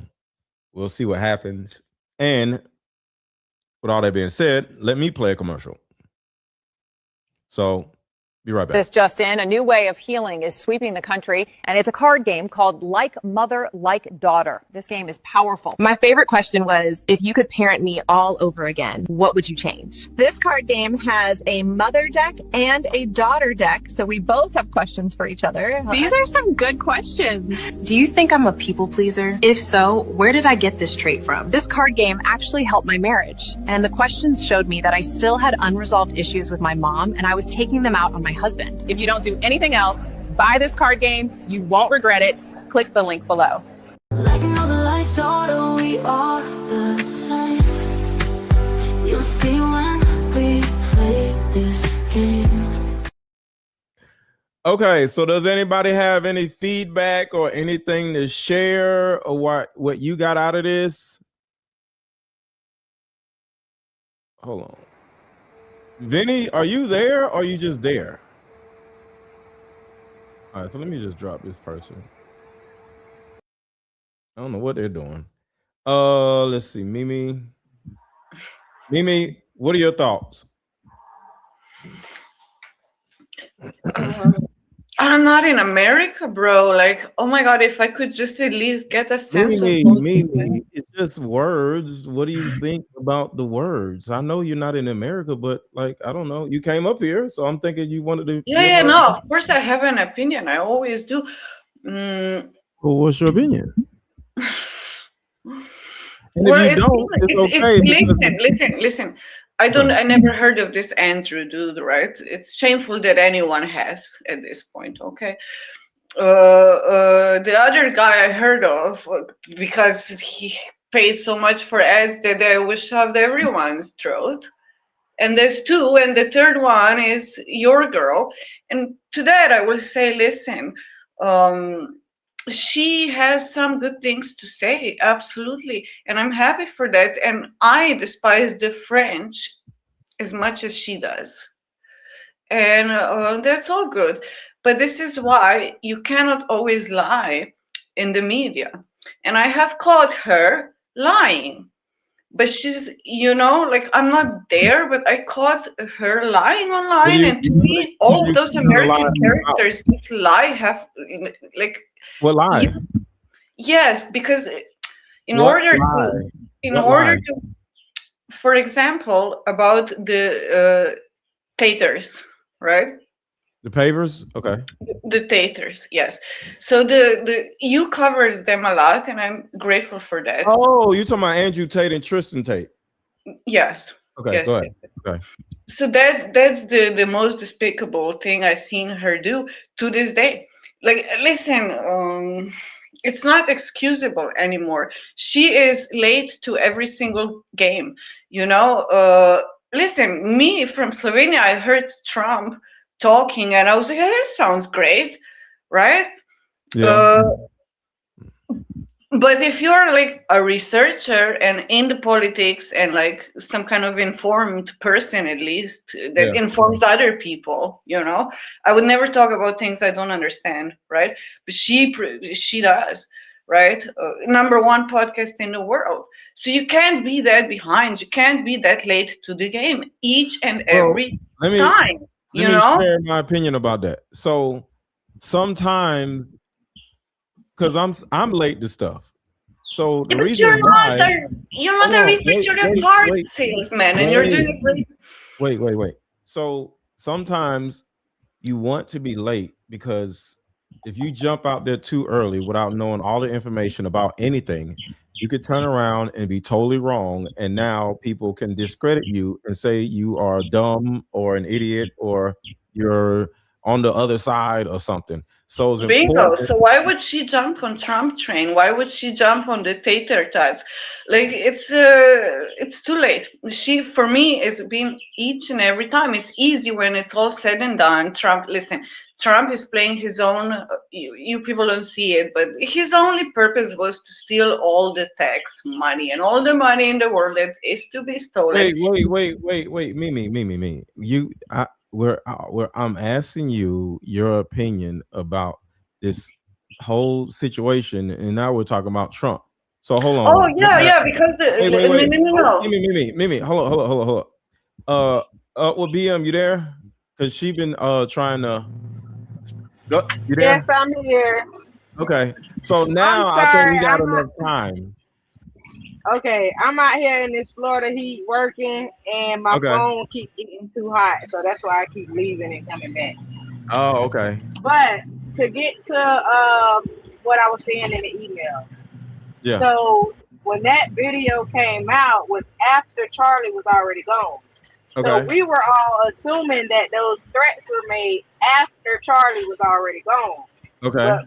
we'll see what happens. And with all that being said, let me play a commercial. So be right back. This just in, a new way of healing is sweeping the country, and it's a card game called Like Mother, Like Daughter. This game is powerful. My favorite question was, if you could parent me all over again, what would you change? This card game has a mother deck and a daughter deck, so we both have questions for each other. These are some good questions. Do you think I'm a people pleaser? If so, where did I get this trait from? This card game actually helped my marriage, and the questions showed me that I still had unresolved issues with my mom, and I was taking them out on my husband. If you don't do anything else, buy this card game. You won't regret it. Click the link below. Like another light thought, we are the same. You'll see when we play this game. Okay, so does anybody have any feedback or anything to share or what you got out of this? Hold on. Vinny, are you there or are you just there? All right, so let me just drop this person. I don't know what they're doing. Let's see. Mimi, what are your thoughts? I'm not in America, bro. Like, oh my God, if I could just at least get a sense of Mimi, it's just words. What do you think about the words? I know you're not in America, but like, I don't know. You came up here, so I'm thinking you wanted to. Yeah, no, of course I have an opinion. I always do. Well, what's your opinion? Listen. I never heard of this Andrew dude, right? It's shameful that anyone has at this point, okay? The other guy I heard of, because he paid so much for ads that they was shoved everyone's throat. And there's two, and the third one is your girl. And to that I will say, listen, she has some good things to say, absolutely, and I'm happy for that. And I despise the French as much as she does, and that's all good. But this is why you cannot always lie in the media, and I have caught her lying, but she's, like, I'm not there, but I caught her lying online. And to me, all of those American characters, this lie have, like, what lie? Yes, because in order to, for example, about the taters, right? The papers, okay. The taters, yes. So you covered them a lot, and I'm grateful for that. Oh, you're talking about Andrew Tate and Tristan Tate. Yes. Okay, yes. Go ahead. Okay. So that's the most despicable thing I've seen her do to this day. Like, listen, it's not excusable anymore. She is late to every single game. Listen, me from Slovenia, I heard Trump talking, and I was like, hey, that sounds great, right? Yeah. But if you're like a researcher and in the politics and like some kind of informed person, at least that informs other people, I would never talk about things I don't understand, right? But she does, right? Number one podcast in the world. So you can't be that behind. You can't be that late to the game each and every time. Let me share my opinion about that. So sometimes, because I'm late to stuff. So the reason you're not a researcher, you're a card salesman, and you're doing a great. Wait. So sometimes you want to be late because if you jump out there too early without knowing all the information about anything, you could turn around and be totally wrong, and now people can discredit you and say you are dumb or an idiot or you're on the other side or something. So it's bingo. important. So why would she jump on Trump train? Why would she jump on the tater tots? Like, it's too late. For me, it's been each and every time. It's easy when it's all said and done. Trump is playing his own, you people don't see it, but his only purpose was to steal all the tax money and all the money in the world that is to be stolen. Wait, Mimi. I'm asking you your opinion about this whole situation, and now we're talking about Trump. So hold Oh on. yeah, because Wait. no. Mimi, hold on. Well, BM, you there? Because she been trying to go. You Yes, there? I'm here. Okay. So I'm now I think sorry. we got enough time. Okay. I'm out here in this Florida heat working, and my Okay. phone keeps getting too hot, so that's why I keep leaving and coming back. Oh, okay. But to get to what I was saying in the email, Yeah. so when that video came out was after Charlie was already gone. So Okay. we were all assuming that those threats were made after Charlie was already gone. Okay. But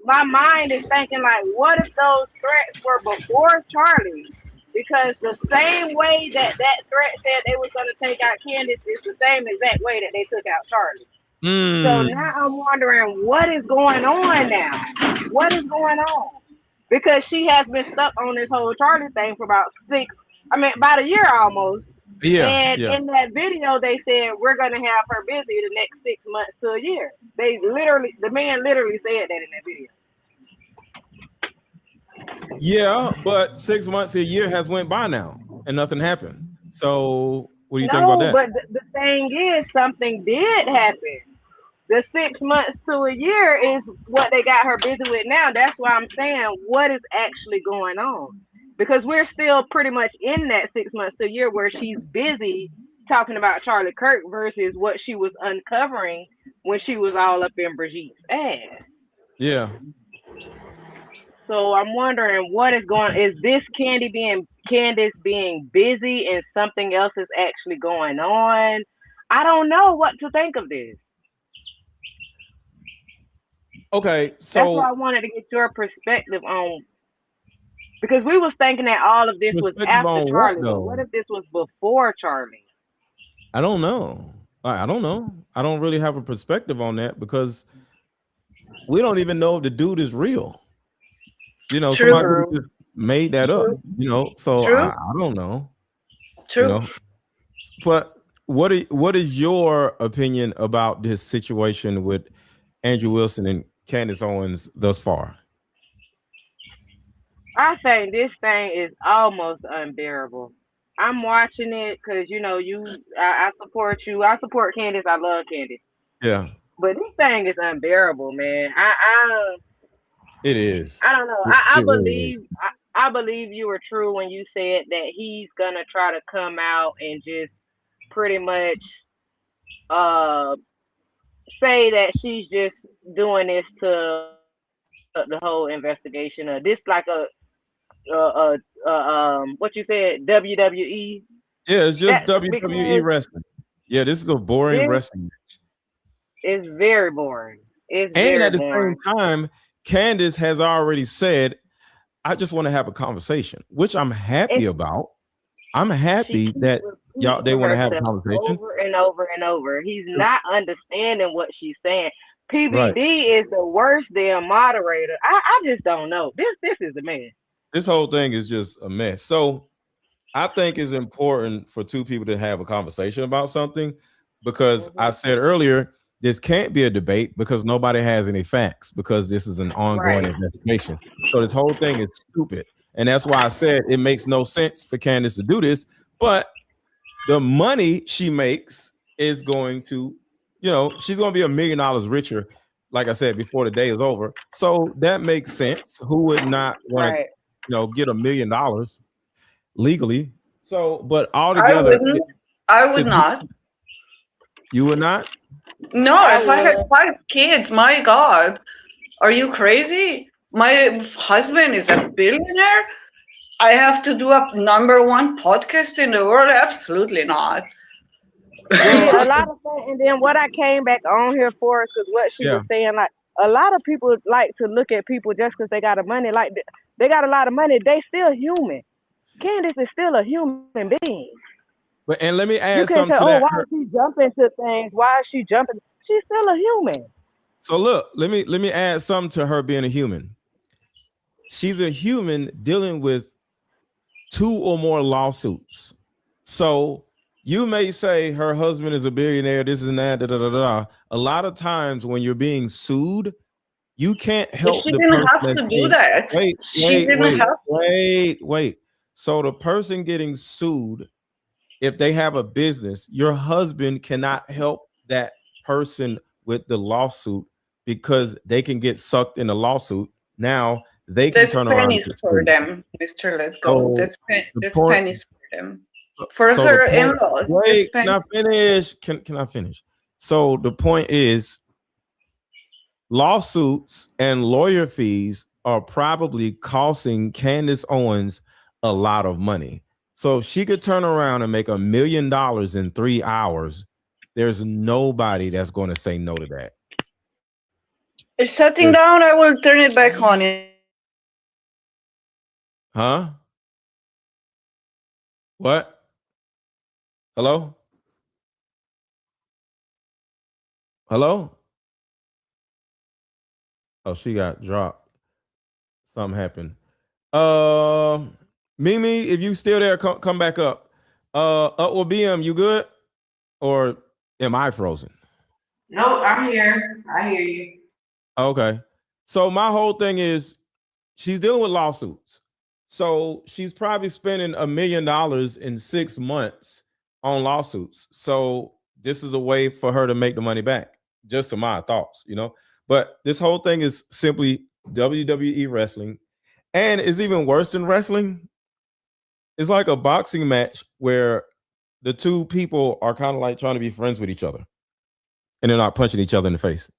my mind is thinking like, what if those threats were before Charlie? Because the same way that threat said they was going to take out Candace is the same exact way that they took out Charlie. So now I'm wondering what is going on now. What is going on? Because she has been stuck on this whole Charlie thing for about about a year almost. And Yeah. in that video, they said we're gonna have her busy the next 6 months to a year. The man literally said that in that video. Yeah, but 6 months, a year has went by now, and nothing happened. So what do you think about No, that? but the thing is, something did happen. The 6 months to a year is what they got her busy with now. That's why I'm saying what is actually going on. Because we're still pretty much in that 6 months to a year where she's busy talking about Charlie Kirk versus what she was uncovering when she was all up in Brigitte's ass. Yeah. So I'm wondering what is going. Is this Candace being busy and something else is actually going on? I don't know what to think of this. Okay, That's why so I wanted to get your perspective on, because we was thinking that all of this was perspective after on what Charlie, but though? what if this was before Charlie? I don't know. I don't know. I don't really have a perspective on that because we don't even know if the dude is real. You know, True. somebody could have just made that up. You know, so True. I don't know. True. You know, but what is your opinion about this situation with Andrew Wilson and Candace Owens thus far? I think this thing is almost unbearable. I'm watching it because I support you. I support Candace. I love Candace. Yeah, But this thing is unbearable, man. it is. I don't know. It really is. I believe you were true when you said that he's gonna try to come out and just pretty much say that she's just doing this to the whole investigation of this, like what you said, WWE. Yeah, it's just That WWE wrestling. Yeah, this is a boring this wrestling match. is very boring. It's And very at the boring. same time, Candace has already said, I just want to have a conversation, which I'm happy about. I'm happy that they want to have a conversation. Over and over and over. He's not understanding what she's saying. Right. PBD is the worst damn moderator. I just don't know. This is a mess. This whole thing is just a mess. So I think it's important for two people to have a conversation about something because I said earlier, this can't be a debate because nobody has any facts because this is an ongoing investigation. So this whole thing is stupid. And that's why I said it makes no sense for Candace to do this, but the money she makes is going to, she's going to be $1 million richer, like I said, before the day is over. So that makes sense. Who would not want to, get $1 million legally? So, but altogether, I would not. You would not? No, if I had 5 kids, my God, are you crazy? My husband is a billionaire. I have to do a #1 podcast in the world? Absolutely not. A lot of things, and then what I came back on here for is because what she was saying, like a lot of people like to look at people just because they got a money, like they got a lot of money, they still human. Candace is still a human being. But and let me add you something can't to say, that. why is she jumping to things? Why is she jumping? She's still a human. So look, let me add something to her being a human. She's a human dealing with 2 or more lawsuits. So you may say her husband is a billionaire, this and that, da, da, da, da. A lot of times when you're being sued, You can't But help she the didn't person have that's to do getting that. She didn't have. wait. So the person getting sued, if they have a business, your husband cannot help that person with the lawsuit because they can get sucked in the lawsuit. Now they can That's turn around and pennies get for sued. them, Mr. Let Go. So the That's point, pennies for them. For so the her point, in-laws, that's wait, can pennies. I finish? Can I finish? So the point is, lawsuits and lawyer fees are probably costing Candace Owens a lot of money. So if she could turn around and make $1 million in 3 hours, there's nobody that's going to say no to that. It's shutting down. I will turn it back on. Huh? What? Hello? Hello? Oh, she got dropped. Something happened. Mimi, if you still there, come back up. Well, BM, you good? Or am I frozen? Nope, I'm here. I hear you. Okay. So my whole thing is she's dealing with lawsuits. So she's probably spending $1 million in 6 months on lawsuits. So this is a way for her to make the money back. Just to my thoughts, But this whole thing is simply WWE wrestling. And it's even worse than wrestling. It's like a boxing match where the two people are kind of like trying to be friends with each other. And they're not punching each other in the face.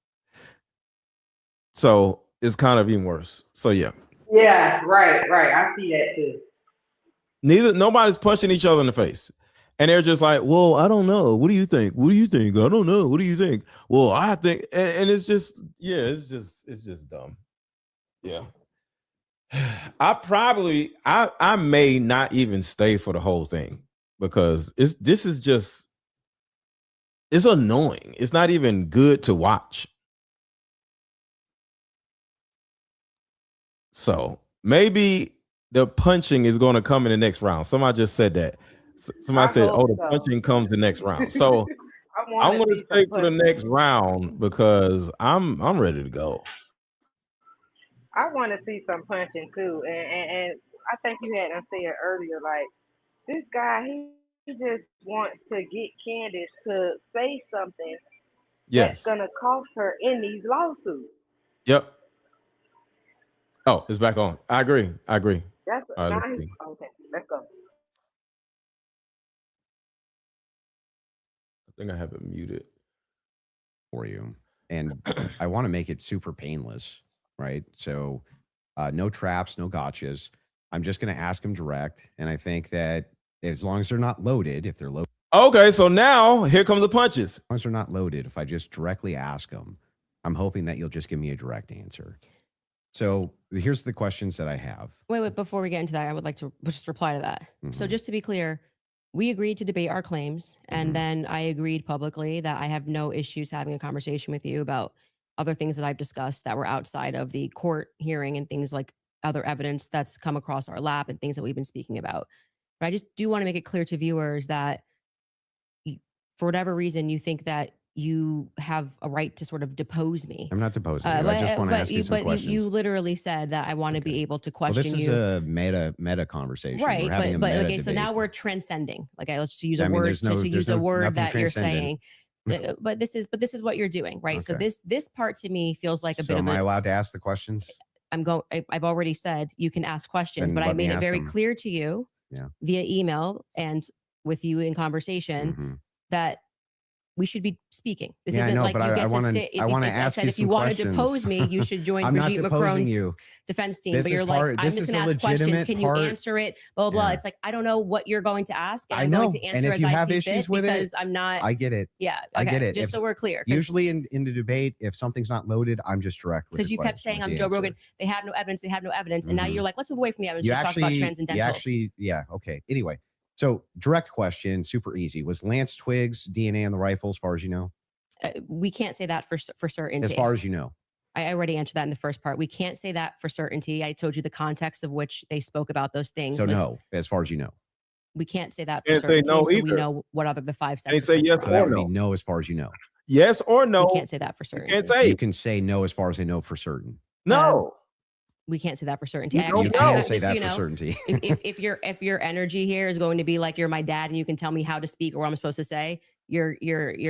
So it's kind of even worse. So yeah. Yeah, right. I see that too. Nobody's punching each other in the face. And they're just like, well, I don't know. What do you think? What do you think? I don't know. What do you think? Well, I think, and it's just, yeah, it's just dumb. Yeah. I may not even stay for the whole thing because this is just, it's annoying. It's not even good to watch. So maybe the punching is going to come in the next round. Somebody just said that. Somebody said, "Oh, the punching comes the next round." So I'm going to stay for the next round because I'm ready to go. I want to see some punching too, and I think you had said earlier, like this guy, he just wants to get Candace to say something that's Yes. gonna cost her in these lawsuits. Yep. Oh, it's back on. I agree. That's All right, now let's see. okay. Let's go. I think I have it muted for you. And I want to make it super painless, right? So no traps, no gotchas. I'm just going to ask them direct. And I think that as long as they're not loaded, if they're loaded. Okay, so now here comes the punches. As long as they're not loaded, if I just directly ask them, I'm hoping that you'll just give me a direct answer. So here's the questions that I have. Wait, before we get into that, I would like to just reply to that. So just to be clear, we agreed to debate our claims, and then I agreed publicly that I have no issues having a conversation with you about other things that I've discussed that were outside of the court hearing and things like other evidence that's come across our lap and things that we've been speaking about. But I just do want to make it clear to viewers that for whatever reason you think that you have a right to sort of depose me. I'm not deposing you. I just want to ask you some questions. You literally said that I want to be able to question you. This is a meta conversation. Right, but okay, so now we're transcending. Like, let's use a word to use a word that you're saying. But this is what you're doing, right? Okay. So this part to me feels like a bit of am I allowed to ask the questions? I've already said you can ask questions, but I made it very clear to you via email and with you in conversation that we should be speaking. This isn't like you get to sit. I want to ask you if you want to depose me, you should join Brigitte Macron's defense team. But you're like, I'm just going to ask questions. Can you answer it? Blah, blah, blah. It's like, I don't know what you're going to ask. And I'm going to answer as I see fit because I'm not. I get it. Yeah. I get it. Just so we're clear. Usually in the debate, if something's not loaded, I'm just direct with because you kept saying I'm Joe Rogan. They have no evidence. And now you're like, let's move away from the evidence. Just talk about transcendentals. Okay. Anyway. So direct question, super easy. Was Lance Twiggs DNA on the rifle as far as you know? We can't say that for certainty. As far as you know. I already answered that in the first part. We can't say that for certainty. I told you the context of which they spoke about those things. So no, as far as you know. We can't say that for certainty until we know what other the 5 sexes say yes so that would be no as far as you know. Yes or no? We can't say that for certainty. Can't say. You can say no as far as I know for certain. No. We can't say that for certainty. You Actually, You don't can know. say just so that you for know, certainty. if your energy here is going to be like you're my dad and you can tell me how to speak or what I'm supposed to say, you're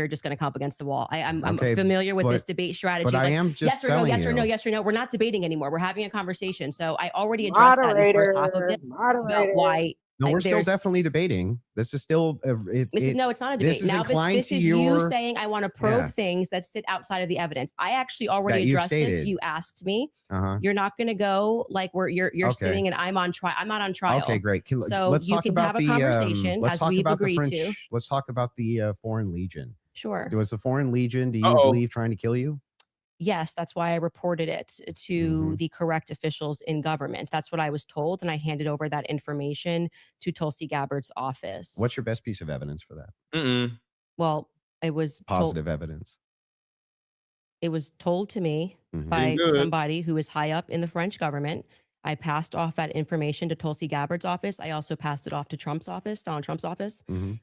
just going to come up against the wall. I'm Okay, familiar with but- this debate strategy. but I like, am just yes or no, telling yes or no, you. yes or no. We're not debating anymore. We're having a conversation. So I already addressed that in the first half of this about why. No, we're still there's- definitely debating. This is still no, it's not a this debate. is Now inclined this to is you your- saying I want to probe Yeah. things that sit outside of the evidence. I actually already That you've addressed this. stated. You asked me. Uh-huh. You're not going to go like where you're Okay. sitting and I'm on trial. I'm not on trial. Okay, great. So let's you talk can about have a the conversation let's as talk we've about the agreed French. to. Let's talk about the Foreign Legion. Sure. Was the Foreign Legion, do you Uh-oh. believe, trying to kill you? Yes, that's why I reported it to the correct officials in government. That's what I was told, and I handed over that information to Tulsi Gabbard's office. What's your best piece of evidence for that? Mm-mm. Well, it was Positive evidence. It was told to me Mhm. by Doing good. somebody who is high up in the French government. I passed off that information to Tulsi Gabbard's office. I also passed it off to Trump's office, Donald Trump's office. Mhm.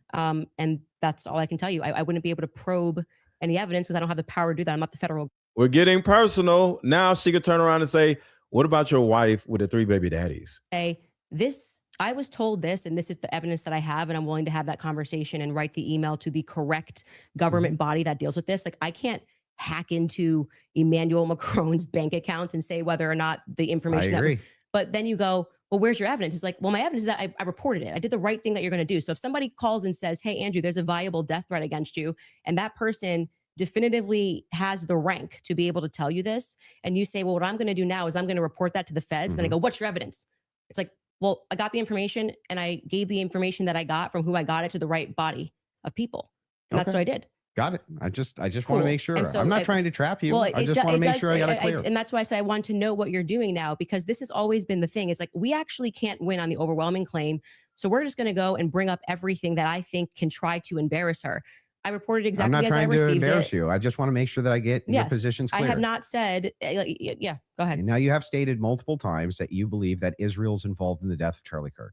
And that's all I can tell you. I wouldn't be able to probe any evidence because I don't have the power to do that. I'm not the federal. We're getting personal. Now she could turn around and say, what about your wife with the 3 baby daddies? Say this. I was told this, and this is the evidence that I have, and I'm willing to have that conversation and write the email to the correct government body that deals with this. Like I can't hack into Emmanuel Macron's bank accounts and say whether or not the I information. agree. But then you go, well, where's your evidence? It's like, well, my evidence is that I reported it. I did the right thing that you're going to do. So if somebody calls and says, hey, Andrew, there's a viable death threat against you, and that person definitively has the rank to be able to tell you this, and you say, well, what I'm going to do now is I'm going to report that to the feds. Then I go, what's your evidence? It's like, well, I got the information and I gave the information that I got from who I got it to the right body of people. And that's Okay. what I did. Got it. I just want Cool. to make sure. And so I'm not it- trying to trap you. Well, I just want to make sure I got it clear. and that's why I say I want to know what you're doing now, because this has always been the thing. It's like, we actually can't win on the overwhelming claim. So we're just going to go and bring up everything that I think can try to embarrass her. I reported I'm exactly not as I trying to received embarrass it. you. I just want to make sure that I get your Yes, positions I clear. have not said, yeah, go ahead. And now you have stated multiple times that you believe that Israel's involved in the death of Charlie Kirk.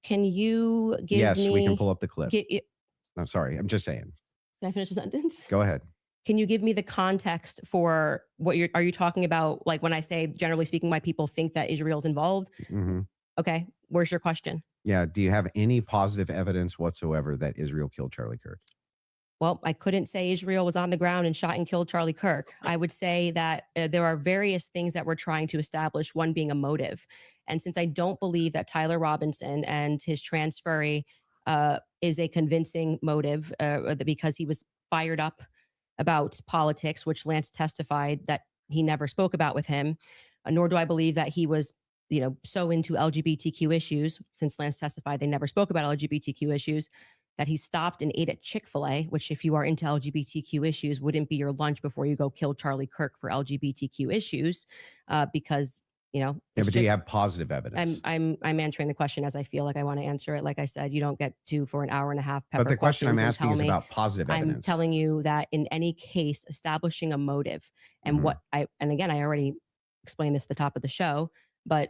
Can you give Yes, me? we can pull up the clip. Can I'm sorry. I'm just saying. I finish the sentence? Go ahead. Can you give me the context for what are you talking about? Like when I say, generally speaking, why people think that Israel's involved? hmm Okay, where's your question? Yeah. Do you have any positive evidence whatsoever that Israel killed Charlie Kirk? Well, I couldn't say Israel was on the ground and shot and killed Charlie Kirk. I would say that there are various things that we're trying to establish, one being a motive. And since I don't believe that Tyler Robinson and his transferee is a convincing motive because he was fired up about politics, which Lance testified that he never spoke about with him, nor do I believe that he was, so into LGBTQ issues, since Lance testified they never spoke about LGBTQ issues, that he stopped and ate at Chick-fil-A, which if you are into LGBTQ issues, wouldn't be your lunch before you go kill Charlie Kirk for LGBTQ issues, because, Yeah, but do you have positive evidence? I'm answering the question as I feel like I want to answer it. Like I said, you don't get to for an hour and a half. But the question I'm asking is me. about positive I'm evidence. telling you that in any case, establishing a motive and and again, I already explained this at the top of the show, but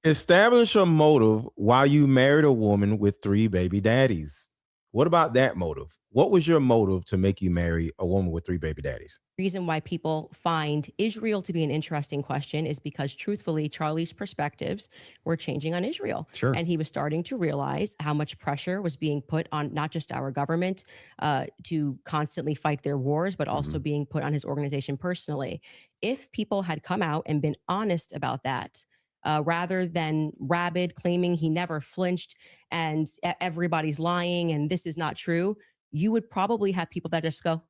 Establish a motive while you married a woman with 3 baby daddies. What about that motive? What was your motive to make you marry a woman with 3 baby daddies? reason why people find Israel to be an interesting question is because truthfully, Charlie's perspectives were changing on Israel. Sure. And he was starting to realize how much pressure was being put on not just our government to constantly fight their wars, but also being put on his organization personally. If people had come out and been honest about that, rather than rabid claiming he never flinched and everybody's lying and this is not true, you would probably have people that just go,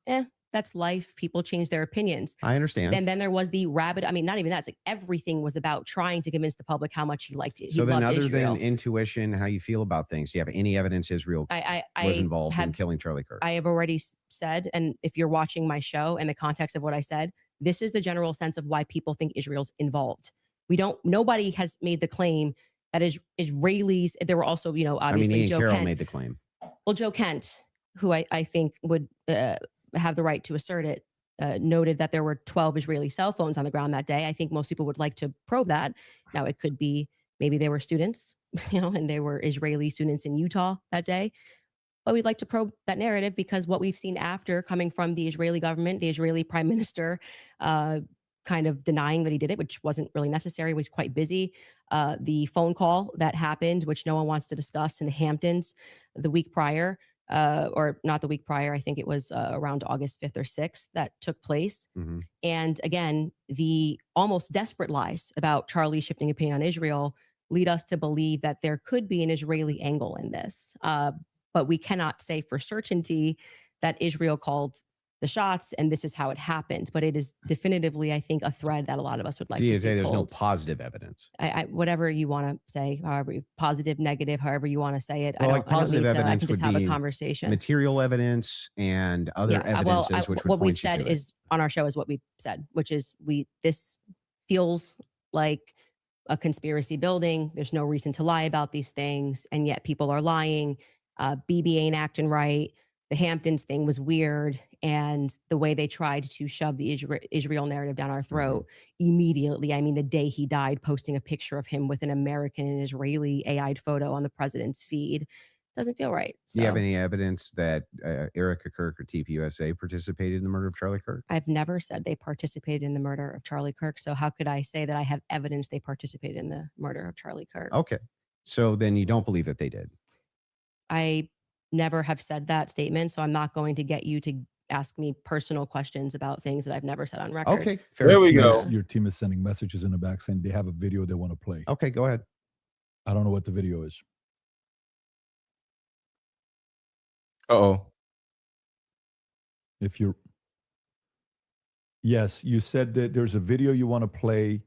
that's life. People change their opinions. I understand. And then there was the rabid, I mean, not even that. It's like everything was about trying to convince the public how much he liked it. So then other Israel. than intuition, how you feel about things, do you have any evidence Israel was involved in killing Charlie Kirk? I have already said, and if you're watching my show and the context of what I said, this is the general sense of why people think Israel's involved. Nobody has made the claim that Israelis, there were also, obviously Ian Joe Carroll Kent. made the claim. Well, Joe Kent, who I think would have the right to assert it, noted that there were 12 Israeli cell phones on the ground that day. I think most people would like to probe that. Now, it could be maybe they were students, and they were Israeli students in Utah that day. but we'd like to probe that narrative because what we've seen after coming from the Israeli government, the Israeli prime minister, kind of denying that he did it, which wasn't really necessary, was quite busy. The phone call that happened, which no one wants to discuss in the Hamptons the week prior, or not the week prior, I think it was around August 5th or 6th that took place. Mhm. And again, the almost desperate lies about Charlie shifting opinion on Israel lead us to believe that there could be an Israeli angle in this. But we cannot say for certainty that Israel called the shots and this is how it happened. But it is definitively, I think, a thread that a lot of us would like to see there's no pulled. positive evidence. Whatever you want to say, however positive, negative, however you want to say it. Well, I like don't need positive to, I evidence can just would have a be conversation. material evidence and other evidences which would what we've point you said to it. is on our show is what we've said, which is this feels like a conspiracy building. There's no reason to lie about these things, and yet people are lying. BB ain't acting right. The Hamptons thing was weird, and the way they tried to shove the Israel narrative down our throat immediately. I mean, the day he died, posting a picture of him with an American and Israeli AI'd photo on the president's feed doesn't feel right. Do you have So any evidence that Erica Kirk or tpusa participated in the murder of Charlie Kirk? I've never said they participated in the murder of Charlie Kirk. So how could I say that I have evidence they participated in the murder of Charlie Kirk? Okay. So then you don't believe that they did. I never have said that statement, so I'm not going to get you to ask me personal questions about things that I've never said on record. Okay. There we go. Your team is sending messages in the back saying they have a video they want to play. Okay, go ahead. I don't know what the video is. Uh-oh. If you're, yes, you said that there's a video you want to play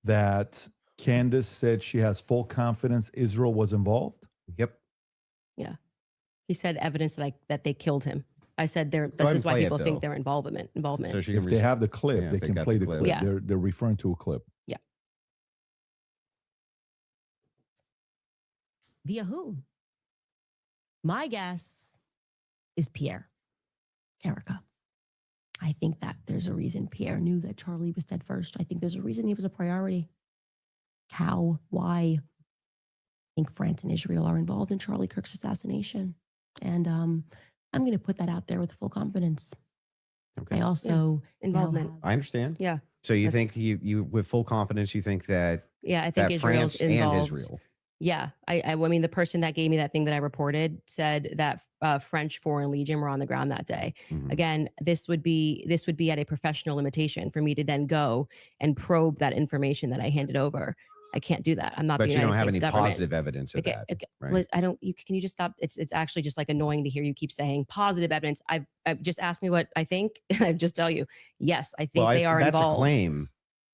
that Candace said she has full confidence Israel was involved. Yep. Yeah. He said evidence that they killed him. I said ahead this and is why play it, people think though. their involvement. So she If can they have the clip, Yeah, they if they can got play the the clip. clip. Yeah. They're referring to a clip. Via whom? My guess is Pierre. Erica. I think that there's a reason Pierre knew that Charlie was dead first. I think there's a reason he was a priority. How? Why? I think France and Israel are involved in Charlie Kirk's assassination. And I'm going to put that out there with full confidence. Okay. I also Involvement. I understand. Yeah. So you That's- think you with full confidence you think that Yeah, I think that Israel's France involved. and Israel. Yeah, I mean, the person that gave me that thing that I reported said that French Foreign Legion were on the ground that day. Mhm. Again, this would be at a professional limitation for me to then go and probe that information that I handed over. I can't do that. I'm not But the you United don't have States any government. positive evidence of Okay, that. okay. Right? Liz, I don't. Can you just stop? It's actually just like annoying to hear you keep saying positive evidence. I've just asked me what I think, and I just tell you, yes, I think Well, they are that's involved. a claim.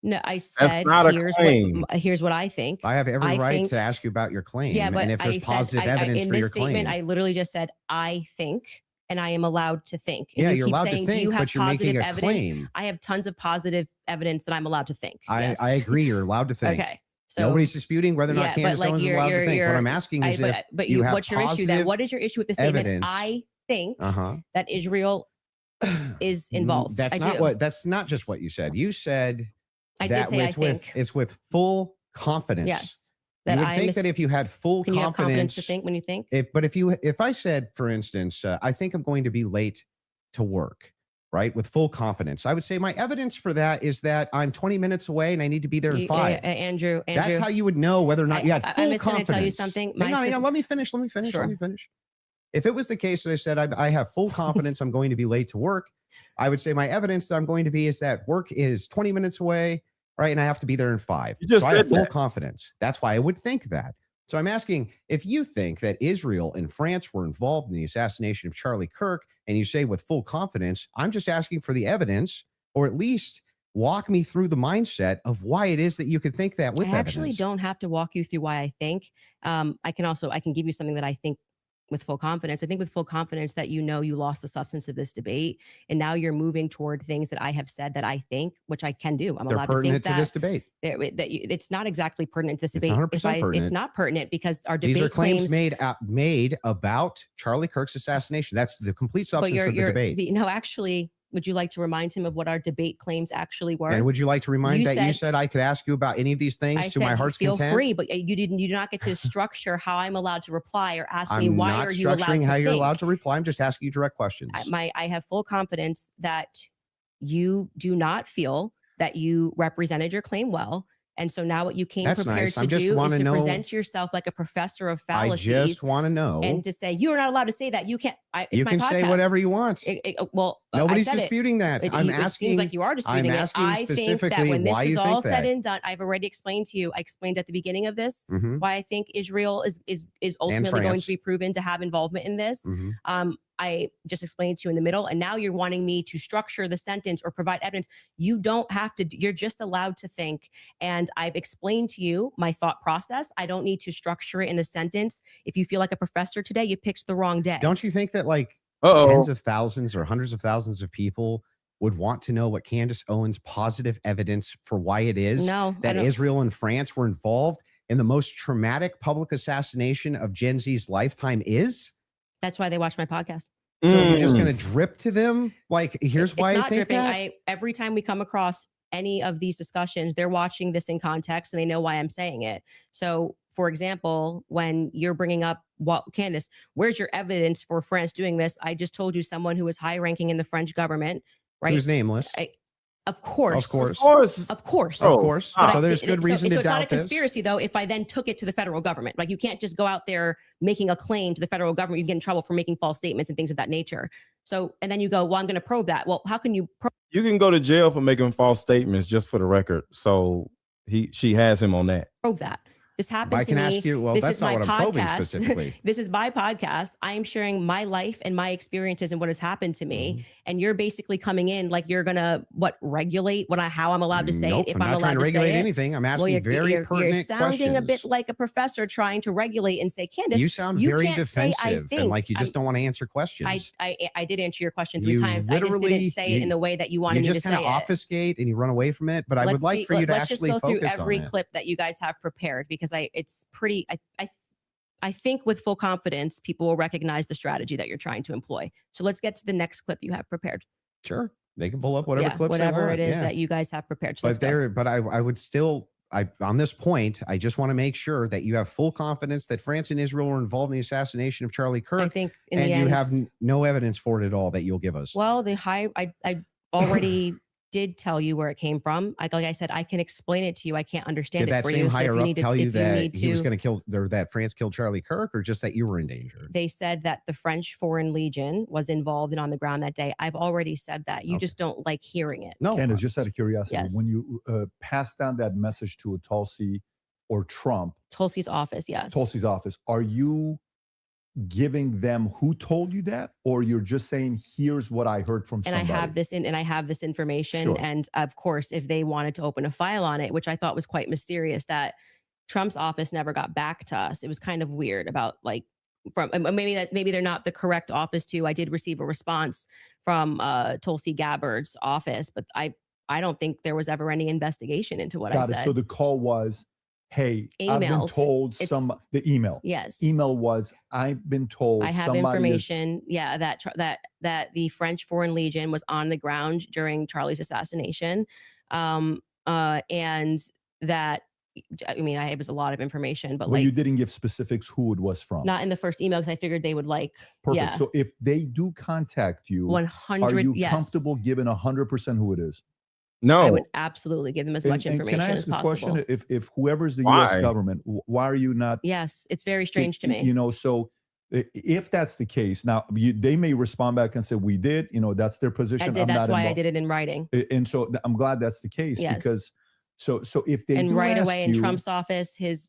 No, I said not a here's claim. here's what I think. I have every I right think- to ask you about your claim. Yeah, but and if I there's said positive evidence in for this your statement, claim. I literally just said I think, and I am allowed to think. And Yeah, you you're keep allowed to saying, think, do you have but you're making positive a evidence? claim. I have tons of positive evidence that I'm allowed to think. I Yes. agree. You're allowed to think. Okay. So Nobody's disputing whether or yeah, not but Candace like Owens is allowed to think. What I'm asking is but you have what's your issue then? positive What is your issue with the statement? evidence. I think Uh-huh. that Israel is involved. That's I not do. what. That's not just what you said. You said I did that say I it's with think. it's with full confidence. Yes. You That would I think mis- that if you had full Can you have confidence confidence, to think when you think? if I said, for instance, I think I'm going to be late to work, right, with full confidence, I would say my evidence for that is that I'm 20 minutes away and I need to be there in 5. Andrew, That's how you would know whether or not you had full I'm just going confidence. to tell you something. Hang on, let me finish. Sure. If it was the case that I said I have full confidence I'm going to be late to work, I would say my evidence that I'm going to be is that work is 20 minutes away, right, and I have to be there in 5. You just So I have said full that. confidence. That's why I would think that. So I'm asking if you think that Israel and France were involved in the assassination of Charlie Kirk, and you say with full confidence, I'm just asking for the evidence, or at least walk me through the mindset of why it is that you could think that with I actually evidence. don't have to walk you through why I think. I can give you something that I think with full confidence. I think with full confidence that you know you lost the substance of this debate, and now you're moving toward things that I have said that I think, which I can do. I'm They're allowed to think pertinent to that. this debate. It's not exactly pertinent to this It's debate. 100% It's pertinent. not pertinent because our debate These are claims claims made about Charlie Kirk's assassination. That's the complete but substance of the debate. no, actually, Would you like to remind him of what our debate claims actually were? And would you like to remind you said I could ask you about any of these things to my heart's feel content? free, but you do not get to structure how I'm allowed to reply or ask me I'm why not are you allowed to structuring how you're think? allowed to reply. I'm just asking you direct questions. I have full confidence that you do not feel that you represented your claim well. And so now what you came That's prepared nice. to I just do is wanna to know- present yourself like a professor of I fallacies. just want to know. And to say, you're not allowed to say that. You can't. It's You my can say podcast. whatever you want. Well, I Nobody's said it. disputing that. I'm It asking. seems like you are disputing I'm it. asking I think that specifically when this why is you all think said that. and done, I've already explained to you. I explained at the beginning of this Mhm. why I think Israel is ultimately going France. to be proven to have involvement in this. Mhm. I just explained to you in the middle, and now you're wanting me to structure the sentence or provide evidence. You don't have to. You're just allowed to think. And I've explained to you my thought process. I don't need to structure it in a sentence. If you feel like a professor today, you picked the wrong day. Don't you think that like tens of thousands or hundreds of thousands of people would want to know what Candace Owens' positive evidence for why it is No, I that don't- Israel and France were involved in the most traumatic public assassination of Gen Z's lifetime is? That's why they watch my podcast. So you're just going to drip to them? Like, here's why It's I not think dripping. that? Every time we come across any of these discussions, they're watching this in context and they know why I'm saying it. So, for example, when you're bringing up, Candace, where's your evidence for France doing this? I just told you someone who was high ranking in the French government, right? Who's nameless? Of course. Of course. Of course. Of course. But So there's good reason to so it's not a doubt this. conspiracy, though, if I then took it to the federal government. Like, you can't just go out there making a claim to the federal government. You get in trouble for making false statements and things of that nature. So, and then you go, well, I'm going to probe that. Well, how can you probe? You can go to jail for making false statements, just for the record. So she has him on that. That? This happened I to can me. ask you, well, This that's is not my what I'm probing podcast. specifically. This is my podcast. I am sharing my life and my experiences and what has happened to me. Mm-hmm. And you're basically coming in like you're gonna regulate how I'm allowed to say Nope, it. If I'm not allowed trying to say regulate it. anything. I'm asking you're, very you're pertinent sounding a bit questions. like a professor trying to regulate and say, Candace, You sound you very can't say, I defensive think. and like you just don't want to answer questions. I did answer your question 3 You times. I just didn't literally- say it in the way that you wanted you me to just say kind of it. obfuscate and you run away from it. But I would like for you to let's actually just go through focus every on it. clip that you guys have prepared, because it's pretty. I think with full confidence, people will recognize the strategy that you're trying to employ. So let's get to the next clip you have prepared. Sure, they can pull up whatever clips whatever they want. it is yeah. that you guys have prepared. So let's But go. but I would still. On this point, I just want to make sure that you have full confidence that France and Israel were involved in the assassination of Charlie Kirk. I think in and the you end, have no evidence for it at all that you'll give us. Well, I already did tell you where it came from. Like I said, I can explain it to you. I can't understand Did it that for same you. So if higher you up need to, tell you if that need he was to- going to kill, or that France killed Charlie Kirk, or just that you were in danger? They said that the French Foreign Legion was involved and on the ground that day. I've already said that. You just don't like hearing it. No, Candace, just out of curiosity, Yes. when you pass down that message to a Tulsi or Trump, Tulsi's office, yes. Tulsi's office, are you giving them who told you that, or you're just saying, here's what I heard from And somebody? I have this information. Sure. And of course, if they wanted to open a file on it, which I thought was quite mysterious, that Trump's office never got back to us. It was kind of weird about maybe they're not the correct office to. I did receive a response from Tulsi Gabbard's office, but I don't think there was ever any investigation into what I Got said. it. So the call was, hey, I've been Emailed. told It's- the email. Yes. Email was, I've been told I have somebody is- information, that the French Foreign Legion was on the ground during Charlie's assassination, and that it was a lot of information, but Well, you didn't give specifics who it was from. not in the first email because I figured they would Perfect. Yeah, So if they do contact you, 100. are you yes, comfortable giving 100% who it is? No. I would absolutely give them as much And information can I as ask a possible. question? If whoever's the Why? U.S. government, why are you not? Yes, it's very strange to me. You know, so if that's the case, now they may respond back and say, we did, that's their position. I did. I'm That's not why I involved. did it in writing. And so I'm glad that's the case Yes. because so if they And do right ask away in you- Trump's office, his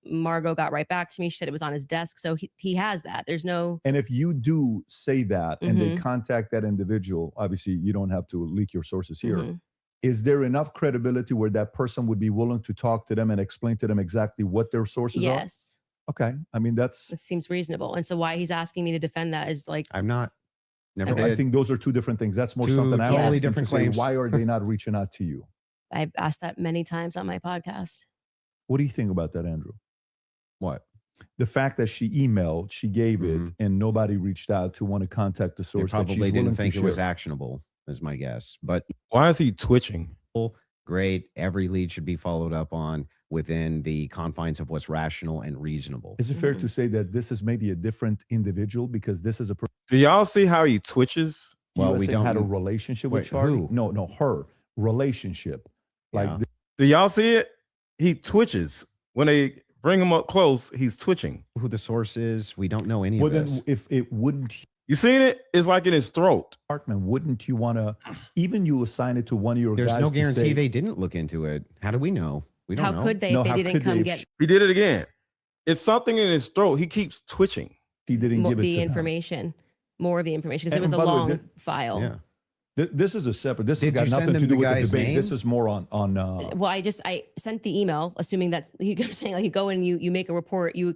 Margot got right back to me. She said it was on his desk, so he has that. There's no. And if you do say that and they Mhm. contact that individual, obviously you don't have to leak your sources here. Mhm. Is there enough credibility where that person would be willing to talk to them and explain to them exactly what their sources are? Yes, Okay. I mean, it seems reasonable. And so why he's asking me to defend that is I'm not. Never I did. think those are two different things. That's more Two something I'm totally asking different to say, claims. why are they not reaching out to you? I've asked that many times on my podcast. What do you think about that, Andrew? What? The fact that she emailed, she gave it, and nobody reached out to want to contact the They source that she's probably willing didn't to think it was share. actionable. is my guess. But why is he twitching? Great. Every lead should be followed up on within the confines of what's rational and reasonable. Is it fair to say that this is maybe a different individual because this is a Do y'all see how he twitches? Well, we we don't- had a relationship with Wait, Charlie. who? No, her relationship. Like Yeah. Do y'all see it? He twitches when they bring him up close. He's twitching. Who the source is, we don't know any well, of then this. if it wouldn't, You seen it? It's like in his throat. Hartman, wouldn't you want to even you assign it to one of your There's guys? no to guarantee say, they didn't look into it. How do we know? We don't How know. could they No, if how they didn't could come they? get He did it again. It's something in his throat. He keeps twitching. He didn't give it the to them. information, more of the information, because it And was a by the way, long file. Yeah. This is a separate. This has Did got you send nothing to them do the with the guy's debate. name? This is more on. Well, I sent the email assuming that's you kept saying like you go and you make a report, you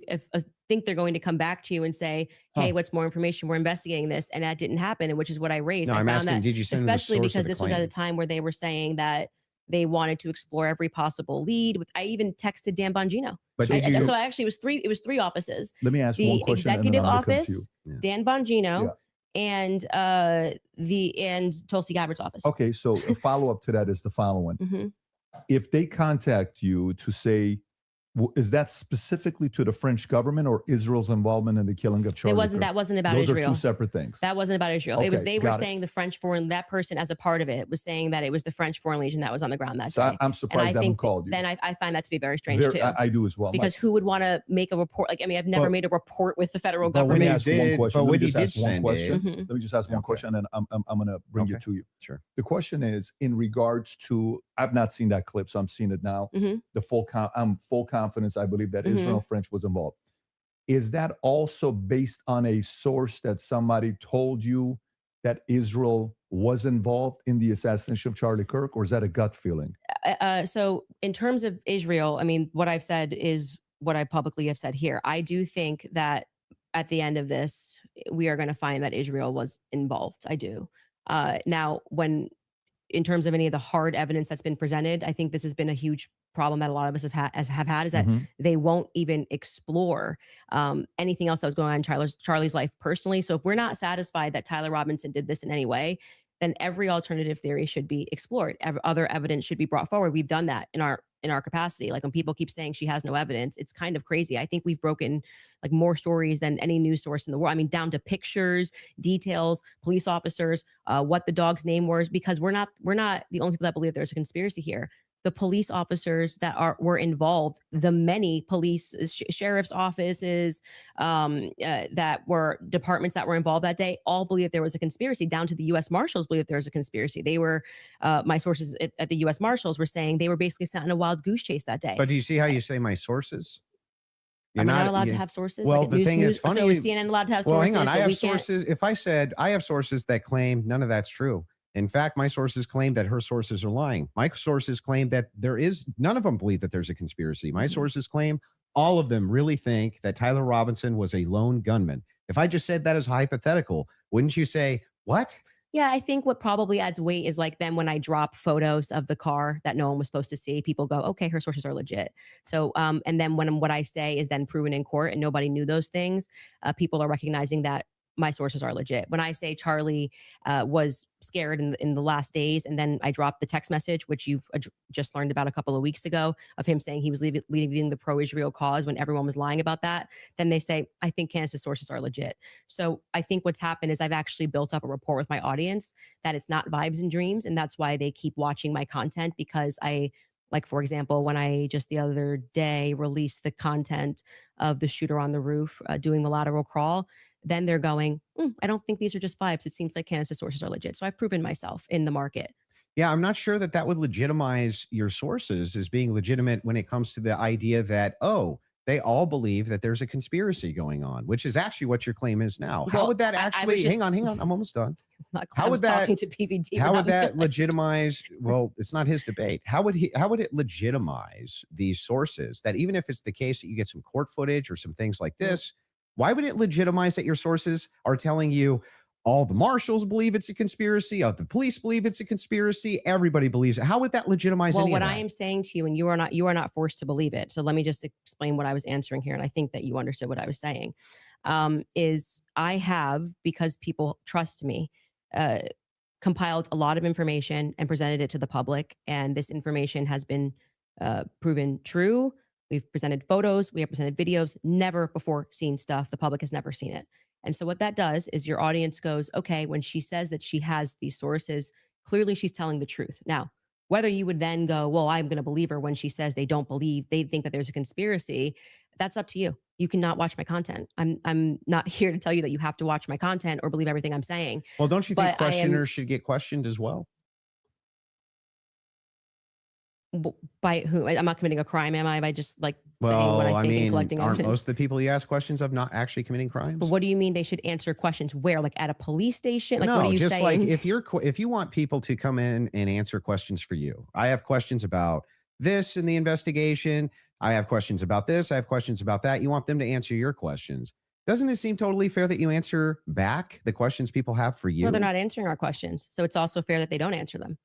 think they're going to come back to you and say, hey, what's more information? We're investigating this, and that didn't happen, and which is what I raised. No, I I'm found asking, that did you send them the especially source of because the this was at a claim? time where they were saying that they wanted to explore every possible lead. I even texted Dan Bongino. But did you? So actually it was three offices. Let me ask The one question. and then executive I'm gonna come to office, you. Dan Bongino, and Tulsi Gabbard's office. Okay, so a follow up to that is the following: Mhm. if they contact you to say, is that specifically to the French government or Israel's involvement in the killing of Charlie Kirk? That wasn't about Those Israel. are two separate things. That wasn't about Israel. It was Okay, they were got it. saying the French foreign that person as a part of it was saying that it was the French Foreign Legion that was on the ground that So day. I'm And surprised they haven't think called you. Then I find that to be very strange too. I do as well. Because who would want to make a report? Like, I mean, I've never Well, made a report with the federal but when Let me you government. ask one did- question. but Let me when you just did ask one send question. it- Let me just ask one Okay. question, and I'm going to bring Okay. it to you. Sure. The question is in regards to I've not seen that clip, so I'm seeing it now. Mhm. I'm full confidence. I believe that Mhm. Israel French was involved. Is that also based on a source that somebody told you that Israel was involved in the assassination of Charlie Kirk, or is that a gut feeling? So in terms of Israel, I mean, what I've said is what I publicly have said here. I do think that at the end of this, we are going to find that Israel was involved. I do. Now, in terms of any of the hard evidence that's been presented, I think this has been a huge problem that a lot of us have had is that Mhm. they won't even explore anything else that was going on in Charlie's life personally. So if we're not satisfied that Tyler Robinson did this in any way, then every alternative theory should be explored. Other evidence should be brought forward. We've done that in our capacity. Like when people keep saying she has no evidence, it's kind of crazy. I think we've broken like more stories than any news source in the world. I mean, down to pictures, details, police officers, what the dog's name was, because we're not the only people that believe there's a conspiracy here. The police officers that were involved, the many police sheriff's offices that were departments that were involved that day, all believe there was a conspiracy. Down to the U.S. Marshals believe there was a conspiracy. They were my sources at the U.S. Marshals were saying they were basically sent on a wild goose chase that day. But do you see how you say my sources? Am I not allowed to have sources? Well, Like the thing is, funny. So is CNN allowed to have well, sources? hang on. I but have we can't? sources. If I said I have sources that claim none of that's true. In fact, my sources claim that her sources are lying. My sources claim that none of them believe that there's a conspiracy. My sources claim all of them really think that Tyler Robinson was a lone gunman. If I just said that as hypothetical, wouldn't you say, what? Yeah, I think what probably adds weight is like then when I drop photos of the car that no one was supposed to see, people go, okay, her sources are legit. So, and then when what I say is then proven in court and nobody knew those things, people are recognizing that my sources are legit. When I say Charlie was scared in the last days, and then I dropped the text message, which you've just learned about a couple of weeks ago, of him saying he was leaving the pro-Israel cause when everyone was lying about that, then they say, I think Candace's sources are legit. So I think what's happened is I've actually built up a rapport with my audience that it's not vibes and dreams. And that's why they keep watching my content, because like, for example, when I just the other day released the content of the shooter on the roof doing the lateral crawl, then they're going, I don't think these are just vibes. It seems like Candace's sources are legit. So I've proven myself in the market. Yeah, I'm not sure that would legitimize your sources as being legitimate when it comes to the idea that, they all believe that there's a conspiracy going on, which is actually what your claim is now. How Well, would that I actually, was just- hang on, I'm almost done. How would that talking to PVD? How would that legitimize? Well, it's not his debate. How would it legitimize these sources that even if it's the case that you get some court footage or some things like this, why would it legitimize that your sources are telling you all the marshals believe it's a conspiracy, all the police believe it's a conspiracy, everybody believes it? How would that legitimize Well, any what of that? I am saying to you, and you are not forced to believe it. So let me just explain what I was answering here, and I think that you understood what I was saying. Is I have, because people trust me, compiled a lot of information and presented it to the public. And this information has been proven true. We've presented photos, we have presented videos, never before seen stuff. The public has never seen it. And so what that does is your audience goes, okay, when she says that she has these sources, clearly she's telling the truth. Now, whether you would then go, well, I'm going to believe her when she says they don't believe, they think that there's a conspiracy, that's up to you. You cannot watch my content. I'm not here to tell you that you have to watch my content or believe everything I'm saying. Well, don't you think But I am- questioners should get questioned as well? By who? I'm not committing a crime, am I? By just like saying what Well, I I think and mean, collecting aren't evidence. most of the people you ask questions of not actually committing crimes? But what do you mean they should answer questions where? Like at a police station? Like no, what are you just saying? like if you want people to come in and answer questions for you. I have questions about this in the investigation. I have questions about this. I have questions about that. You want them to answer your questions. Doesn't it seem totally fair that you answer back the questions people have for you? No, they're not answering our questions. So it's also fair that they don't answer them.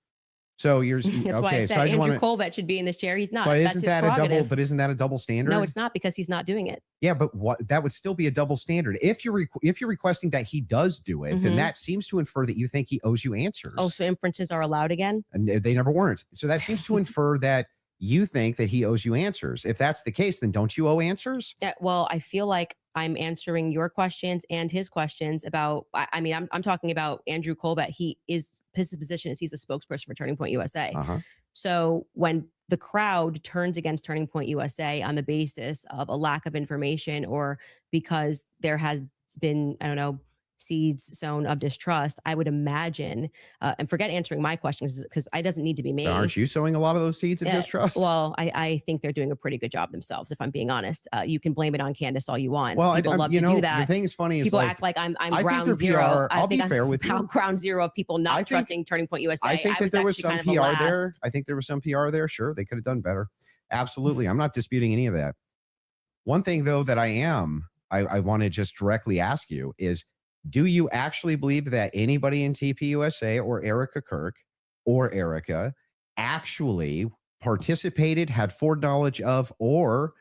So you're That's okay. why I So said I just Andrew want Colvett should be in this chair. He's not. But That's isn't his that a double? prerogative. But isn't that a double standard? No, it's not because he's not doing it. Yeah, but what that would still be a double standard. If you're requesting that he does do it, then Mhm. that seems to infer that you think he owes you answers. Oh, so inferences are allowed again? And they never weren't. So that seems to infer that you think that he owes you answers. If that's the case, then don't you owe answers? Yeah, well, I feel like I'm answering your questions and his questions about. I mean, I'm talking about Andrew Colvett. His position is he's a spokesperson for Turning Point USA. Uh-huh. So when the crowd turns against Turning Point USA on the basis of a lack of information or because there has been, I don't know, seeds sown of distrust, I would imagine, and forget answering my questions because it doesn't need to be me. But aren't you sowing a lot of those seeds of Yeah, distrust? Well, I think they're doing a pretty good job themselves, if I'm being honest. You can blame it on Candace all you want. Well, People love to do that. The thing is funny is People like, act like I'm I think ground their zero. PR I'll be think fair I'm with you. ground zero of people not trusting Turning Point USA. I think that there was actually some kind of the PR there. last. I think there was some PR there. Sure, they could have done better. Absolutely. I'm not disputing any of that. One thing, though, that I want to just directly ask you is, do you actually believe that anybody in tpusa or Erica Kirk or Erica actually participated, had foreknowledge of, or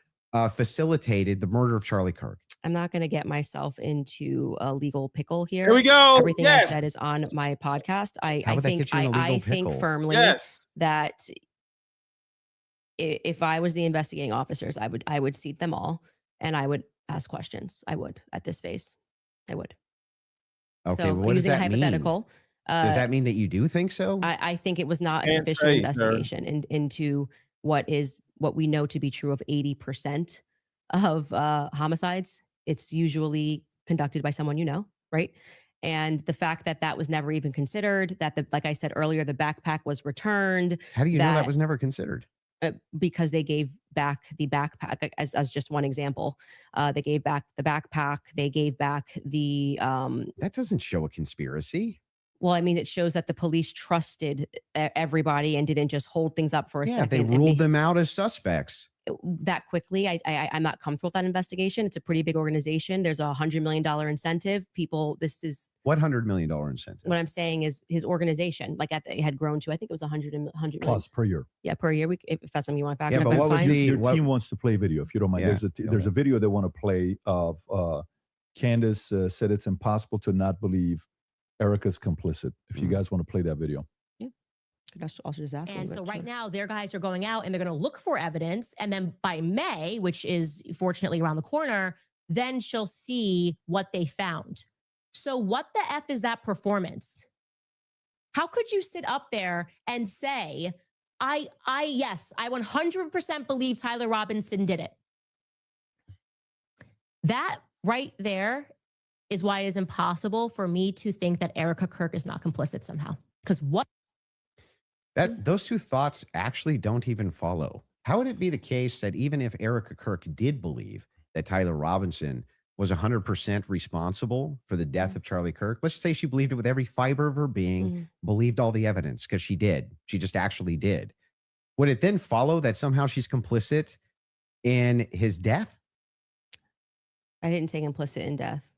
facilitated the murder of Charlie Kirk? I'm not going to get myself into a legal pickle here. Here we go. Everything Yes. I said is on my podcast. I How would that think get you in a legal I think pickle? firmly Yes. that if I was the investigating officers, I would seat them all and I would ask questions. I would at this phase. I would. Okay, So well, what does using a that mean? hypothetical. Does that mean that you do think so? I think it was not a Can't sufficient say, sir. investigation into what we know to be true of 80% of homicides. It's usually conducted by someone you know, right? And the fact that that was never even considered, that like I said earlier, the backpack was returned. How do you know that was never considered? Because they gave back the backpack as just one example. They gave back the backpack. They gave back the. That doesn't show a conspiracy. Well, I mean, it shows that the police trusted everybody and didn't just hold things up for a Yeah, second. they and ruled them out as suspects. that quickly. I'm not comfortable with that investigation. It's a pretty big organization. There's $100 million incentive. This is What $100 million incentive? what I'm saying is his organization, like it had grown to, I think it was 100 plus million. per year. Yeah, per year. If that's something you want back. Yeah, but what was Your the team wants to play video, if you don't mind. Yeah, There's a video they want to play of Candace said it's impossible to not believe Erica's complicit. If you guys want to play that video. Could also just ask. And so right now, their guys are going out and they're going to look for evidence. And then by May, which is fortunately around the corner, then she'll see what they found. So what the F is that performance? How could you sit up there and say, yes, I 100% believe Tyler Robinson did it. That right there is why it is impossible for me to think that Erica Kirk is not complicit somehow. Because what? Those two thoughts actually don't even follow. How would it be the case that even if Erica Kirk did believe that Tyler Robinson was 100% responsible for the death of Charlie Kirk, let's just say she believed it with every fiber of her being, believed all the evidence, because she did. She just actually did. Would it then follow that somehow she's complicit in his death? I didn't say implicit in death.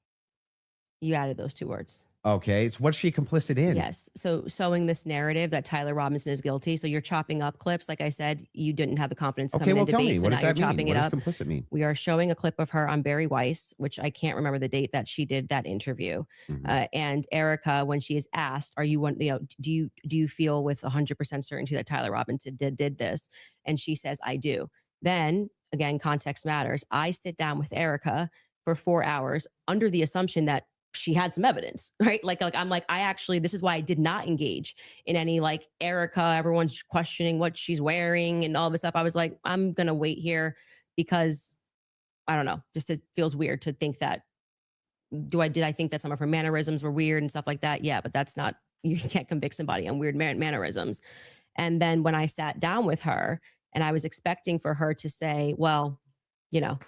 You added those two words. Okay, so what's she complicit in? Yes. So sowing this narrative that Tyler Robinson is guilty. So you're chopping up clips. Like I said, you didn't have the confidence to come Okay, in well, and tell debate. me, So what now does you're that mean? chopping What it does up. complicit mean? We are showing a clip of her on Barry Weiss, which I can't remember the date that she did that interview. And Erica, when she is asked, "Are you one? You know, do you feel with 100% certainty that Tyler Robinson did this?" And she says, "I do." Then again, context matters. I sit down with Erica for 4 hours under the assumption that she had some evidence, right? Like I'm like, I actually, this is why I did not engage in any like Erica, everyone's questioning what she's wearing and all this stuff. I was like, I'm going to wait here because I don't know, just it feels weird to think that, did I think that some of her mannerisms were weird and stuff like that? Yeah, but that's not, you can't convict somebody on weird mannerisms. And then when I sat down with her and I was expecting for her to say, well, you know,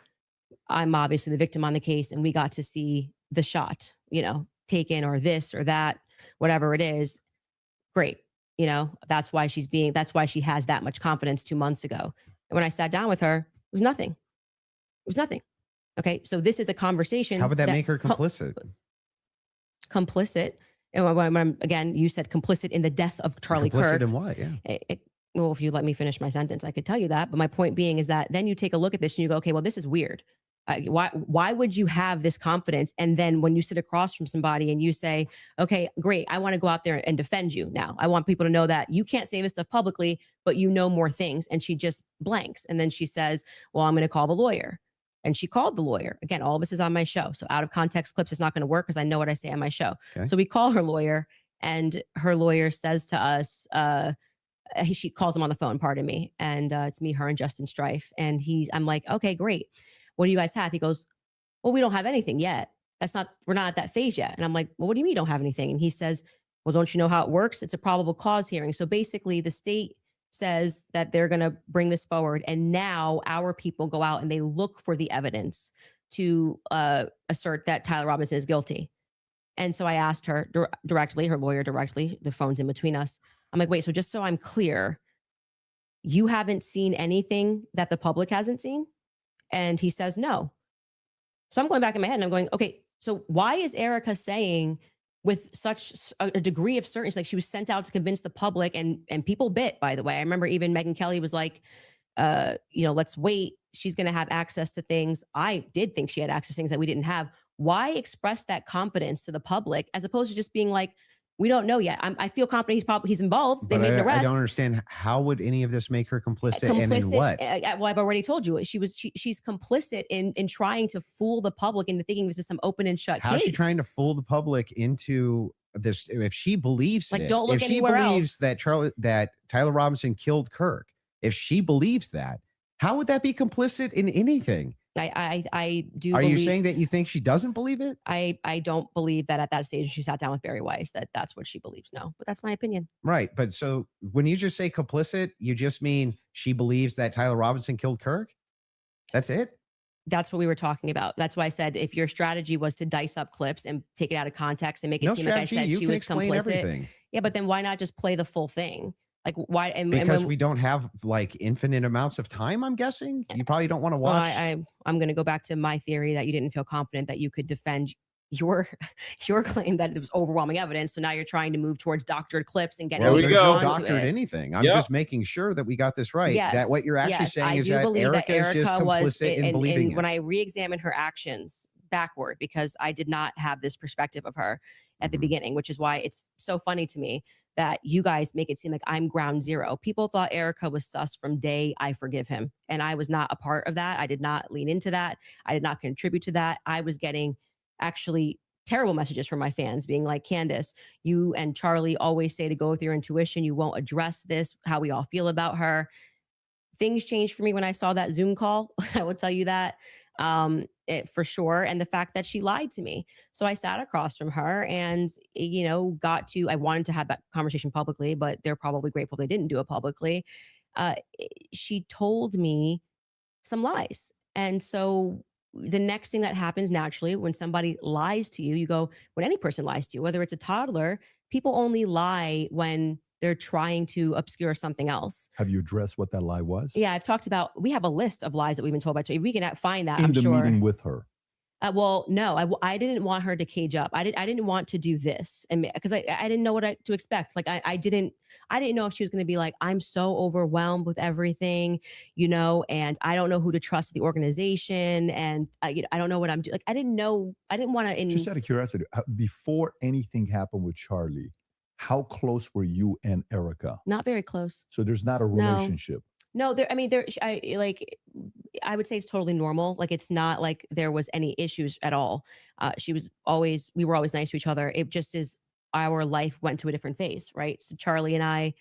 I'm obviously the victim on the case and we got to see the shot, you know, taken or this or that, whatever it is. Great. You know, that's why she has that much confidence 2 months ago. And when I sat down with her, it was nothing. It was nothing. Okay. So this is a conversation. How would that make her complicit? Complicit. And again, you said complicit in the death of Charlie Complicit Kirk. in what? Yeah. Well, if you let me finish my sentence, I could tell you that. But my point being is that then you take a look at this and you go, okay, well, this is weird. Why would you have this confidence? And then when you sit across from somebody and you say, okay, great, I want to go out there and defend you now. I want people to know that you can't say this stuff publicly, but you know more things. And she just blanks. And then she says, well, I'm going to call the lawyer. And she called the lawyer. Again, all of this is on my show. So out of context clips is not going to work because I know what I say on my show. Okay. So we call her lawyer and her lawyer says to us, she calls him on the phone, pardon me. And it's me, her, and Justin Strife. And I'm like, okay, great. What do you guys have? He goes, well, we don't have anything yet. We're not at that phase yet. And I'm like, well, what do you mean you don't have anything? And he says, well, don't you know how it works? It's a probable cause hearing. So basically the state says that they're going to bring this forward. And now our people go out and they look for the evidence to assert that Tyler Robinson is guilty. And so I asked her directly, her lawyer directly, the phone's in between us. I'm like, wait, so just so I'm clear, you haven't seen anything that the public hasn't seen? And he says, no. So I'm going back in my head and I'm going, okay, so why is Erica saying with such a degree of certainty, like she was sent out to convince the public and people bit, by the way. I remember even Megyn Kelly was like, let's wait. She's going to have access to things. I did think she had access to things that we didn't have. Why express that confidence to the public as opposed to just being like, we don't know yet. I feel confident he's involved. They made an arrest. I don't understand. How would any of this make her complicit and in what? Well, I've already told you. She's complicit in trying to fool the public into thinking this is some open and shut case. How's she trying to fool the public into this? If she believes like, don't look if she anywhere believes else. that Tyler Robinson killed Kirk, if she believes that, how would that be complicit in anything? I do. Are you saying that you think she doesn't believe it? I don't believe that at that stage she sat down with Barry Weiss that's what she believes. No, but that's my opinion. Right. But so when you just say complicit, you just mean she believes that Tyler Robinson killed Kirk? That's it? That's what we were talking about. That's why I said if your strategy was to dice up clips and take it out of context and make it seem like I said she was complicit. Everything. Yeah, but then why not just play the full thing? Like why? Because we don't have like infinite amounts of time. I'm guessing you probably don't want to watch. Well, I'm going to go back to my theory that you didn't feel confident that you could defend your claim that it was overwhelming evidence. So now you're trying to move towards doctored clips and get. Well, there's no doctored anything. I'm just making sure that we got this right. Yes, that what you're actually saying is that Erica is just complicit in believing it. When I re-examined her actions backward, because I did not have this perspective of her at the beginning, which is why it's so funny to me that you guys make it seem like I'm ground zero. People thought Erica was sus from day I forgive him. And I was not a part of that. I did not lean into that. I did not contribute to that. I was getting actually terrible messages from my fans being like, Candace, you and Charlie always say to go with your intuition. You won't address this, how we all feel about her. Things changed for me when I saw that Zoom call. I will tell you that. For sure. And the fact that she lied to me. So I sat across from her and, I wanted to have that conversation publicly, but they're probably grateful they didn't do it publicly. She told me some lies. And so the next thing that happens naturally when somebody lies to you, when any person lies to you, whether it's a toddler, people only lie when they're trying to obscure something else. Have you addressed what that lie was? Yeah, I've talked about, we have a list of lies that we've been told by. We can find that, in I'm the sure. meeting with her. Well, no, I didn't want her to cage up. I didn't want to do this, and because I didn't know what to expect. Like I didn't know if she was going to be like, I'm so overwhelmed with everything, and I don't know who to trust at the organization, and I don't know what I'm doing. Like I didn't know. I didn't want to. Just out of curiosity, before anything happened with Charlie, how close were you and Erica? Not very close. So there's not a relationship. No, I would say it's totally normal. Like it's not like there was any issues at all. We were always nice to each other. It just is our life went to a different phase, right? So Charlie and I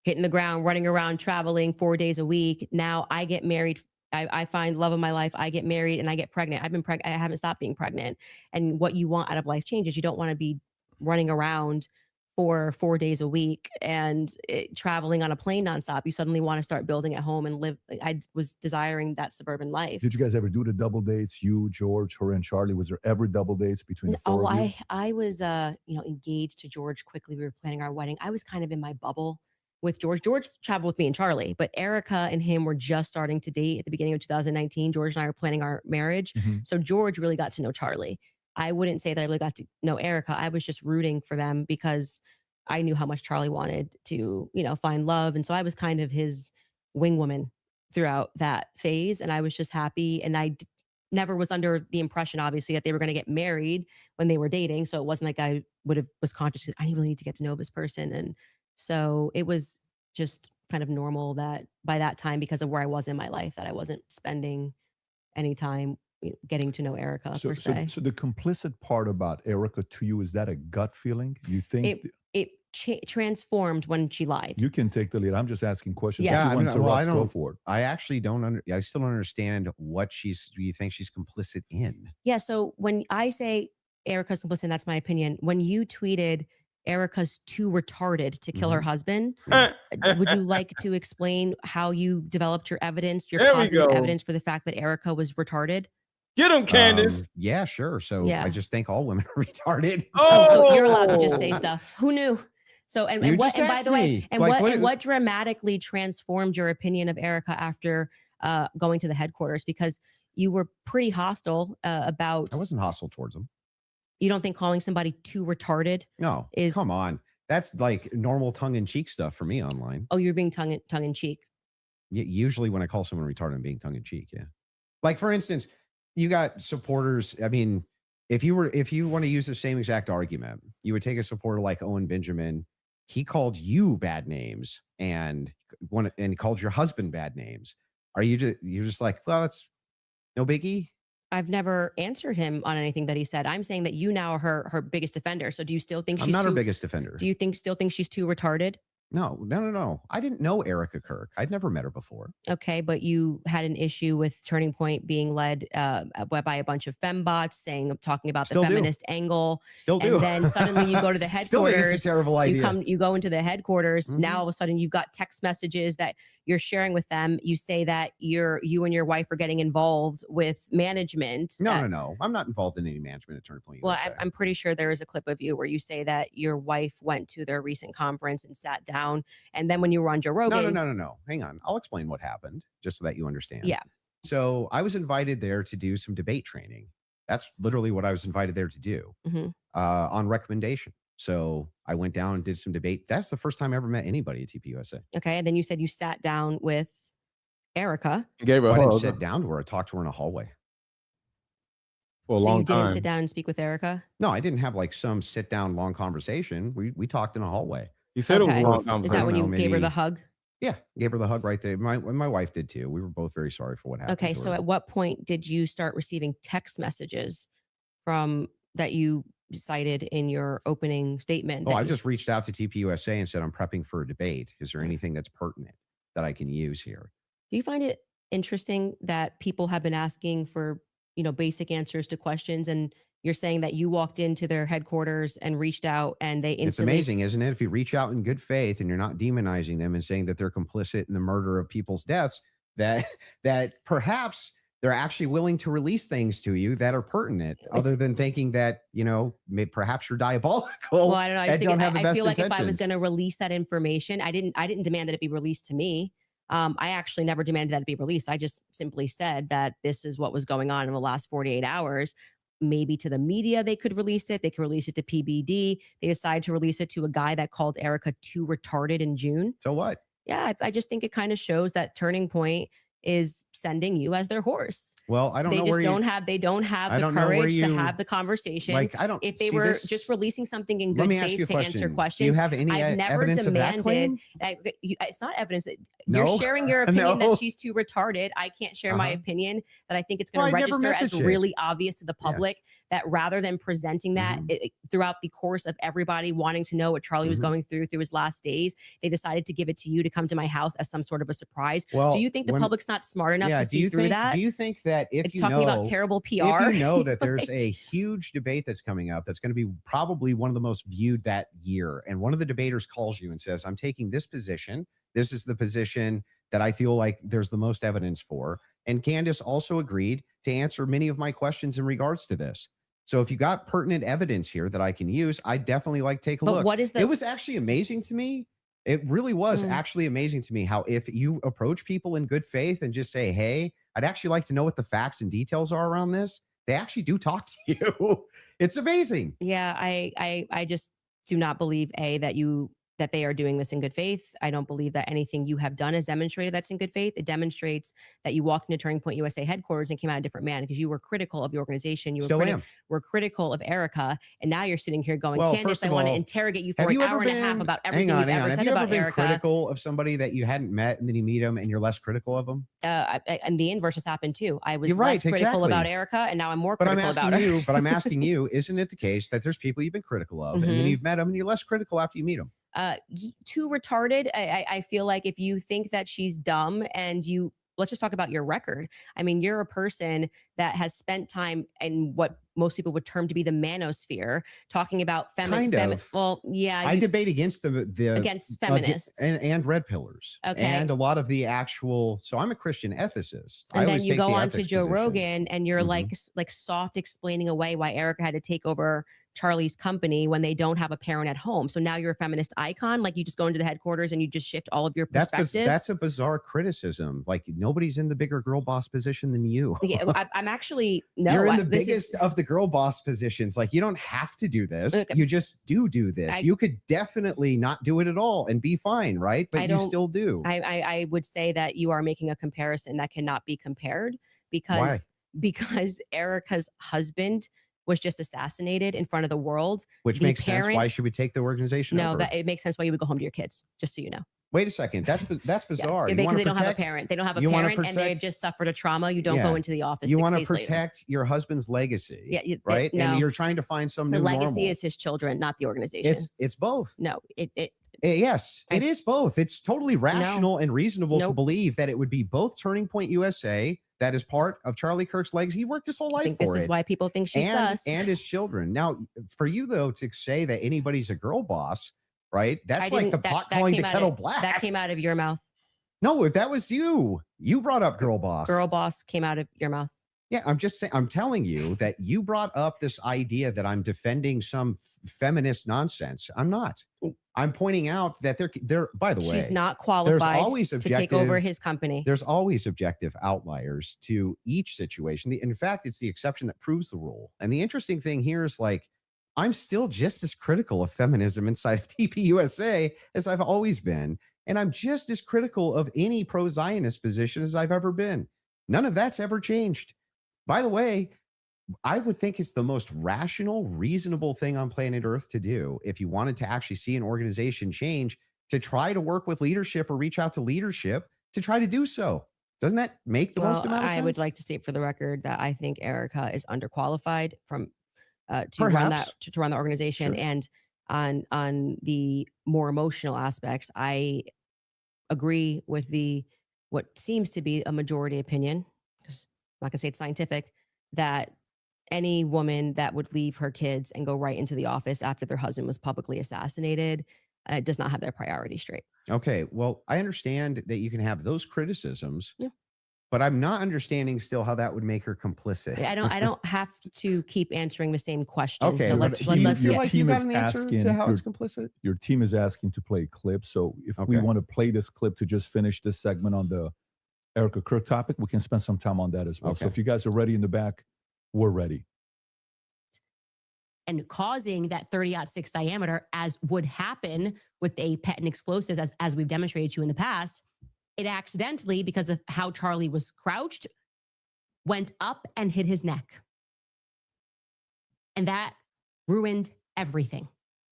hitting the ground, running around, traveling 4 days a week. Now I get married. I find love of my life. I get married and I get pregnant. I've been pregnant. I haven't stopped being pregnant. And what you want out of life changes. You don't want to be running around for 4 days a week and traveling on a plane nonstop. You suddenly want to start building at home and live. I was desiring that suburban life. Did you guys ever do the double dates? You, George, her, and Charlie? Was there ever double dates between the four of you? I was engaged to George quickly. We were planning our wedding. I was kind of in my bubble with George. George traveled with me and Charlie, but Erica and him were just starting to date at the beginning of 2019. George and I were planning our marriage. So George really got to know Charlie. I wouldn't say that I really got to know Erica. I was just rooting for them because I knew how much Charlie wanted to, find love. And so I was kind of his wing woman throughout that phase. And I was just happy. And I never was under the impression, obviously, that they were going to get married when they were dating. So it wasn't like I was conscious that I really need to get to know this person. And so it was just kind of normal that by that time, because of where I was in my life, that I wasn't spending any time getting to know Erica per se. So the complicit part about Erica to you, is that a gut feeling? You think it transformed when she lied? You can take the lead. I'm just asking questions. Yes. Go for it. I actually I still don't understand what do you think she's complicit in? Yeah. So when I say Erica's complicit, that's my opinion. When you tweeted Erica's too retarded to kill her husband, would you like to explain how you developed your evidence, your positive evidence for the fact that Erica was retarded? Get him, Candace. Yeah, sure. So Yeah. I just think all women are retarded. So you're allowed to just say stuff. Who knew? So and You what just and by asked the way, me. and Like, what dramatically transformed your opinion of Erica after going to the headquarters? Because you were pretty hostile about. I wasn't hostile towards them. You don't think calling somebody too retarded? No, is come on. That's like normal tongue-in-cheek stuff for me online. Oh, you're being tongue in cheek. Usually when I call someone retarded, I'm being tongue-in-cheek. Yeah. Like for instance, you got supporters. I mean, if you want to use the same exact argument, you would take a supporter like Owen Benjamin. He called you bad names and called your husband bad names. You're just like, well, it's no biggie. I've never answered him on anything that he said. I'm saying that you now are her biggest defender. So do you still think she's not her her biggest defender? Do you still think she's too retarded? No. I didn't know Erica Kirk. I'd never met her before. Okay, but you had an issue with Turning Point being led by a bunch of fembots talking about the feminist angle. Still do. And then suddenly you go to the headquarters. Still think it's a terrible idea. You go into the headquarters. Now all of a sudden you've got text messages that you're sharing with them. You say that you and your wife are getting involved with management. No. I'm not involved in any management at Turning Point. Well, I'm pretty sure there is a clip of you where you say that your wife went to their recent conference and sat down. And then when you were on Joe Rogan. No. Hang on. I'll explain what happened just so that you understand. Yeah. So I was invited there to do some debate training. That's literally what I was invited there to do on recommendation. So I went down and did some debate. That's the first time I ever met anybody at tpusa. Okay. And then you said you sat down with Erica. Gave her a I didn't hug. sit down to her. I talked to her in a hallway. For a So long you didn't time. sit down and speak with Erica? No, I didn't have like some sit down long conversation. We talked in a hallway. You said it was a long Is conversation. that when you gave her maybe- the hug? Yeah, gave her the hug right there. My wife did too. We were both very sorry for what happened. Okay. to So her. at what point did you start receiving text messages from that you cited in your opening statement? I just reached out to TPUSA and said, I'm prepping for a debate. Is there anything that's pertinent that I can use here? Do you find it interesting that people have been asking for, basic answers to questions, and you're saying that you walked into their headquarters and reached out and they instantly... It's amazing, isn't it? If you reach out in good faith and you're not demonizing them and saying that they're complicit in the murder of people's deaths, that perhaps they're actually willing to release things to you that are pertinent, other than thinking that, perhaps you're diabolical. Well, I don't know. I feel like if I was intentions. going to release that information, I didn't demand that it be released to me. I actually never demanded that it be released. I just simply said that this is what was going on in the last 48 hours. maybe to the media they could release it. They could release it to PBD. They decided to release it to a guy that called Erica too retarded in June. So what? Yeah, I just think it kind of shows that Turning Point is sending you as their horse. Well, I don't know They just where don't you, have, they don't have I the don't know where courage to you- have the conversation. like, I don't if they see were this- just releasing something in Let good me ask you a faith to answer question. questions. Do you have any I've never evidence of that demanded. claim? It's not evidence. No? You're sharing your opinion No. that she's too retarded. I can't share my Uh-huh. opinion that I think it's Well, going to I never register met the as chick. really obvious to the public that rather than presenting that Mm-hmm. throughout the course of everybody wanting to know what Charlie was Mhm. going through his last days, they decided to give it to you to come to my house as some sort of a surprise. Well, do you think the when- public's not smart enough to do see you through think, that? Do you think that if It's you talking know about terrible PR. if you know that there's a huge debate that's coming up, that's going to be probably one of the most viewed that year, and one of the debaters calls you and says, "I'm taking this position. This is the position that I feel like there's the most evidence for." And Candace also agreed to answer many of my questions in regards to this. So if you got pertinent evidence here that I can use, I definitely like take a But look. what is the- It was actually amazing to me. It really was actually amazing to me how if you approach people in good faith and just say, "Hey, I'd actually like to know what the facts and details are around this," they actually do talk to you. It's amazing. Yeah, I just do not believe that they are doing this in good faith. I don't believe that anything you have done has demonstrated that's in good faith. It demonstrates that you walked into Turning Point USA headquarters and came out a different man because you were critical of the organization. You Still am. were critical of Erica, and now you're sitting here going, Well, Candace, first I of want to all, interrogate you for have an you hour ever and a half been- about everything you've ever Have said you ever about been Erica. critical of somebody that you hadn't met and then you meet them and you're less critical of them? And the inverse has happened too. I was You're right, less critical about exactly. Erica, and now I'm more But I'm critical about asking her. you, but I'm asking you, isn't it the case that there's people you've been critical of and then Mhm. you've met them and you're less critical after you meet them? Too retarded. I feel like if you think that she's dumb and let's just talk about your record. I mean, you're a person that has spent time in what most people would term to be the manosphere, talking about Kind of. well, yeah, I debate against the against feminists. and red pillars. Okay. And a lot of the actual. So I'm a Christian ethicist. I and then always you take go the on to ethics Joe position. Rogan and you're like soft explaining away why Erica had to take over Charlie's company when they don't have a parent at home. So now you're a feminist icon. Like you just go into the headquarters and you just shift all of your perspectives. That's a bizarre criticism. Like nobody's in the bigger girl boss position than you. Yeah, I'm actually no. You're in the this is- biggest of the girl boss positions. Like you don't have to do this. Look, You just do this. You could definitely not do it at all and be fine, right? But I you don't- still do. I would say that you are making a comparison that cannot be compared because Erica's husband was just assassinated in front of the world. Which The makes sense. Why parents- should we take the organization No, over? that it makes sense why you would go home to your kids, just so you know. Wait a second. That's bizarre. Yeah, You because wanna they don't have a protect- parent. They don't have a you wanna parent and they've protect- just suffered a trauma. You don't Yeah. go into the office You 6 want to days later. protect your husband's legacy. Yeah, right. no. And you're trying to find some The new legacy normal. is his children, not the organization. It's both. No, Yes, it is both. It's totally rational and reasonable to Nope. believe that it would be both Turning Point USA, that is part of Charlie Kirk's legacy. He worked his whole life I think for this it. is why people think she's and, sus. and his children. Now, for you though to say that anybody's a girl boss, right? That's I like the didn't- pot that calling the came out kettle of- black. That came out of your mouth. No, that was you. You brought up girl boss. Girl boss came out of your mouth. Yeah, I'm just saying. I'm telling you that you brought up this idea that I'm defending some feminist nonsense. I'm not. I'm pointing out that they're. By the way, She's not there's qualified always to objective, take over his company. There's always objective outliers to each situation. In fact, it's the exception that proves the rule. And the interesting thing here is like, I'm still just as critical of feminism inside of TPUSA as I've always been. And I'm just as critical of any pro-Zionist position as I've ever been. None of that's ever changed. By the way, I would think it's the most rational, reasonable thing on planet Earth to do if you wanted to actually see an organization change, to try to work with leadership or reach out to leadership to try to do so. Doesn't that make the most amount of sense? I would like to state for the record that I think Erica is underqualified to run the organization. Sure. And on the more emotional aspects, I agree with what seems to be a majority opinion, because I'm not gonna say it's scientific, that any woman that would leave her kids and go right into the office after their husband was publicly assassinated does not have their priorities straight. Okay, well, I understand that you can have those criticisms, but I'm not understanding still how that would make her complicit. I don't have to keep answering the same question. Okay, so but let's do you let's feel get like you got an answer to how it's complicit? Your team is asking to play a clip. So if we Okay. want to play this clip to just finish this segment on the Erica Kirk topic, we can spend some time on that as well. So Okay. if you guys are ready in the back, we're ready. and causing that 30-06 diameter, as would happen with a pet and explosives, as we've demonstrated to you in the past, it accidentally, because of how Charlie was crouched, went up and hit his neck. And that ruined everything.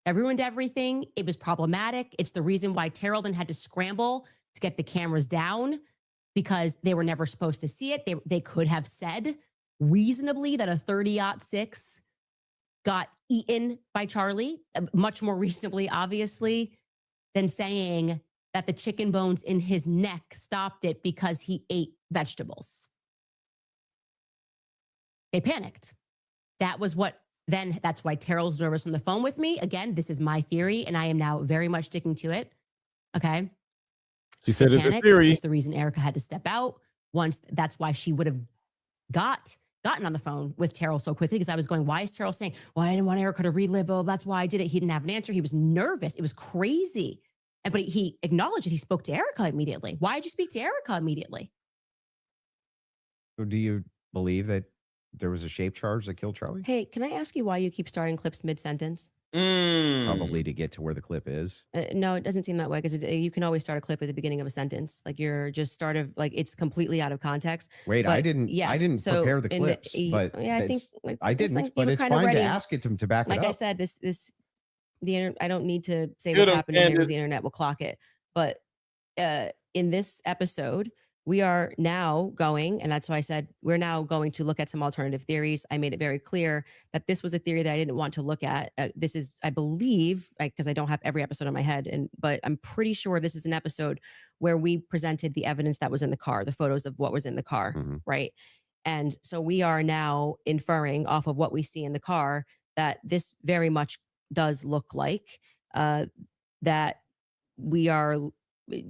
It ruined everything. It was problematic. It's the reason why Terrell then had to scramble to get the cameras down, because they were never supposed to see it. They could have said reasonably that a 30-06 got eaten by Charlie, much more reasonably, obviously, than saying that the chicken bones in his neck stopped it because he ate vegetables. They panicked. That was what, then that's why Terrell's nervous on the phone with me. Again, this is my theory, and I am now very much sticking to it. Okay. She said it's a theory. It's the reason Erica had to step out. Once, that's why she would have gotten on the phone with Terrell so quickly, because I was going, why is Terrell saying, well, I didn't want Erica to relive. Oh, that's why I did it. He didn't have an answer. He was nervous. It was crazy. But he acknowledged it. He spoke to Erica immediately. Why did you speak to Erica immediately? So do you believe that there was a shape charge that killed Charlie? Hey, can I ask you why you keep starting clips mid-sentence? Probably to get to where the clip is. No, it doesn't seem that way, because you can always start a clip at the beginning of a sentence. Like you're just it's completely out of context. Wait, But I didn't prepare the clips, but yeah, I think I it's didn't, like you but were it's kind of fine ready. to ask it to back it Like up. I said, I don't need to say Get what's 'em, happening here, because Candace. the internet will clock it. But in this episode, we are now going, and that's why I said we're now going to look at some alternative theories. I made it very clear that this was a theory that I didn't want to look at. This is, I believe, because I don't have every episode in my head, but I'm pretty sure this is an episode where we presented the evidence that was in the car, the photos of what was in the car, right? And so we are now inferring off of what we see in the car that this very much does look like that we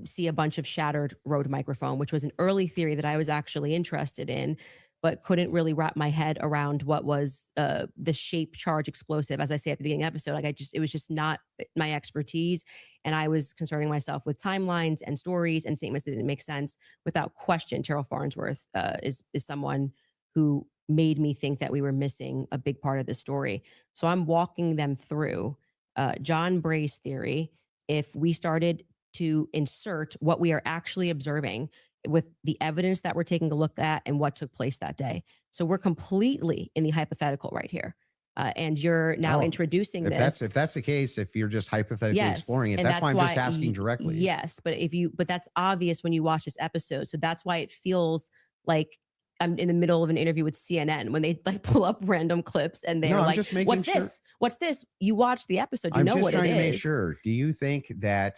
see a bunch of shattered Rode microphone, which was an early theory that I was actually interested in, but couldn't really wrap my head around what was the shape charge explosive. As I say at the beginning of the episode, it was just not my expertise. And I was concerning myself with timelines and stories and statements that didn't make sense. Without question, Terrell Farnsworth is someone who made me think that we were missing a big part of the story. So I'm walking them through John Bray's theory. If we started to insert what we are actually observing with the evidence that we're taking a look at and what took place that day. So we're completely in the hypothetical right here. And you're now introducing this. If that's the case, if you're just hypothetically exploring it, and that's why I'm just asking directly. Yes, but that's obvious when you watch this episode. So that's why it feels like I'm in the middle of an interview with CNN when they pull up random clips and they're like, what's this? What's this? You watch the episode, you know what it is. I'm just trying to make sure. Do you think that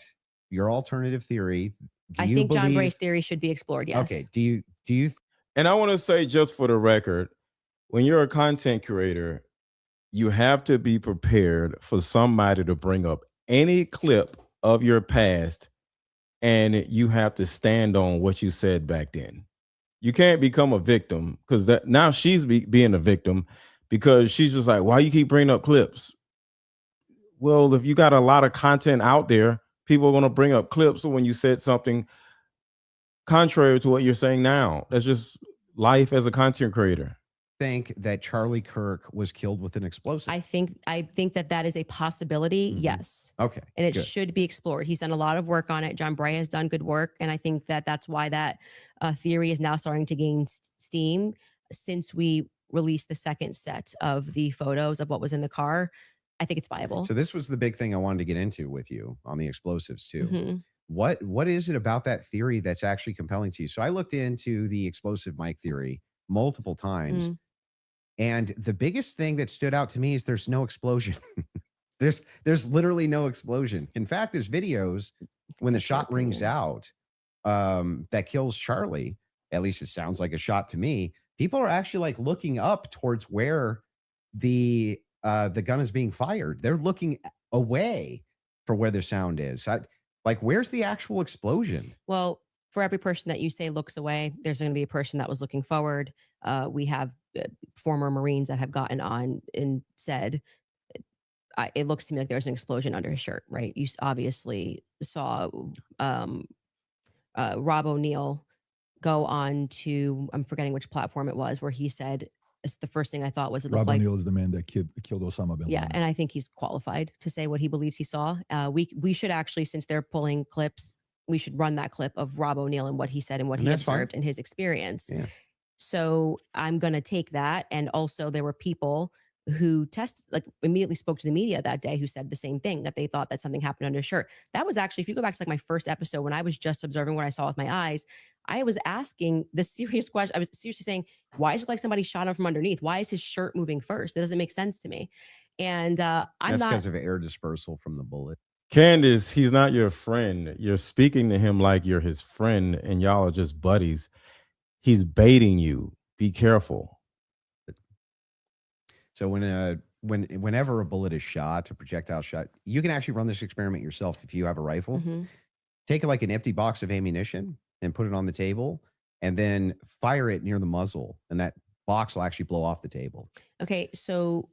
your alternative theory, I think John Bray's theory should be explored, yes. Okay. Do you And I want to say, just for the record, when you're a content creator, you have to be prepared for somebody to bring up any clip of your past, and you have to stand on what you said back then. You can't become a victim, because now she's being a victim, because she's just like, why you keep bringing up clips? Well, if you got a lot of content out there, people are going to bring up clips when you said something contrary to what you're saying now. That's just life as a content creator. Think that Charlie Kirk was killed with an explosive? I think that is a possibility. Yes. Okay. And it should be explored. He's done a lot of work on it. John Bray has done good work. And I think that that's why that theory is now starting to gain steam since we released the second set of the photos of what was in the car. I think it's viable. So this was the big thing I wanted to get into with you on the explosives too. Mm-hmm. What is it about that theory that's actually compelling to you? So I looked into the explosive mic theory multiple times. And the biggest thing that stood out to me is there's no explosion. there's literally no explosion. In fact, there's videos when the shot rings out that kills Charlie. At least it sounds like a shot to me. People are actually like looking up towards where the gun is being fired. They're looking away for where the sound is. Where's the actual explosion? Well, for every person that you say looks away, there's going to be a person that was looking forward. We have former Marines that have gotten on and said, it looks to me like there's an explosion under his shirt, right? You obviously saw Rob O'Neill go on to, I'm forgetting which platform it was, where he said it's the first thing I thought was it Rob looked like. O'Neill is the man that killed Osama bin Yeah, Laden. and I think he's qualified to say what he believes he saw. We should actually, since they're pulling clips, we should run that clip of Rob O'Neill and what he said and what And he that's fine. observed and his experience. Yeah. So I'm going to take that. And also there were people who immediately spoke to the media that day who said the same thing, that they thought that something happened under his shirt. That was actually, if you go back to like my first episode, when I was just observing what I saw with my eyes, I was asking the serious question. I was seriously saying, why is it like somebody shot him from underneath? Why is his shirt moving first? That doesn't make sense to me. And I'm That's not, because of air dispersal from the bullet. Candace, he's not your friend. You're speaking to him like you're his friend, and y'all are just buddies. He's baiting you. Be careful. So whenever a bullet is shot, a projectile shot, you can actually run this experiment yourself if you have a rifle. Mhm. Take like an empty box of ammunition and put it on the table, and then fire it near the muzzle, and that box will actually blow off the table. okay. So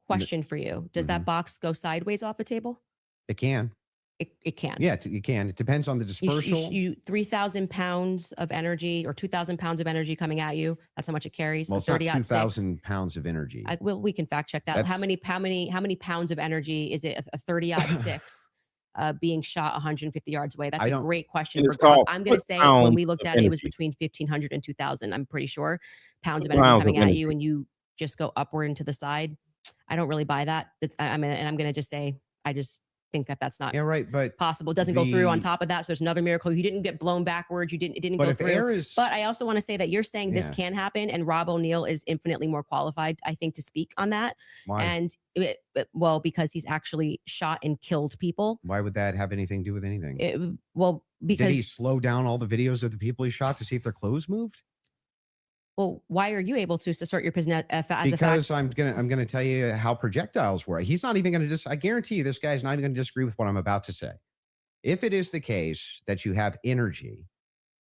question for you. Does that box go sideways off a table? It can. It can. Yeah, it can. It depends on the dispersal. You 3,000 pounds of energy or 2,000 pounds of energy coming at you. That's how much it carries. Well, it's not 30-06. 2,000 pounds of energy. Well, we can fact check that. That's- How many pounds of energy is it? A 30-06 being shot 150 yards away. That's I a don't- great question. It's For God. called I'm going to say when foot-pounds we looked of at it, it was energy. between 1,500 and 2,000. I'm pretty sure pounds of energy Foot-pounds coming of at energy. you, and you just go upward and to the side. I don't really buy that. I'm going to just say I just think that that's not Yeah, right. But possible. It doesn't go through on the- top of that. So there's another miracle. You didn't get blown backwards. It didn't But go if through. air is- But I also want to say that you're saying this Yeah. can happen, and Rob O'Neill is infinitely more qualified, I think, to speak on that. Why? And well, because he's actually shot and killed people. Why would that have anything to do with anything? Well, Did he because slow down all the videos of the people he shot to see if their clothes moved? well, why are you able to assert your position as a fact? Because I'm gonna tell you how projectiles work. He's not even gonna I guarantee you this guy's not even gonna disagree with what I'm about to say. If it is the case that you have energy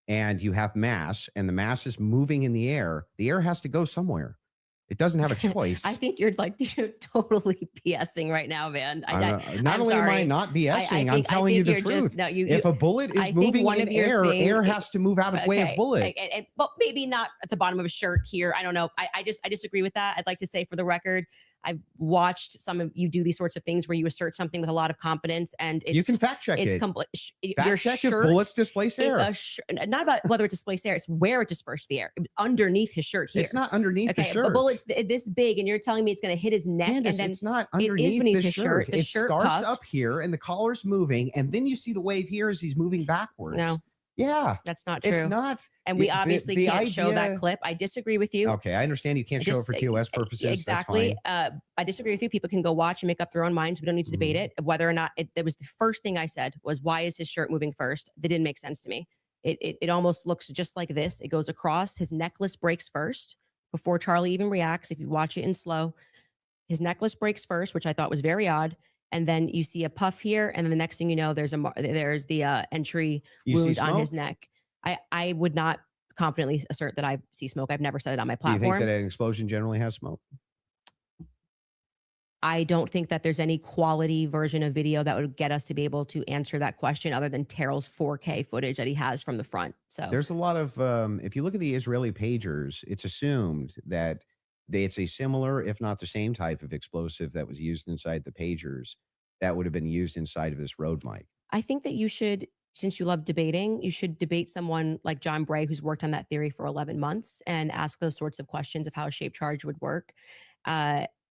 and you have mass, and the mass is moving in the air has to go somewhere. It doesn't have a choice. I think you're totally BSing right now, man. Not only am I sorry. not BSing, I'm think telling you the you're truth. just- no, you- If a bullet I is think moving one in of your air, thing- air has to move out of way of bullet. But maybe not at the bottom of a shirt here. I don't know. I disagree with that. I'd like to say for the record, I've watched some of you do these sorts of things where you assert something with a lot of confidence, and it's, You can fact check it's it. complete. Fact Your check if shirt, bullets displace air. not about whether it displaced air. It's where it dispersed the air. Underneath his shirt here. It's not underneath the Okay, shirt. a bullet's this big, and you're telling me it's going to hit his neck, Candace, and then it's not it is underneath beneath the his shirt. The It shirt starts up puffs. here, and the collar's moving, and then you see the wave here as he's moving backwards. No. Yeah, That's not true. it's not. And we The- obviously the can't show that idea- clip. I disagree with you. Okay, I understand you can't show it for TOS purposes. Exactly. That's fine. I disagree with you. People can go watch and make up their own minds. We don't need to debate Mm-hmm. it. Whether or not it was the first thing I said was, why is his shirt moving first? That didn't make sense to me. It almost looks just like this. It goes across. His necklace breaks first before Charlie even reacts. If you watch it in slow, his necklace breaks first, which I thought was very odd. And then you see a puff here, and then the next thing you know, there's the entry You see wound on his smoke? neck. I would not confidently assert that I see smoke. I've never said it on my Do you think platform. that an explosion generally has smoke? I don't think that there's any quality version of video that would get us to be able to answer that question other than Terrell's 4K footage that he has from the front. So There's a lot of, if you look at the Israeli pagers, it's assumed that it's a similar, if not the same type of explosive that was used inside the pagers that would have been used inside of this road mic. I think that you should, since you love debating, you should debate someone like John Bray, who's worked on that theory for 11 months, and ask those sorts of questions of how a shaped charge would work.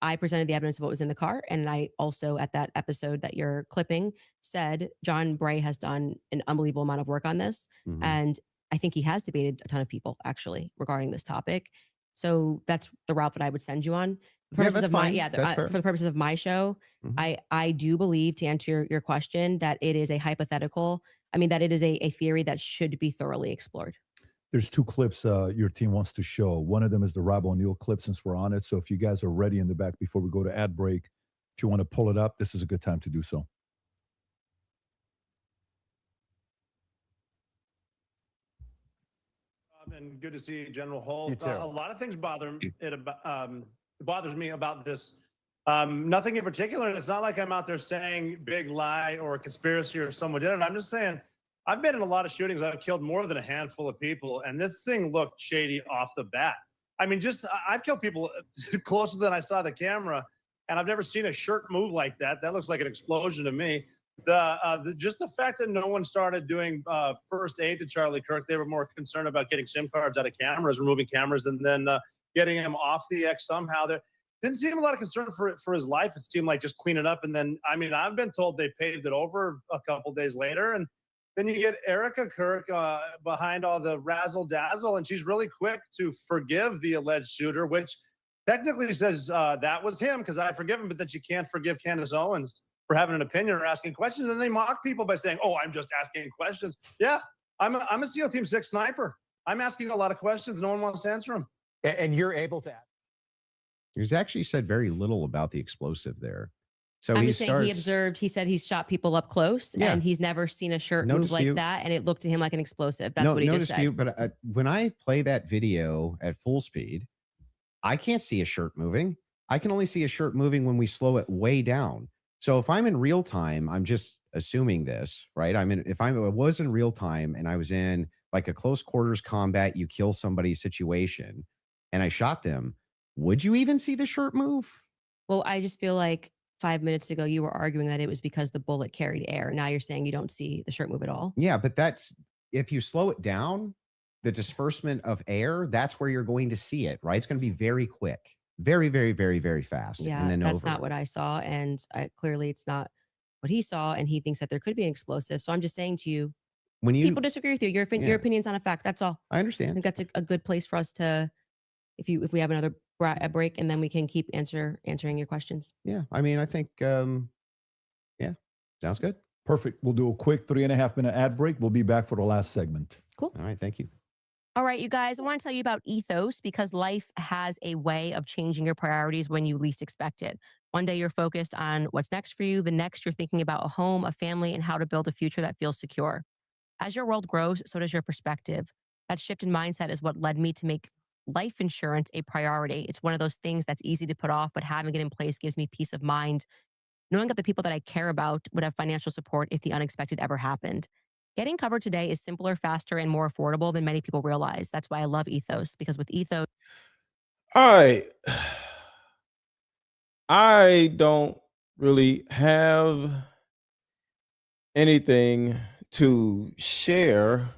I presented the evidence of what was in the car. And I also, at that episode that you're clipping, said John Bray has done an unbelievable amount of work on this. Mhm. And I think he has debated a ton of people actually regarding this topic. So that's the route that I would send you on. For Yeah, purposes that's of my, fine. yeah, That's fair. for the purposes of my show, Mhm. I do believe, to answer your question, that it is a hypothetical. I mean, that it is a theory that should be thoroughly explored. There's two clips your team wants to show. One of them is the Rob O'Neill clip, since we're on it. So if you guys are ready in the back before we go to ad break, if you want to pull it up, this is a good time to do so. And good to see you, General Holt. You too. A lot of things bothers me about this. Nothing in particular. And it's not like I'm out there saying big lie or conspiracy or someone did it. I'm just saying I've been in a lot of shootings. I've killed more than a handful of people, and this thing looked shady off the bat. I mean, I've killed people closer than I saw the camera, and I've never seen a shirt move like that. That looks like an explosion to me. Just the fact that no one started doing first aid to Charlie Kirk, they were more concerned about getting SIM cards out of cameras, removing cameras, and then getting him off the X somehow. There didn't seem a lot of concern for his life. It seemed like just clean it up. And then, I mean, I've been told they paved it over a couple days later. And then you get Erica Kirk behind all the razzle dazzle, and she's really quick to forgive the alleged shooter, which technically says that was him because I forgive him, but that you can't forgive Candace Owens for having an opinion or asking questions. And they mock people by saying, "Oh, I'm just asking questions." Yeah, I'm a SEAL Team 6 sniper. I'm asking a lot of questions. No one wants to answer them. And you're able to. He's actually said very little about the explosive there. So I'm just saying he observed, he said he's shot people up close and he's never seen a shirt move like that. And it looked to him like an explosive. That's what he just said. But when I play that video at full speed, I can't see a shirt moving. I can only see a shirt moving when we slow it way down. So if I'm in real time, I'm just assuming this, right? If I was in real time and I was in like a close quarters combat, you kill somebody situation, and I shot them, would you even see the shirt move? Well, I just feel like 5 minutes ago, you were arguing that it was because the bullet carried air. Now you're saying you don't see the shirt move at all. Yeah, but that's, if you slow it down, the disbursement of air, that's where you're going to see it, right? It's going to be very quick, very, very, very, very fast. Yeah, and then that's not what I saw. And clearly it's not what he saw. And he thinks that there could be an explosive. So I'm just saying to you, when people disagree with you, your opinion's not a fact. That's all. I understand. I think that's a good place for us to, if we have another break, and then we can keep answering your questions. Yeah, I mean, I think, yeah, sounds good. Perfect. We'll do a quick 3.5 minute ad break. We'll be back for the last segment. Cool. All right, thank you. All right, you guys, I want to tell you about Ethos because life has a way of changing your priorities when you least expect it. One day you're focused on what's next for you. The next you're thinking about a home, a family, and how to build a future that feels secure. As your world grows, so does your perspective. That shift in mindset is what led me to make life insurance a priority. It's one of those things that's easy to put off, but having it in place gives me peace of mind, knowing that the people that I care about would have financial support if the unexpected ever happened. Getting covered today is simpler, faster, and more affordable than many people realize. That's why I love Ethos, because with Ethos... All right. I don't really have anything to share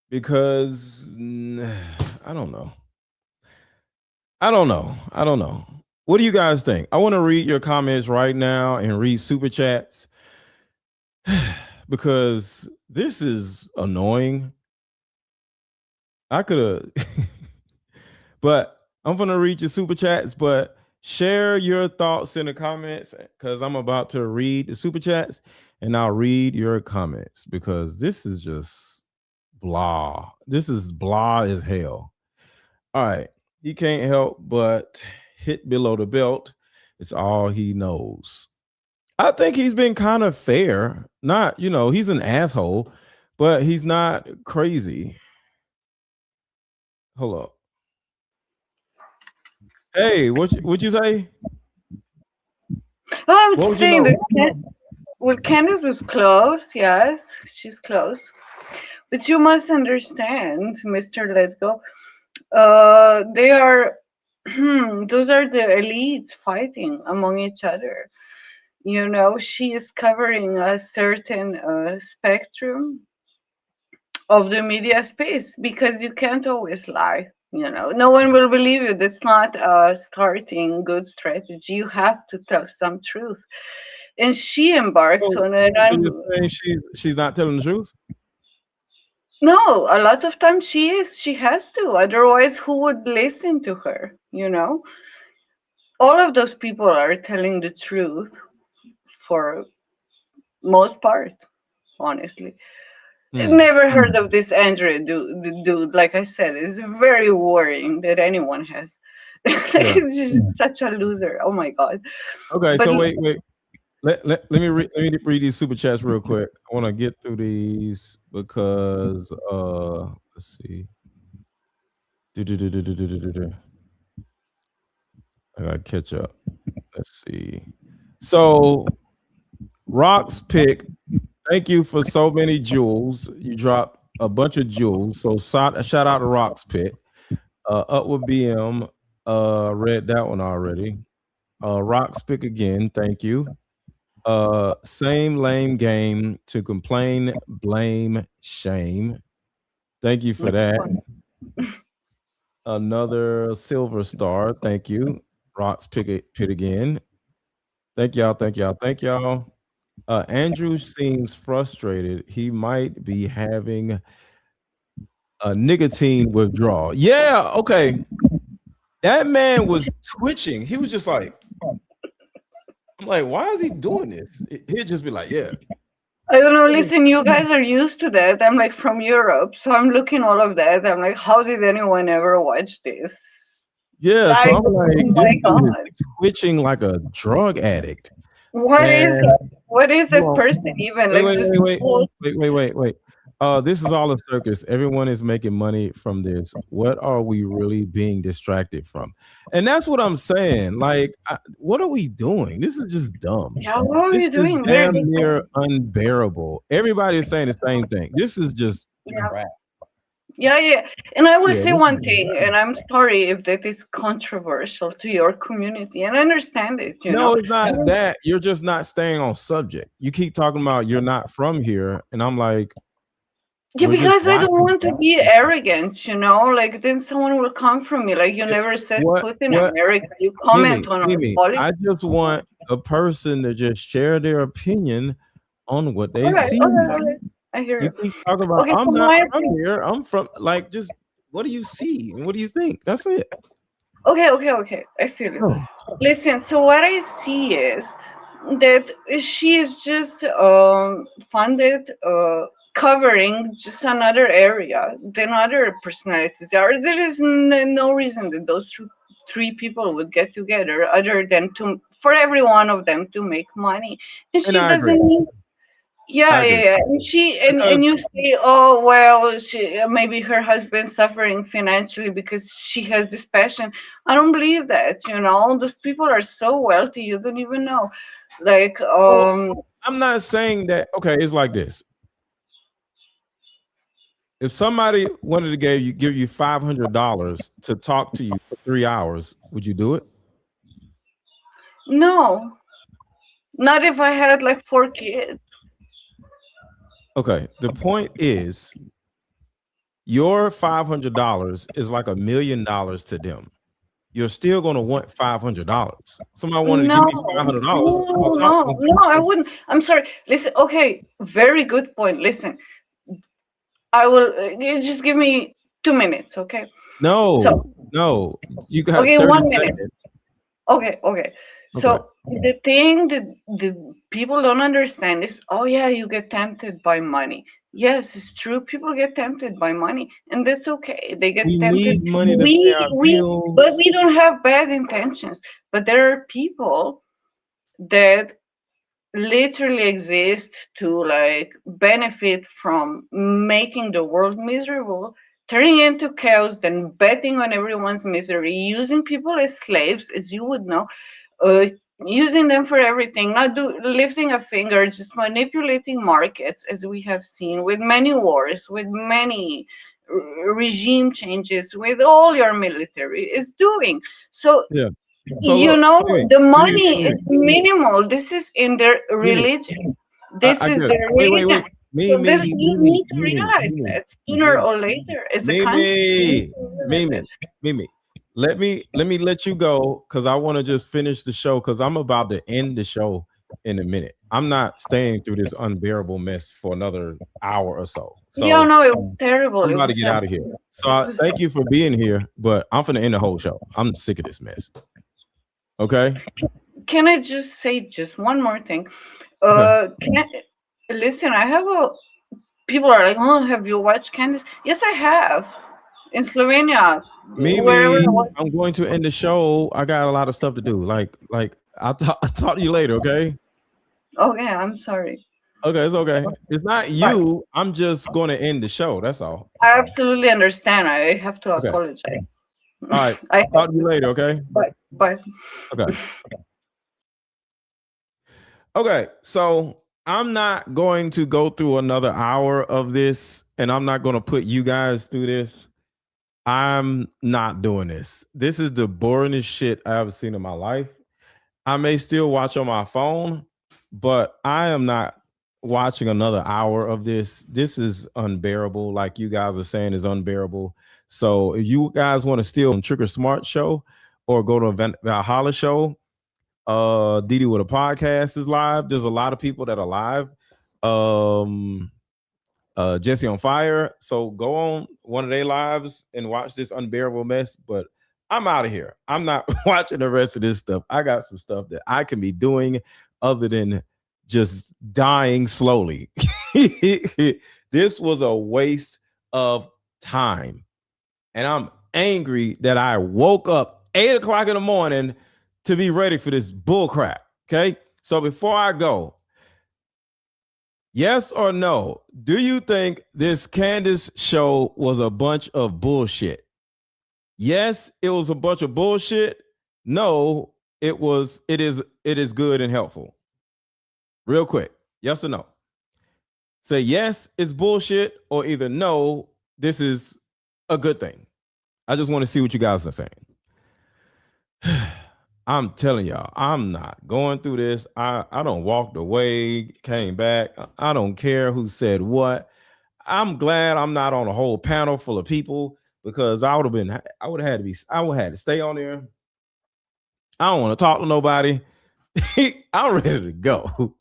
because I don't know. What do you guys think? I want to read your comments right now and read super chats because this is annoying. I could have, but I'm going to read your super chats, but share your thoughts in the comments because I'm about to read the super chats and I'll read your comments because this is just blah. This is blah as hell. All right. He can't help but hit below the belt. It's all he knows. I think he's been kind of fair. Not, he's an asshole, but he's not crazy. Hold up. Hey, what you say? I was saying that Candace was close. Yes, she's close. But you must understand, Mr. Letgo, they are, those are the elites fighting among each other. She is covering a certain spectrum of the media space because you can't always lie. No one will believe you. That's not a starting good strategy. You have to tell some truth. And she embarked on it. She's not telling the truth? No, a lot of times she is. She has to. Otherwise, who would listen to her? All of those people are telling the truth for most part, honestly. Never heard of this Andrew dude. Like I said, it's very worrying that anyone has. It's just such a loser. Oh my God. Okay, so wait. Let me read these super chats real quick. I want to get through these because let's see. I gotta catch up. Let's see. So Rock's pick. Thank you for so many jewels. You dropped a bunch of jewels. So shout out to Rock's pick. Upward BM, read that one already. Rock Spick again, thank you. Same lame game to complain, blame, shame. Thank you for that. Another silver star, thank you. Rock's Pit again. Thank y'all, thank y'all, thank y'all. Andrew seems frustrated. He might be having a nicotine withdrawal. Yeah, okay. That man was twitching. He was just like, I'm like, why is he doing this? He'd just be like, yeah. I don't know. Listen, you guys are used to that. I'm like from Europe, so I'm looking all of that. I'm like, how did anyone ever watch this? Yeah, so I'm like, oh this my dude God. is twitching like a drug addict. What is And that? What is that hold on. person even? Wait, Like wait, just wait, wait. This is all a circus. Everyone is making money from this. What are we really being distracted from? And that's what I'm saying. Like, what are we doing? This is just dumb. Yeah, what are This you is doing? Very damn good near point. unbearable. Everybody is saying the same thing. This is just crap. Yeah. And I will Yeah, say this one is thing, and I'm sorry if that is controversial to your community, and I understand it, you No, know. it's not that. You're just not staying on subject. You keep talking about you're not from here, and I'm like, Yeah, we're just because I don't watching. want to be arrogant, you know. Like then someone will come from me, like you never set foot in What America. You comment on our Mimi, politics. I just want a person to just share their opinion on what they All right. see. I hear You you. keep talking about Okay, I'm so not my from here. I'm from like just what do you see and what do you think? That's it. Okay. I feel you. Oh. Listen, so what I see is that she is just funded covering just another area than other personalities are. There is no reason that those three people would get together other than to for every one of them to make money. And And she I agree. doesn't need I agree. yeah. And she Because and you say, oh well, she maybe her husband's suffering financially because she has this passion. I don't believe that. You know, those people are so wealthy, you don't even know. Like, I'm not saying that okay, it's like this. If somebody wanted to give you $500 to talk to you for 3 hours, would you do it? no, not if I had like 4 kids. Okay. The point is your $500 is like $1 million to them. You're still going to want $500. Somebody wanted to give No, me $500. I'll talk to them. no, I wouldn't. I'm sorry. Listen, okay, very good point. Listen, I will you just give me 2 minutes, okay? So, No. You got okay, 30 1 minute. seconds. Okay. Okay. So the thing that the people don't understand is, oh yeah, you get tempted by money. Yes, it's true. People get tempted by money, and that's okay. They get We tempted. need money to pay our But bills. we don't have bad intentions. But there are people that literally exist to like benefit from making the world miserable, turning into chaos, then betting on everyone's misery, using people as slaves, as you would know, uh, using them for everything, not lifting a finger, just manipulating markets, as we have seen with many wars, with many regime changes, with all your military is doing. So Yeah. So you look, know, Mimi, the money is minimal. This is in their Mimi, religion. This I is get it. their Wait. religion. So Mimi, this you need to realize that sooner or later, as a country, we need to realize that. Mimi. Let me let you go because I want to just finish the show because I'm about to end the show in a minute. I'm not staying through this unbearable mess for another hour or so. Yeah, So no, it was terrible. I'm It about to was get out of here. So thank you for being here, but I'm gonna end the whole show. I'm sick of this mess. Okay. Can I just say just one more thing? Okay. Listen, I have a. People are like, oh, have you watched Candace? Yes, I have. In Slovenia, wherever I Mimi, was. I'm going to end the show. I got a lot of stuff to do. Like I'll talk to you later, okay? Okay, I'm sorry. Okay, it's okay. It's not you. I'm just going to end the show. That's all. I absolutely understand. I have to Okay. apologize. All right. I'll talk to you later, okay? Bye. Okay. Okay. So I'm not going to go through another hour of this, and I'm not going to put you guys through this. I'm not doing this. This is the boringest shit I ever seen in my life. I may still watch on my phone, but I am not watching another hour of this. This is unbearable. Like you guys are saying, is unbearable. So if you guys want to steal Trigger Smart show or go to Valhalla show, Didi with a podcast is live. There's a lot of people that are live. Jesse on Fire. So go on one of their lives and watch this unbearable mess. But I'm out of here. I'm not watching the rest of this stuff. I got some stuff that I can be doing other than just dying slowly. This was a waste of time. And I'm angry that I woke up 8 o'clock in the morning to be ready for this bull crap. Okay. So before I go, yes or no, do you think this Candace show was a bunch of bullshit? Yes, it was a bunch of bullshit. No, it is good and helpful. Real quick, yes or no? Say yes, it's bullshit, or either no, this is a good thing. I just want to see what you guys are saying. I'm telling y'all, I'm not going through this. I don't walked away, came back. I don't care who said what. I'm glad I'm not on a whole panel full of people because I would have had to stay on there. I don't want to talk to nobody. I'm ready to go.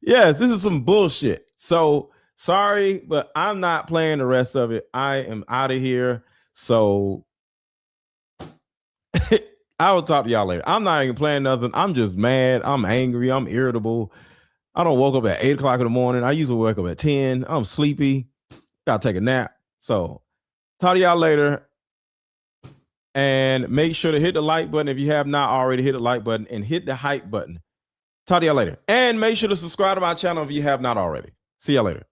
Yes, this is some bullshit. So sorry, but I'm not playing the rest of it. I am out of here. So I will talk to y'all later. I'm not even playing nothing. I'm just mad. I'm angry. I'm irritable. I don't woke up at 8 o'clock in the morning. I usually wake up at 10. I'm sleepy. Gotta take a nap. So talk to y'all later. And make sure to hit the like button if you have not already. Hit the like button and hit the hype button. Talk to y'all later. And make sure to subscribe to my channel if you have not already. See y'all later.